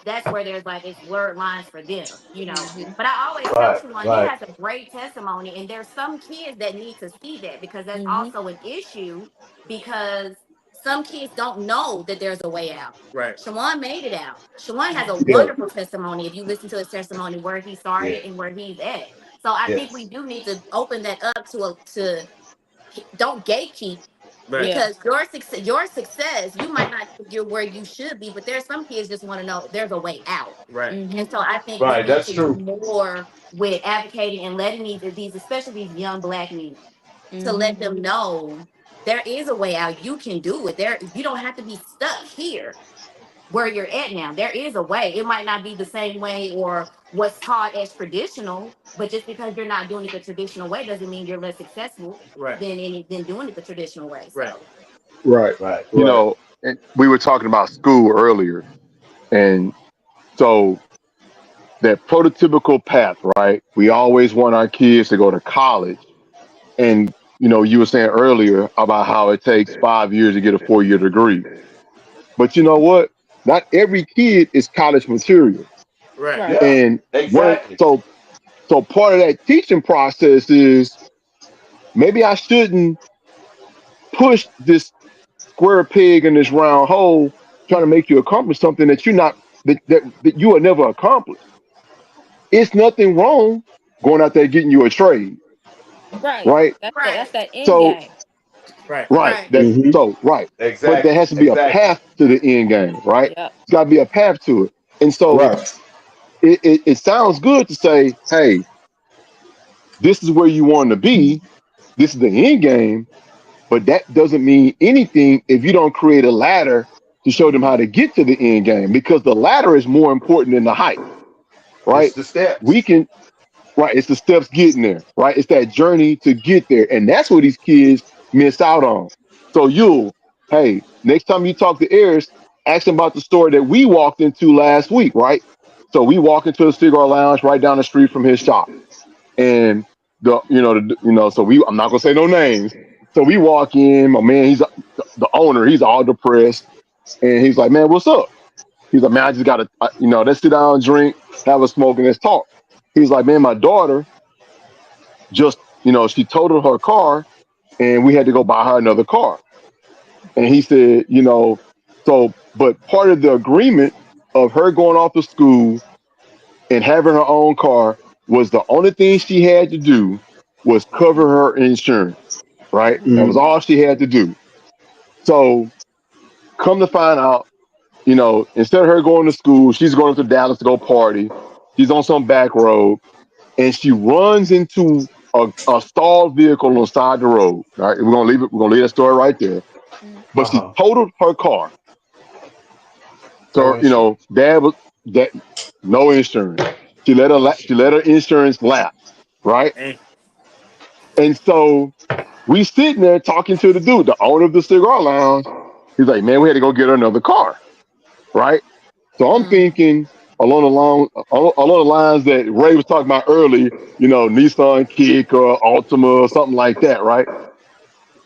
that's where there's like it's blurred lines for them. Hmm. But I always tell Right, someone he right. has a great testimony, and there's some kids that need to see that because that's Hmm. also an issue because some kids don't know that there's a way out. Right. Shawan made it out. Shawan has a Yeah. wonderful testimony if you listen to his testimony where he started Yeah. and where he's at. So I think we Yes. do need to open that up to don't gatekeep Right. Yeah. because your success, you might not think you're where you should be, but there's some kids just want to know there's a way out. Right. Hmm. And so I think we Right. need That's to do true. more with advocating and letting these especially these young black men to Hmm. let them know there is a way out. You can do it. There you don't have to be stuck here where you're at now. There is a way. It might not be the same way or what's taught as traditional, but just because you're not doing it the traditional way doesn't mean you're less successful Right. than doing it the traditional way. Right. So Right. Right. You Right. know, and we were talking about school earlier. And so that prototypical path, right? We always want our kids to go to college. And, you were saying earlier about how it takes 5 years to get a 4 year degree. But you know what? Not every kid is college material. Right. Right. Yeah. And Exactly. so part of that teaching process is maybe I shouldn't push this square peg in this round hole trying to make you accomplish something that you're not that you will never accomplish. It's nothing wrong. going out there getting you a trade, Right. right? That's that end So game. Right. right, Right. that Mm-hmm. so right, but there Exactly. has to be a Exactly. path to the end game, right? Yep. It's got to be a path to it, and so Right. it sounds good to say, hey, this is where you want to be, this is the end game, but that doesn't mean anything if you don't create a ladder to show them how to get to the end game, because the ladder is more important than the height, It's right? the steps. We can Right, it's the steps getting there, right? It's that journey to get there, and that's what these kids miss out on. So hey, next time you talk to Eris, ask him about the store that we walked into last week, right? So we walk into the cigar lounge right down the street from his shop, and so I'm not gonna say no names. So we walk in, my man, he's the owner, he's all depressed, and he's like, man, what's up? He's like, man, I just gotta, let's sit down, drink, have a smoke, and let's talk. He's like, man, my daughter just, she totaled her car and we had to go buy her another car. And he said, but part of the agreement of her going off to school and having her own car was the only thing she had to do was cover her insurance, right? That was Mm-hmm. all she had to do. So come to find out, instead of her going to school, she's going to Dallas to go party. She's on some back road and she runs into a stalled vehicle on the side of the road. All right, we're gonna leave it. We're gonna leave that story right there. Mm. But she Uh-huh. totaled her car. No So insurance. dad was that no insurance. She let her insurance lapse, right? Hey. And so we sitting there talking to the dude, the owner of the cigar lounge. He's like, man, we had to go get her another car, right? So I'm Mm. thinking along the lines that Ray was talking about earlier, Nissan Kick or Altima or something like that, right?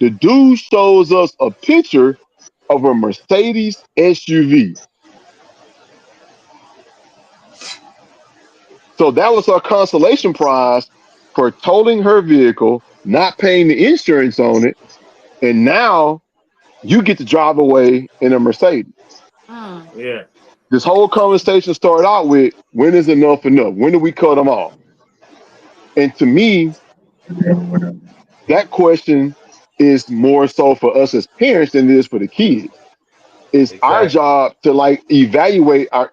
The dude shows us a picture of a Mercedes SUV. So that was her consolation prize for totaling her vehicle, not paying the insurance on it, and now you get to drive away in a Mercedes. Mm. Yeah. This whole conversation started out with, when is enough enough? When do we cut them off? And to me, that question is more so for us as parents than it is for the kids. It's our Exactly. job to like evaluate our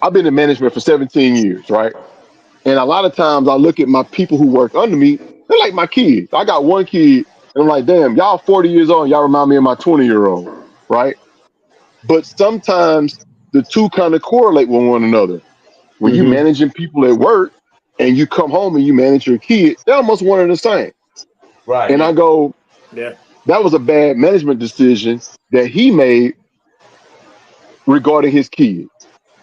I've been in management for 17 years, right? And a lot of times I look at my people who work under me, they're like my kids. I got one kid and I'm like, damn, y'all 40 years old, y'all remind me of my 20-year-old, right? But sometimes the two kind of correlate with one another. When you Mm-hmm. managing people at work and you come home and you manage your kid, they're almost one and the same. Right. And I Yeah. go, Yeah. that was a bad management decision that he made regarding his kid.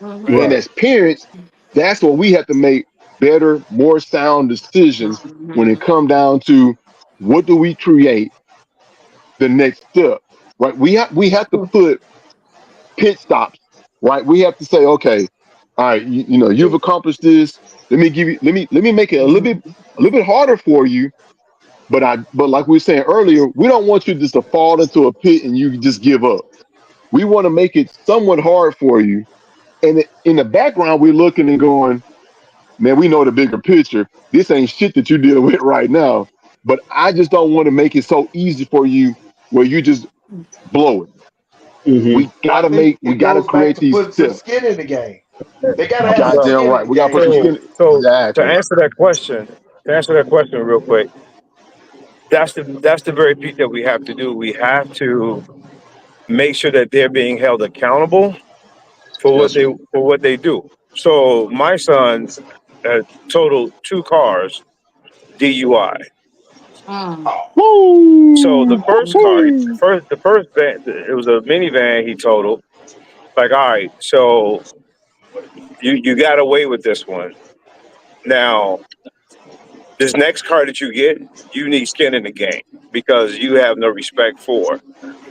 Mm-hmm. And Right. as parents, that's what we have to make better, more sound decisions when it Mm-hmm. come down to what do we create the next step, right? We have to put pit stops, right? We have to say, okay, all right, you've accomplished this. Let me make it a little bit harder for you. But like we were saying earlier, we don't want you just to fall into a pit and you just give up. We want to make it somewhat hard for you. And in the background, we're looking and going, man, we know the bigger picture. This ain't shit that you're dealing with right now. But I just don't want to make it so easy for you where you just blow it. Mm-hmm. But I think We it gotta goes back create to these putting some steps. skin in the game. They gotta have some Well, Goddamn skin in right. the We gotta put game, some so skin. Ken. to Exactly. answer that question real quick, that's the very piece that we have to do. We have to make sure that they're being held accountable for Yes, sir. what they do. So my son totaled two cars DUI. Mm. Oh, So the Woo! first car, Woo! the first van, it was a minivan he totaled. Like, all right, so you got away with this one. Now, this next car that you get, you need skin in the game because you have no respect for.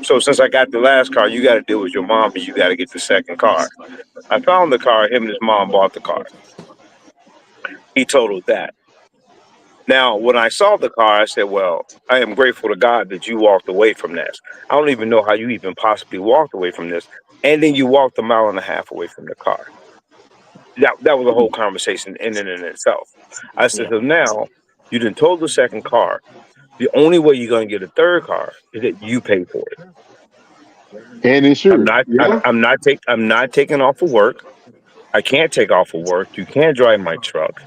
So since I got the last car, you got to deal with your mom and you got to get the second car. I found the car. Him and his mom bought the car. He totaled that. Now, when I saw the car, I said, well, I am grateful to God that you walked away from this. I don't even know how you even possibly walked away from this. And then you walked a mile and a half away from the car. That was a whole conversation in and in itself. I said, Yeah. so now you done told the second car. The only way you're gonna get a third car is that you pay for it. And I'm insured. not. Yeah. I'm not taking off of work. I can't take off of work. You can't drive my truck.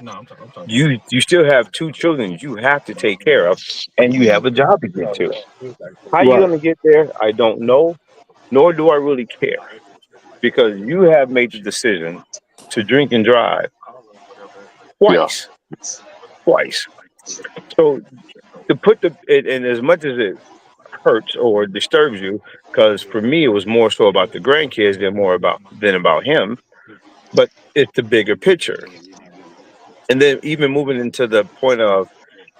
You still have two children you have to take care of, and you have a job to get to. How you Right. gonna get there? I don't know, nor do I really care, because you have made the decision to drink and drive Yeah. twice, twice. So to put and as much as it hurts or disturbs you, because for me it was more so about the grandkids than about him, but it's the bigger picture. And then even moving into the point of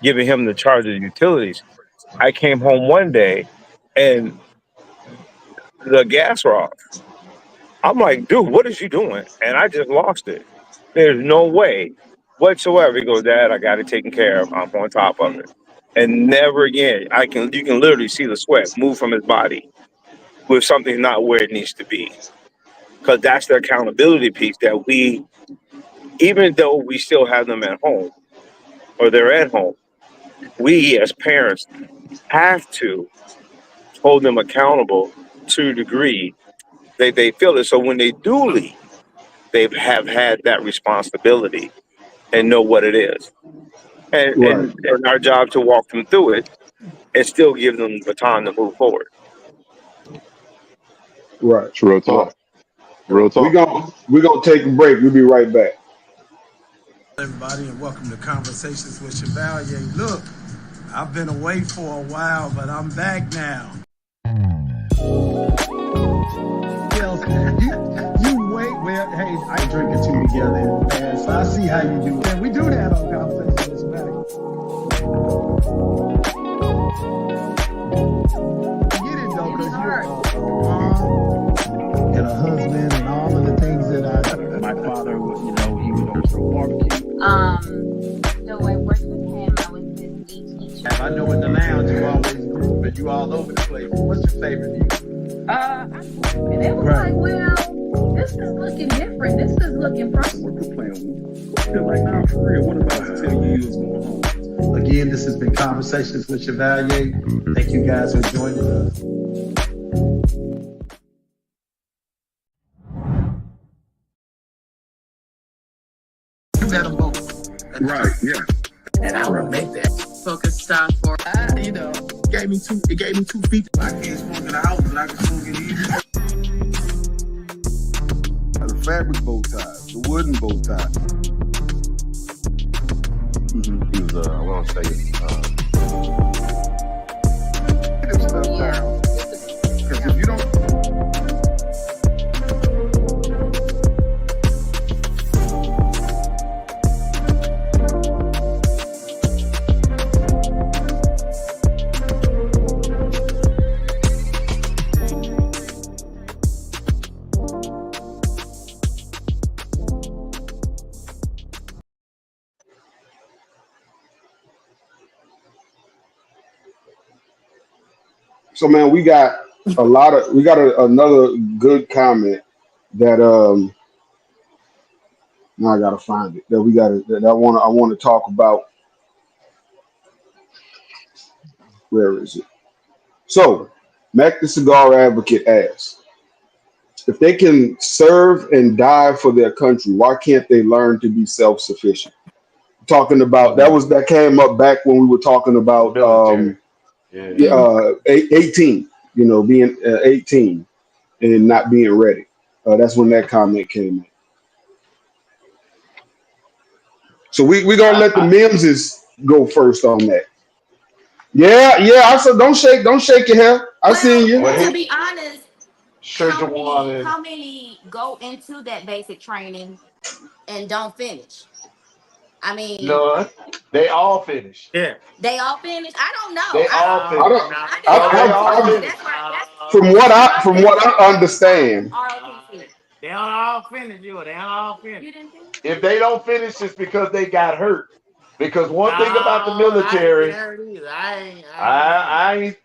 giving him the charge of utilities, I came home one day and the gas were off. I'm like, dude, what is you doing? And I just lost it. There's no way whatsoever. He goes, Dad, I got it taken care of. I'm on top of it. And never again. You can literally see the sweat move from his body with something not where it needs to be. Because that's the accountability piece that we, even though we still have them at home or they're at home, we as parents have to hold them accountable to a degree. They feel it. So when they do leave, they have had that responsibility and know what it is. Right. And our job to walk them through it and still give them the baton to move forward. Right. It's real Right. talk. Real We talk. gonna take a break. We'll be right back. Everybody, and welcome to Conversations with Chevalier. Look, I've been away for a while, but I'm back now. You wait. Well, hey, I drink it two together, man. So I see how you do it. We do that on Conversations with Chevalier. Get it though, because you're a mom and a husband and all of the things that My father was, he was from barbecue. So I worked with him. I was his teacher. I know in the lounge you always group and you all over the place. What's your favorite music? And they was like, well, this is looking different. This is looking promising. We're playing. Feel like, now for real, what about to tell you was going home? Again, this has been Conversations with Chevalier. Thank you guys for joining us. You got them both. Right, yeah. And I will make that focus stop for, it gave me 2 feet. I can't smoke in the house, but I can smoke in here. The fabric bow ties, the wooden bow ties. He was, I want to say, Stuff down. Because if you don't. So man, we got another good comment that now I gotta find it that we gotta that I wanna talk about. Where is it? So Mac the Cigar Advocate asks, if they can serve and die for their country, why can't they learn to be self-sufficient? Talking about that came up back when we were talking about Military. Yeah. 18, being 18 and not being ready. That's when that comment came in. So we're gonna let the Mimses go first on that. Yeah. I said don't shake your hair. I seen you. Well, to be honest, Sure, how many go into that basic training and don't finish? I mean, none. They all finished. Yeah. they all finish. I don't know. They all I finished. don't. No, I just No, know they all I, finished. that's right. That's from what my I understand, ROTC. they don't all finish you. They don't all finish. You didn't finish? If they don't finish, it's because they got hurt. Because No, one thing about the I ain't been military, hurt either.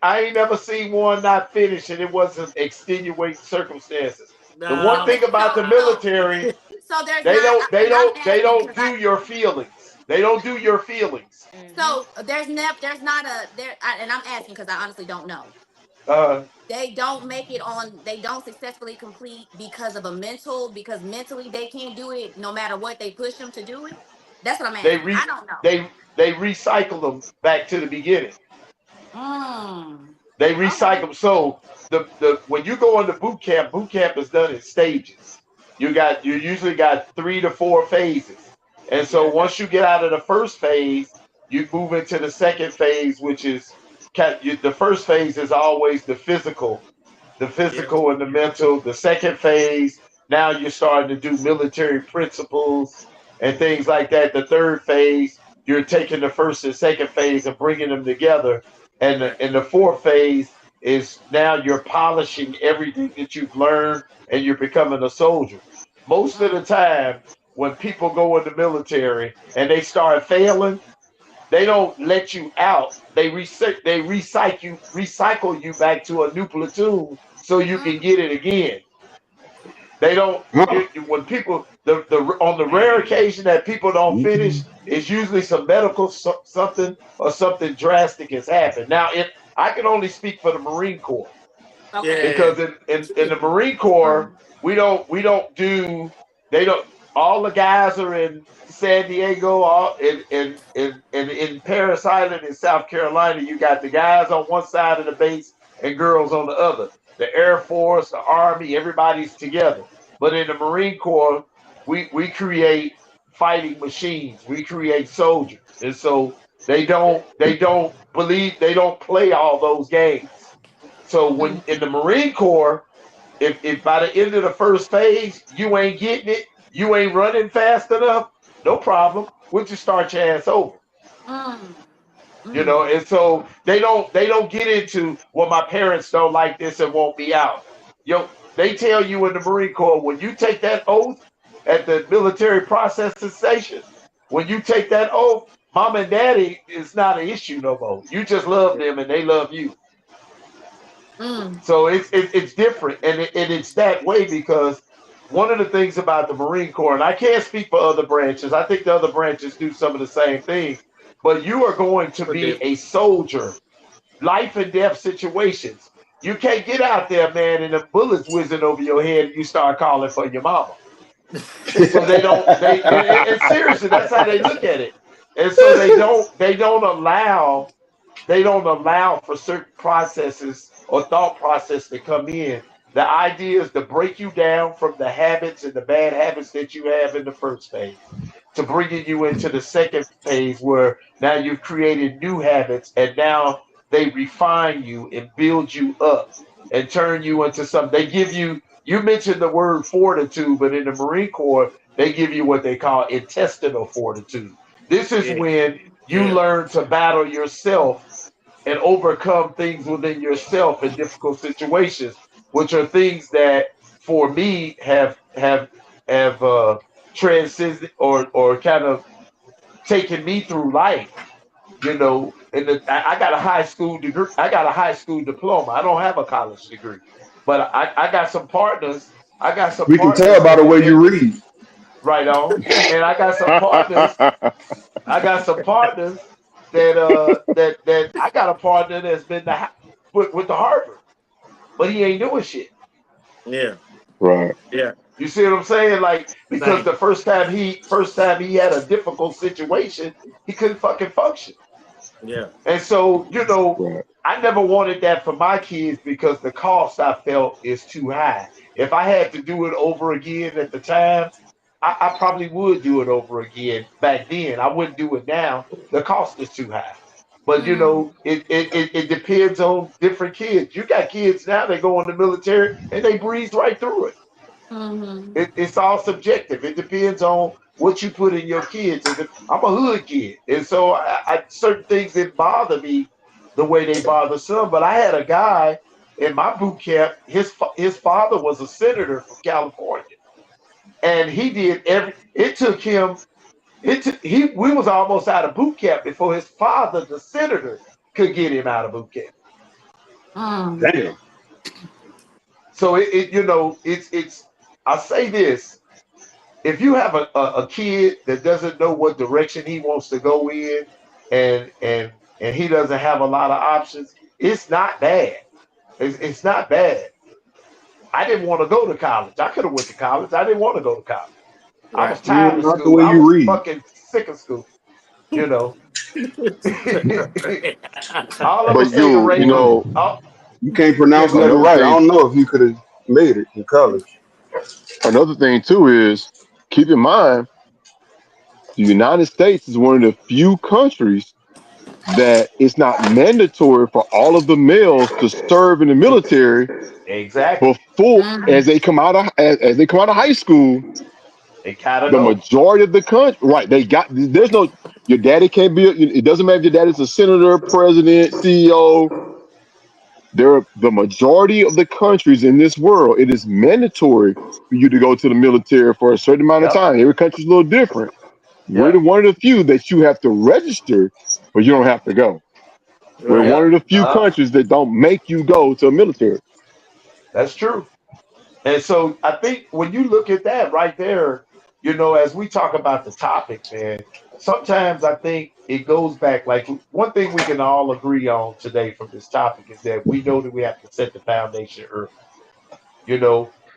I ain't never seen one not finish, and it wasn't extenuating circumstances. The one No. thing about the military, So there's they not. don't they And I'm don't they asking don't because do your feelings. They don't do your feelings. So there's not a there, and I'm asking because I honestly don't know. Uh, They don't make it on. They don't successfully complete because of a mental. Because mentally they can't do it, no matter what they push them to do it. That's what I'm they asking. I re don't know. they recycle them back to the beginning. Mm. They Okay. recycle. So the when you go into boot camp is done in stages. You usually got 3 to 4 phases. And so Yeah. once you get out of the first phase, you move into the second phase, which is the first phase is always the Yeah. physical and the mental. The second phase, now you're starting to do military principles and things like that. The third phase, you're taking the first and second phase and bringing them together. And Right. the fourth phase is now you're polishing everything that you've learned and you're becoming a soldier. Most of the Mm. time, when people go in the military and they start failing, they don't let you out. They recycle you back to a new platoon so you can Mm. get it again. They don't. Huh? When people the on the rare occasion that people don't finish, Mm-mm. it's usually some medical something or something drastic has happened. Now, I can only speak for the Marine Corps Okay. Yeah. because in the Marine Corps we don't do they don't all the guys are in San Diego, all in Paris Island in South Carolina. You got the guys on one side of the base and girls on the other. The Air Force, the Army, everybody's together. But in the Marine Corps, we create fighting machines. We create soldiers, and so they don't play all those games. So when Mm. in the Marine Corps, if by the end of the first phase you ain't getting it, you ain't running fast enough, no problem. We'll just start your ass over. Mm. You know, Mm. and so they don't get into, well, my parents don't like this and won't be out. They tell you in the Marine Corps, when you take that oath at the military processing station, when you take that oath, mom and daddy is not an issue no more. You just love them and they love you. Mm. So it's different, and it's that way because one of the things about the Marine Corps, and I can't speak for other branches. I think the other branches do some of the same things, but you are going to But be the a soldier, life and death situations. You can't get out there, man, and the bullets whizzing over your head, and you start calling for your mama. So they don't. And seriously, that's how they look at it. And so they don't allow for certain processes or thought process to come in. The idea is to break you down from the habits and the bad habits that you have in the first phase, to bringing you into the second phase where now you've created new habits and now they refine you and build you up and turn you into something. They give you, you mentioned the word fortitude, but in the Marine Corps, they give you what they call intestinal fortitude. This is yeah. when you Yeah. learn to battle yourself and overcome things within yourself in difficult situations, which are things that for me have transcended or kind of taken me through life. And I got a high school degree. I got a high school diploma. I don't have a college degree, but I got some partners. I got some We can tell partners by that the have way been you read. right on, and I got some partners. I got some partners that I got a partner that's been with the Harvard, but he ain't doing shit. Yeah. Right. Yeah. You see what I'm saying? Like, because Same. the first time he had a difficult situation, he couldn't fucking function. Yeah. And so, Right. I never wanted that for my kids because the cost I felt is too high. If I had to do it over again at the time, I probably would do it over again back then. I wouldn't do it now. The cost is too high. But Mm. it depends on different kids. You got kids now that go in the military and they breeze right through it. Mm. It's all subjective. It depends on what you put in your kids. I'm a hood kid, and so certain things didn't bother me the way they bother some. But I had a guy in my boot camp. His father was a senator from California, and he did every. It took him. It took, he we was almost out of boot camp before his father, the senator, could get him out of boot camp. Mm. Damn. So it's. I say this. if you have a kid that doesn't know what direction he wants to go in, and he doesn't have a lot of options, it's not bad. It's not bad. I didn't want to go to college. I could have went to college. I didn't want to go to college. I was Right. tired of Not the school. way I you was read. fucking sick of school. You know, all I'm gonna But say to Ray, You can't yeah, pronounce go nothing ahead. another right. I thing, don't know if you could have made it in college. another thing too is keep in mind the United States is one of the few countries that it's not mandatory for all of the males to serve in the military Exactly. before Mm-hmm. as they come out of high school. They kind of The know. majority of the country, right? They got there's no your daddy can't be. It doesn't matter if your daddy's a senator, president, CEO. There are the majority of the countries in this world. It is mandatory for you to go to the military for a certain amount of Yep. time. Every country's a little different. We're the Yep. one of the few that you have to register, but you don't have to go. We're Right. one of Yep. the few countries that don't make you go to a military. That's true. And so I think when you look at that right there, as we talk about the topic, man, sometimes I think it goes back. Like one thing we can all agree on today from this topic is that we know that we have to set the foundation early.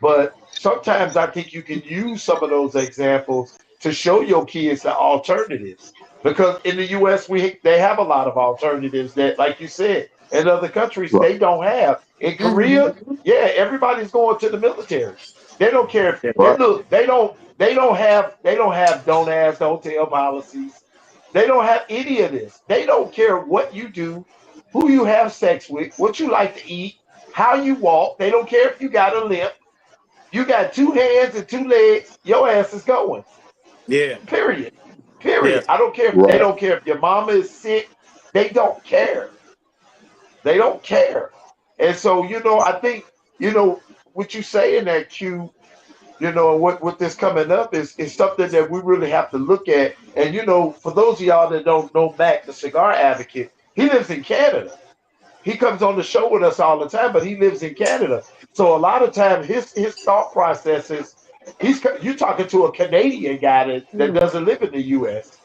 But sometimes I think you can use some of those examples to show your kids the alternatives. Because in the US they have a lot of alternatives that, like you said, in other countries Right, they don't have. In Korea, Mm-hmm. yeah, everybody's going to the military. They don't care if Yeah. they right, look, they don't have don't ask, don't tell policies. They don't have any of this. They don't care what you do, who you have sex with, what you like to eat, how you walk. They don't care if you got a limp. You got two hands and two legs. Your ass is going. Yeah. Period. Yeah. Period. I don't care. They right. don't care if your mama is sick. They don't care. They don't care. And so, I think, what you say in that Q, and what this coming up is something that we really have to look at. And for those of y'all that don't know Mac, the cigar advocate, he lives in Canada. He comes on the show with us all the time, but he lives in Canada. So a lot of time his thought process is you talking to a Canadian guy that Mm-hmm. doesn't live in the US.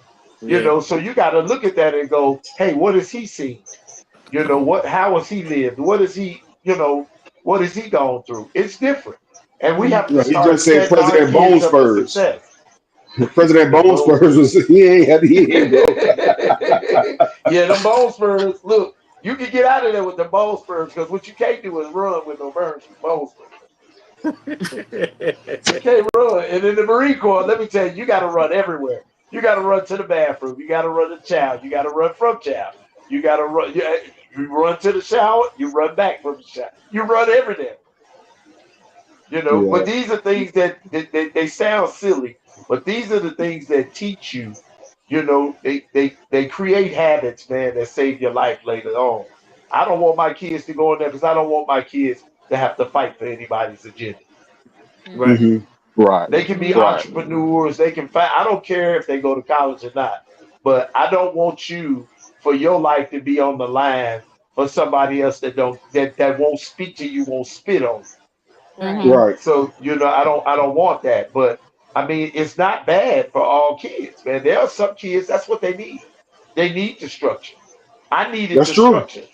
Yeah. So you got to look at that and go, hey, what has he seen? How has he lived? What has he gone through? It's different. And we have to Right. He start just said setting our President kids Bone up for Spurs. success. President The Bone bone Spurs was spurs. he ain't go. Yeah, them bone spurs. Look, you can get out of there with the bone spurs because what you can't do is run with no bone spurs. You can't run. And in the Marine Corps, let me tell you, you got to run everywhere. You got to run to the bathroom. You got to run to chow. You got to run from chow. You got to run. You run to the shower. You run back from the shower. You run everywhere. Yeah, But these are things that they sound silly, but these are the things that teach you. They create habits, man, that save your life later on. I don't want my kids to go in there because I don't want my kids to have to fight for anybody's agenda. Right. Mm-hmm. hmm Right, They can be right. entrepreneurs. They can fight. I don't care if they go to college or not, but I don't want you for your life to be on the line for somebody else that won't speak to you, won't spit on you. Mm-hmm. Right. right. So I don't want that. But I mean, it's not bad for all kids, man. There are some kids that's what they need. They need the structure. I needed That's the true. structure.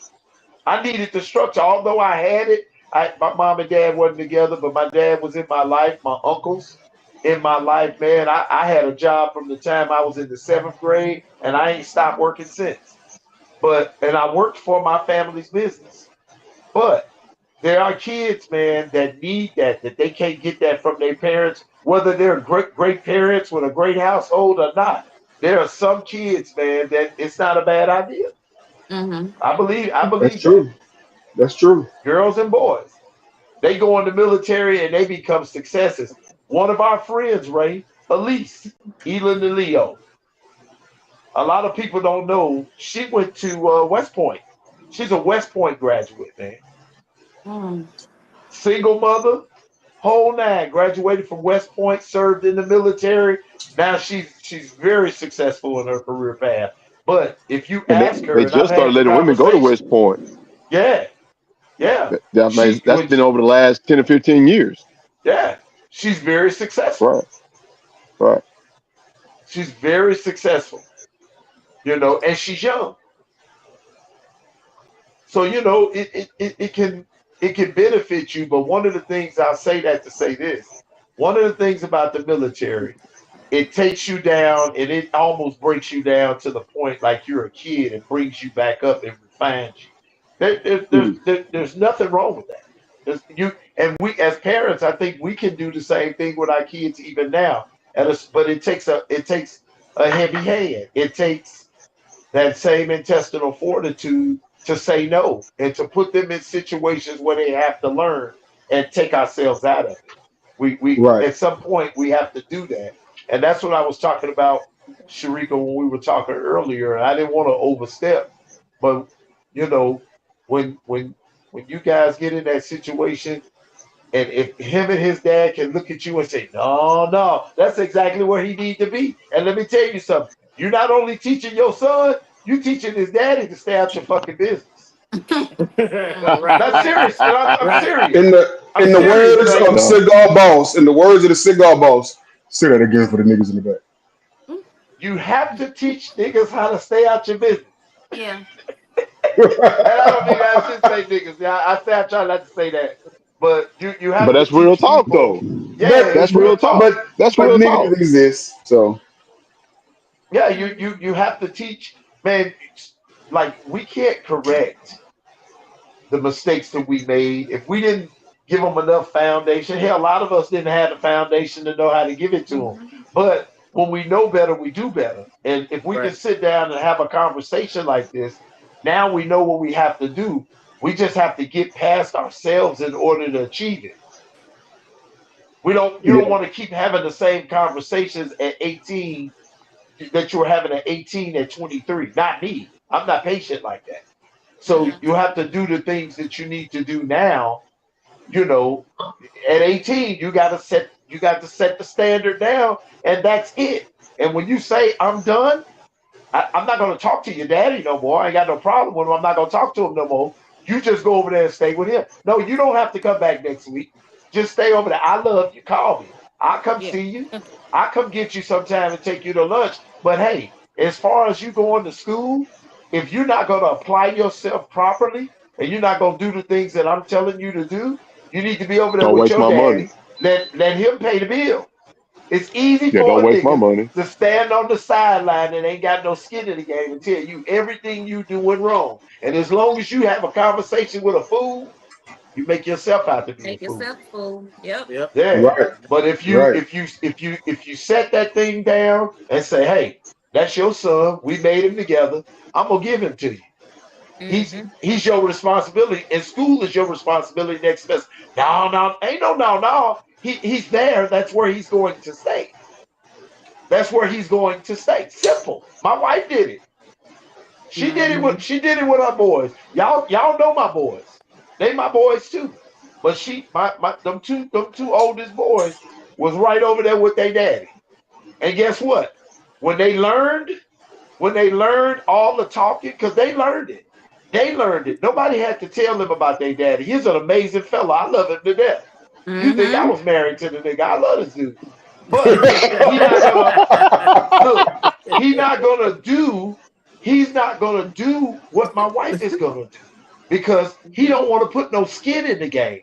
I needed the structure. Although I had it, my mom and dad wasn't together, but my dad was in my life. My uncles in my life, man. I had a job from the time I was in the seventh grade, and I ain't stopped working since. And I worked for my family's business. But there are kids, man, that need that they can't get that from their parents, whether they're great parents with a great household or not. There are some kids, man, that it's not a bad idea. Mm-hmm. I That's believe that. true. That's true. Girls and boys, they go in the military and they become successes. One of our friends, Ray, Elise, Elin the Leo. A lot of people don't know she went to West Point. She's a West Point graduate, man. Mm-hmm. Single mother, whole nine. Graduated from West Point, served in the military. Now she's very successful in her career path. But if you And ask they her, and I've just started had the letting women go to conversation, West Point. yeah, yeah, That's been over the last 10 or 15 years. yeah, she's very successful. Right. Right. She's very successful, you know, and she's young. So, you know, it can benefit you. But one of the things I'll say that to say this, one of the things about the military, it takes you down and it almost breaks you down to the point like you're a kid and brings you back up and refines you. Mm. There's nothing wrong with that. You and we as parents, I think we can do the same thing with our kids even now. But it takes a heavy hand. It takes that same intestinal fortitude to say no and to put them in situations where they have to learn and take ourselves out of it. We Right. at some point we have to do that, and that's what I was talking about, Sharika, when we were talking earlier. And I didn't want to overstep, but you know, when you guys get in that situation, and if him and his dad can look at you and say, "No, no, that's exactly where he needs to be," and let me tell you something, you're not only teaching your son, you teaching his daddy to stay out your fucking business. Right, That's right, serious, and I'm right. serious. In the I'm in the serious, words man. of No. Cigar Boss, in the words of the Cigar Boss, say that again for the niggas in the back. You have to teach niggas how to stay out your business. Yeah. And I don't mean I should say niggas. Yeah, I try not to say that, but you But have to that's real teach talk, people. though. Yeah, but it's That's real real talk. talk. but That's but real talk. niggas exist. So Yeah, Mhm. you have to teach, man. Like we can't correct the mistakes that we made if we didn't give them enough foundation. Hell, a lot of us didn't have the foundation to know how to give it to them. Mhm. But when we know better, we do better. And if we can Right. sit down and have a conversation like this, now we know what we have to do. We just have to get past ourselves in order to achieve it. You don't yeah, want to keep having the same conversations at 18 that you were having at 18 at 23. Not me. I'm not patient like that. So Mhm. you have to do the things that you need to do now. You know, at 18, you got to set the standard down, and that's it. And when you say I'm done, I'm not going to talk to your daddy no more. I ain't got no problem with him. I'm not going to talk to him no more. You just go over there and stay with him. No, you don't have to come back next week. Just stay over there. I love you. Call me. I'll come Yeah. see you. I'll come get you sometime and take you to lunch. But hey, as far as you going to school, if you're not going to apply yourself properly and you're not going to do the things that I'm telling you to do, you need to be over there Don't with waste your my money. daddy. Let him pay the bill. It's easy Yeah, for don't a waste my nigga money. to stand on the sideline and ain't got no skin in the game and tell you everything you doing wrong. And as long as you have a conversation with a fool, you make yourself out to be a Make fool. yourself full. Yep. Yep. Yeah. right, But right. if you set that thing down and say, hey, that's your son, we made him together, I'm gonna give him to you. Mhm. He's your responsibility, and school is your responsibility next semester. No, no, ain't no. He's there. That's where he's going to stay. That's where he's going to stay. Simple. My wife did it. Mhm. She did it with her boys. Y'all know my boys. They my boys too. But my them two oldest boys was right over there with their daddy. And guess what? When they learned, when they learned all the talking, because they learned it. They learned it. Nobody had to tell them about their daddy. He's an amazing fella. I love him to death. You think I Mhm. was married to the nigga? I love this dude. But he not gonna look, he not gonna do, he's not gonna do what my wife is gonna do because he don't Nope. want to put no skin in the game.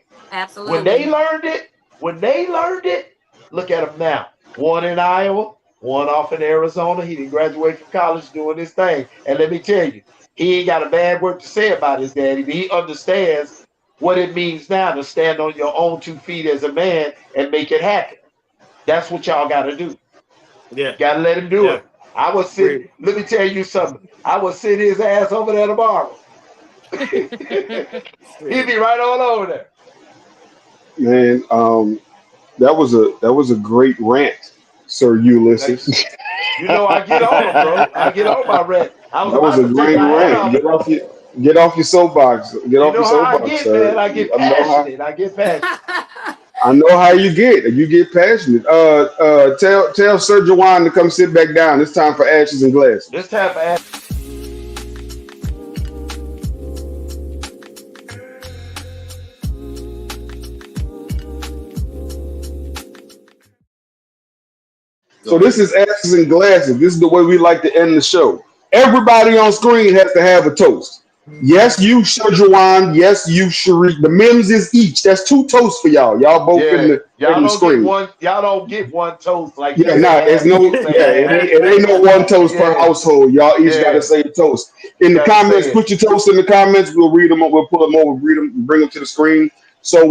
When they Absolutely. learned it, when they learned it, look at him now. One in Iowa, one off in Arizona. He didn't graduate from college doing his thing. And let me tell you, he ain't got a bad word to say about his daddy, but he understands what it means now to stand on your own 2 feet as a man and make it happen. That's what y'all got to do. Yeah. Gotta let him do Yeah. it. I was sit. Agreed. Let me tell you something. I would sit his ass over there tomorrow. He'd Shit. be right on over there. Man, that was a great rant, Sir Thank Ulysses. you. You know I get on him, bro. I get on my rent. I was That was about a to take great my hat rant. off. Get off your soapbox. Get You off your know how I soapbox, get, man. sir. I get I know how passionate. I get passionate. I know how you get. You get passionate. Tell Sir Jawan to come sit back down. It's time for ashes and This glasses. time for So Go ahead. this is asses and glasses. This is the way we like to end the show. Everybody on screen has to have a toast. Yes, you, Shajuan. Yes, you, Sharik. The Mims is each. That's 2 toasts for y'all. Y'all both Yeah, in y'all the don't get screen. one. Y'all don't get one toast like he Yeah, say nah, it's half and no, you say yeah, half. it ain't no one toast per Yeah, household. Y'all each got to yeah. say a toast. You In the got to say comments, it. put your toast in the comments. We'll read them. We'll pull them over, read them, bring them to the screen. So,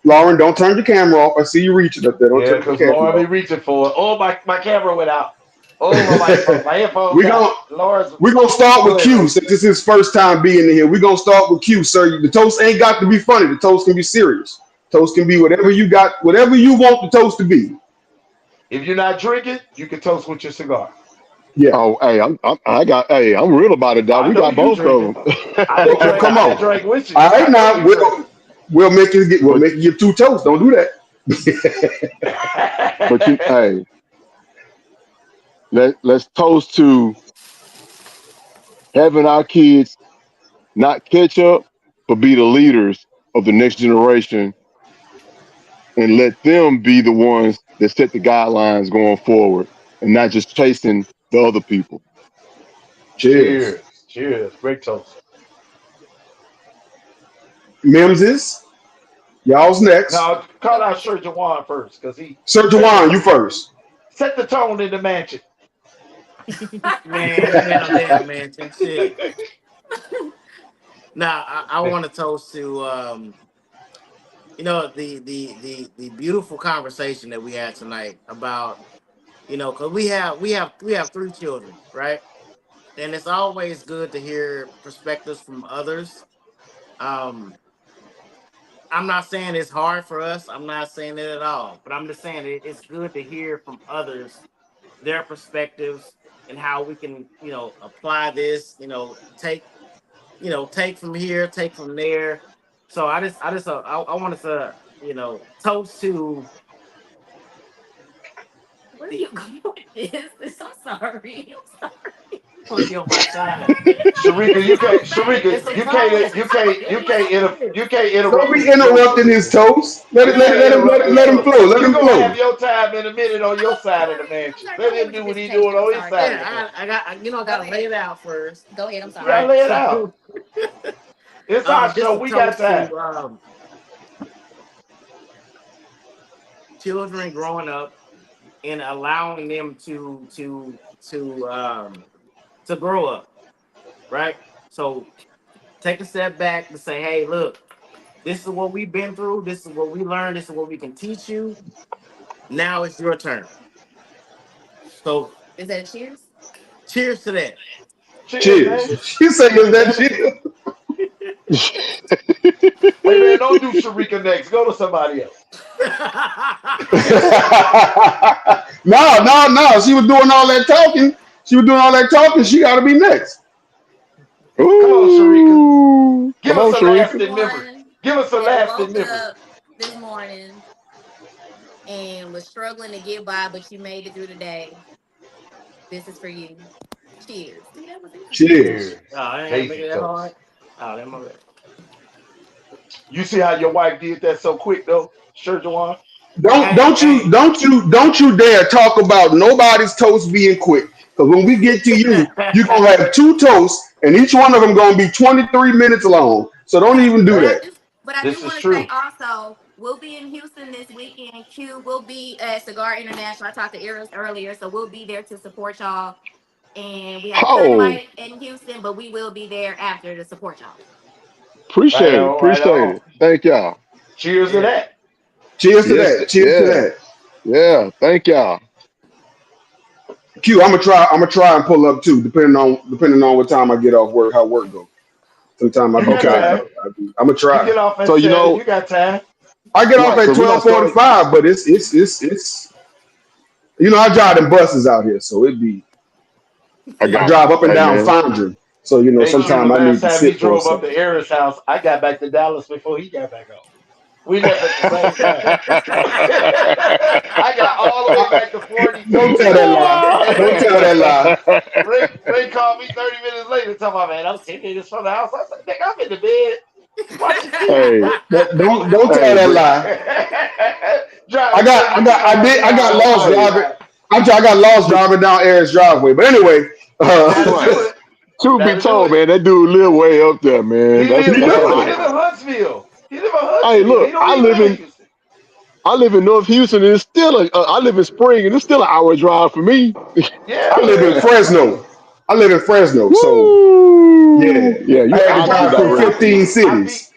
Lauren, don't turn your camera off. I see you reaching up there. Don't Yeah, turn your because camera Lauren be off. reaching for it. Oh, my camera went out. Oh, my headphones we out. gon' Lauren's. we gonna start Go with ahead, Q Ray. since this is his first time being here. We gonna start with Q, sir. The toast ain't got to be funny. The toast can be serious. Toast can be whatever you got, whatever you want the toast to be. If you're not drinking, you can toast with your cigar. Yeah. Oh, hey, I'm real about it, dog. I We know got you both of drinking. them. Well, come I done on. drank with you. All right, I know now you drink. we'll make you but get 2 toasts. Don't do that. hey, let's toast to having our kids not catch up, but be the leaders of the next generation and let them be the ones that set the guidelines going forward and not just chasing the other people. Cheers. Cheers. Cheers. Great toast. Mimses, y'all's next. Now call out Sir Jawan first, because he Sir Jawan, you first. set the tone in the mansion. Man, you have that mansion shit. Now, I want to toast to the beautiful conversation that we had tonight about because we have 3 children, right? And it's always good to hear perspectives from others. Um, I'm not saying it's hard for us. I'm not saying it at all. But I'm just saying it's good to hear from others their perspectives and how we can apply this. Take from here, take from there. So I wanted to toast to Where are you going with this? I'm sorry. I'm sorry. want to be on my side. Sharika, This is my Sharika, favorite. It's a toast. you can't Don't interrupt be his toast, interrupting his Sharika. toast. You can't interrupt his Let him toast. flow. Let You him gonna have flow. your time in a minute on your side of the I'm mansion. not Let going him with do your what he doing dissertation. I'm on his sorry. side Go of the ahead. Yeah, mansion. I Go gotta lay ahead. it out first. Go ahead. I'm You gotta sorry. Right. lay it out. So It's our just show. a We got toast time. to children growing up and allowing them to grow up, right? So take a step back to say, hey, look, this is what we've been through, this is what we learned, this is what we can teach you. Now it's your turn. So Is that a cheers? cheers to that. Cheers, man. Cheers. She said, "Is Cheers, that man. cheers?" Hey, man, don't do Sharika next. Go to somebody else. No. She was doing all that talking. She was doing all that talking. She got to be next. Come on, Sharika. Ooh, Give come us on, a Sharika. lasting memory. Anyone Give us a that lasting woke memory. up this morning and was struggling to get by, but you made it through the day, this is for you. Cheers. See, that was easy. Cheers. Cheers. Oh, I ain't had to make Amazing it that toast. hard. Oh, that my bad. You see how your wife did that so quick, though, Sir Jawan? Don't Hey, don't you hey. don't you don't you dare talk about nobody's toast being quick. Because when we get to you, you're gonna have 2 toasts, and each one of them gonna be 23 minutes long. So don't even do But I That that. do but I do this is want to say true. also, we'll be in Houston this weekend. Q will be at Cigar International. I talked to Eros earlier, so we'll be there to support y'all. And we have a Oh, sunlight in Houston, but we will be there after to support y'all. Right appreciate it. on, right Appreciate on. it. Thank y'all. Cheers to Yeah. that. Cheers to Yes, that. Cheers to yeah, that. yeah. Thank y'all. Q, I'm gonna try. I'm gonna try and pull up too, depending on what time I get off work, how work go. Sometimes I You be got Okay. tired. time. I'm gonna You try. get off at So 7. You got time. I get off right. at So we're gonna start. 12:45, but it's I drive in buses out here, so it'd be I I got drive you. up and Hey down man. Fondren, so Hey, Q, the sometimes I last need to time he sit for a drove up second. to Aaron's house, I got back to Dallas before he got back home. We left at the same time. I got all the way back to 42. Don't tell that lie. Don't tell that lie. Ray called me 30 minutes later talking about, man, I'm 10 minutes from the house. I said, nigga, I'm in the bed watching TV. hey, Don't tell hey, that but lie. Driving 75 I got down on lost my Hey, driving. side. I got lost driving down Eric's driveway. But anyway, That'll do right. it. Truth be That'll do told, it. man, that dude live way up there, man. He That's live you that's look, all he do. right. live in Huntsville. He live in Hey, Huntsville. He look, don't even live in Houston. I live in North Houston, and it's still I live in Spring, and it's still an hour drive for me. I Yeah, live in that's crazy. Fresno. I live in Fresno. So Woo! yeah, Yeah, I you had to Like I drive altitude through say, operator. 15 cities.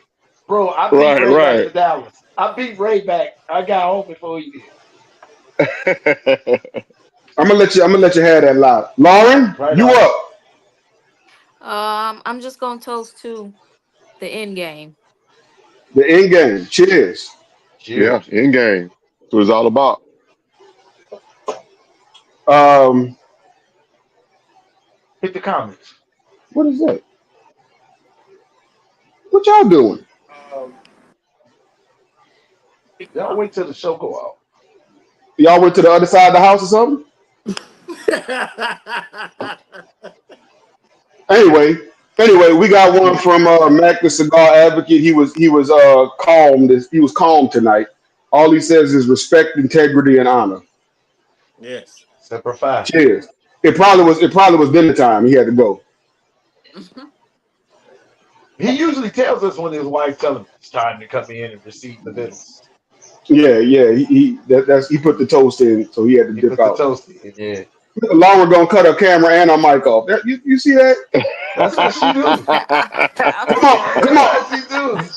I beat Right, Ray back right. to Dallas. I beat Ray back. I got home before he did. I'm gonna let you have that lot. Lauren, Right you on. up. I'm just gonna toast to the end game. The end game. Cheers. Yeah, Cheers. in game. That's what it's all about. Um, Hit the comments. what is that? What y'all doing? Y'all wait till the show go out. Y'all went to the other side of the house or something? Anyway, we got one from Mac the Cigar Advocate. He was calm. He was calm tonight. All he says is respect, integrity, and honor. Yes. Semper Fi. Cheers. It probably was dinner time. He had to go. He usually tells us when his wife tells him it's time to come in and receive the business. Yeah. He put the toast in, so he had to He dip put the out. toast in. Yeah. Laura gonna cut her camera and her mic off. You see that? That's what she do. Come on, come That's on, how she do.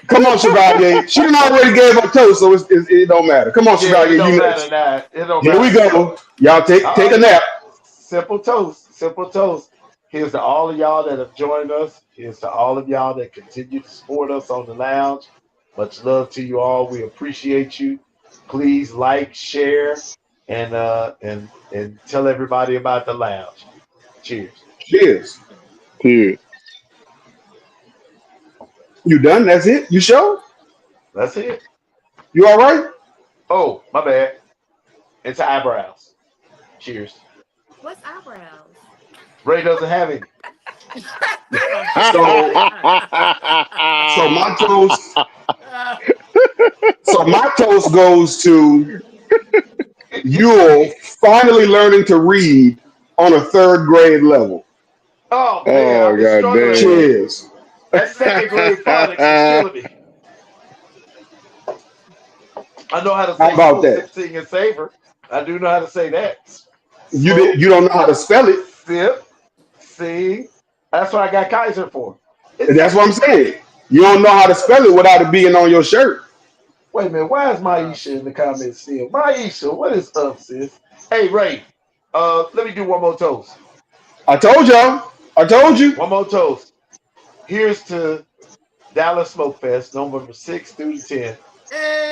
come on, Chevalier. She done already gave her toast, so it don't matter. Come on, Yeah, it Chevalier, don't you matter next. now. It don't Here we matter. go. Y'all All take a right. nap. Simple toast. Simple toast. Here's to all of y'all that have joined us. Here's to all of y'all that continue to support us on the lounge. Much love to you all. We appreciate you. Please like, share, and tell everybody about the lounge. Cheers. Cheers. Dude. You done? That's it? You sure? That's it. You all right? Oh, my bad. It's eyebrows. Cheers. What's eyebrows? Ray doesn't have any. So so my toast goes to Yule finally learning to read on a third grade level. Oh man, Oh I've been god struggling with damn. it. Cheers. That second grade phonics is killing me. I know how to How say about smoke, that? sip, sing, and savor. I do know how to say that. Smoke, You don't know how to spell it. sip, sing. That's what I got Kaiser for. It's And that's what simple. I'm saying. You don't know how to spell it without it being on your shirt. Wait a minute, why is Maisha in the comments still? Maisha, what is up, sis? Hey Ray, let me do one more toast. I told y'all. I told you. One more toast. Here's to Dallas Smoke Fest, November 6th through the 10th.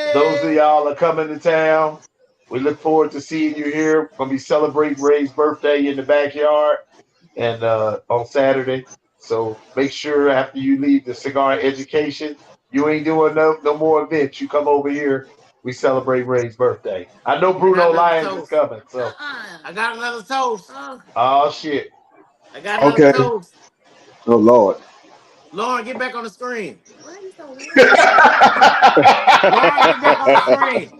Those of Hey. y'all are coming to town. We look forward to seeing you here. We're gonna be celebrating Ray's birthday in the backyard and on Saturday. So make sure after you leave the cigar education, you ain't doing no more events. You come over here. We celebrate Ray's birthday. I know I got Bruno another Lyons is toast. coming. So Uh-uh. I got another toast. Oh, oh shit. I got another Okay. toast. Oh Lord. Lauren, get back on the screen. why are you so loud? Lauren, get back on the screen.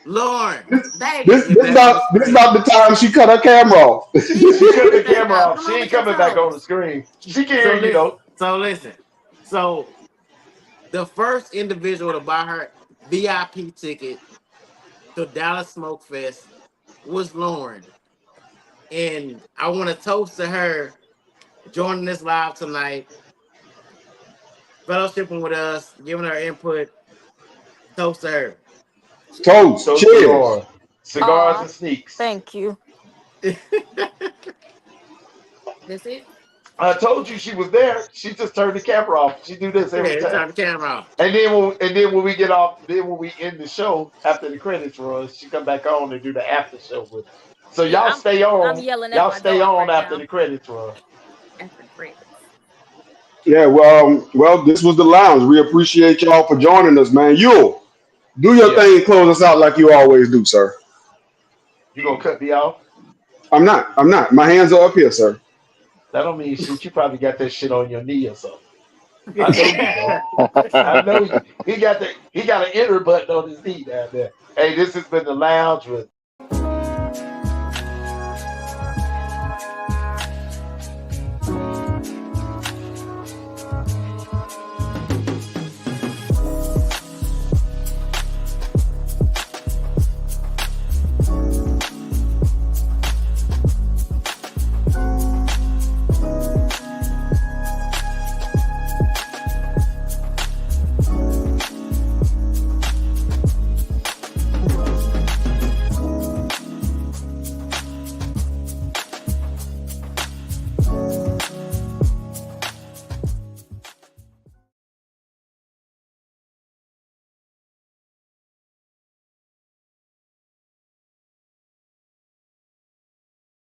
Lauren, Baby, this get this back on the about this screen. about the time she cut her camera off. she She just cut came the back camera up. off. Come She on ain't with your coming back on the toes. screen. She can hear So you listen. though. So listen. So the first individual to buy her VIP ticket to Dallas Smoke Fest was Lauren. And I want to toast to her joining us live tonight, fellowshipping with us, giving her input. Toast to her. Toast. Toast to Cheers. Laura. Cigars Aw, and sneaks. thank you. That's it. I told you she was there. She just turned the camera off. She do this every Yeah, time. turn the camera off. And then when we get off, then when we end the show after the credits roll, she come back on and do the after show with us. So Yeah, y'all stay I'm on. yelling at Y'all my stay daughter on right after now the credits roll. after the credits. Yeah, well, this was the lounge. We appreciate y'all for joining us, man. You do your thing Yes. and close us out like you always do, sir. You gonna cut me off? I'm not. My hands are up here, sir. That don't mean shit. You probably got that shit on your knee or something. I know you don't. I know he got an enter button on his knee down there. Hey, this has been the lounge with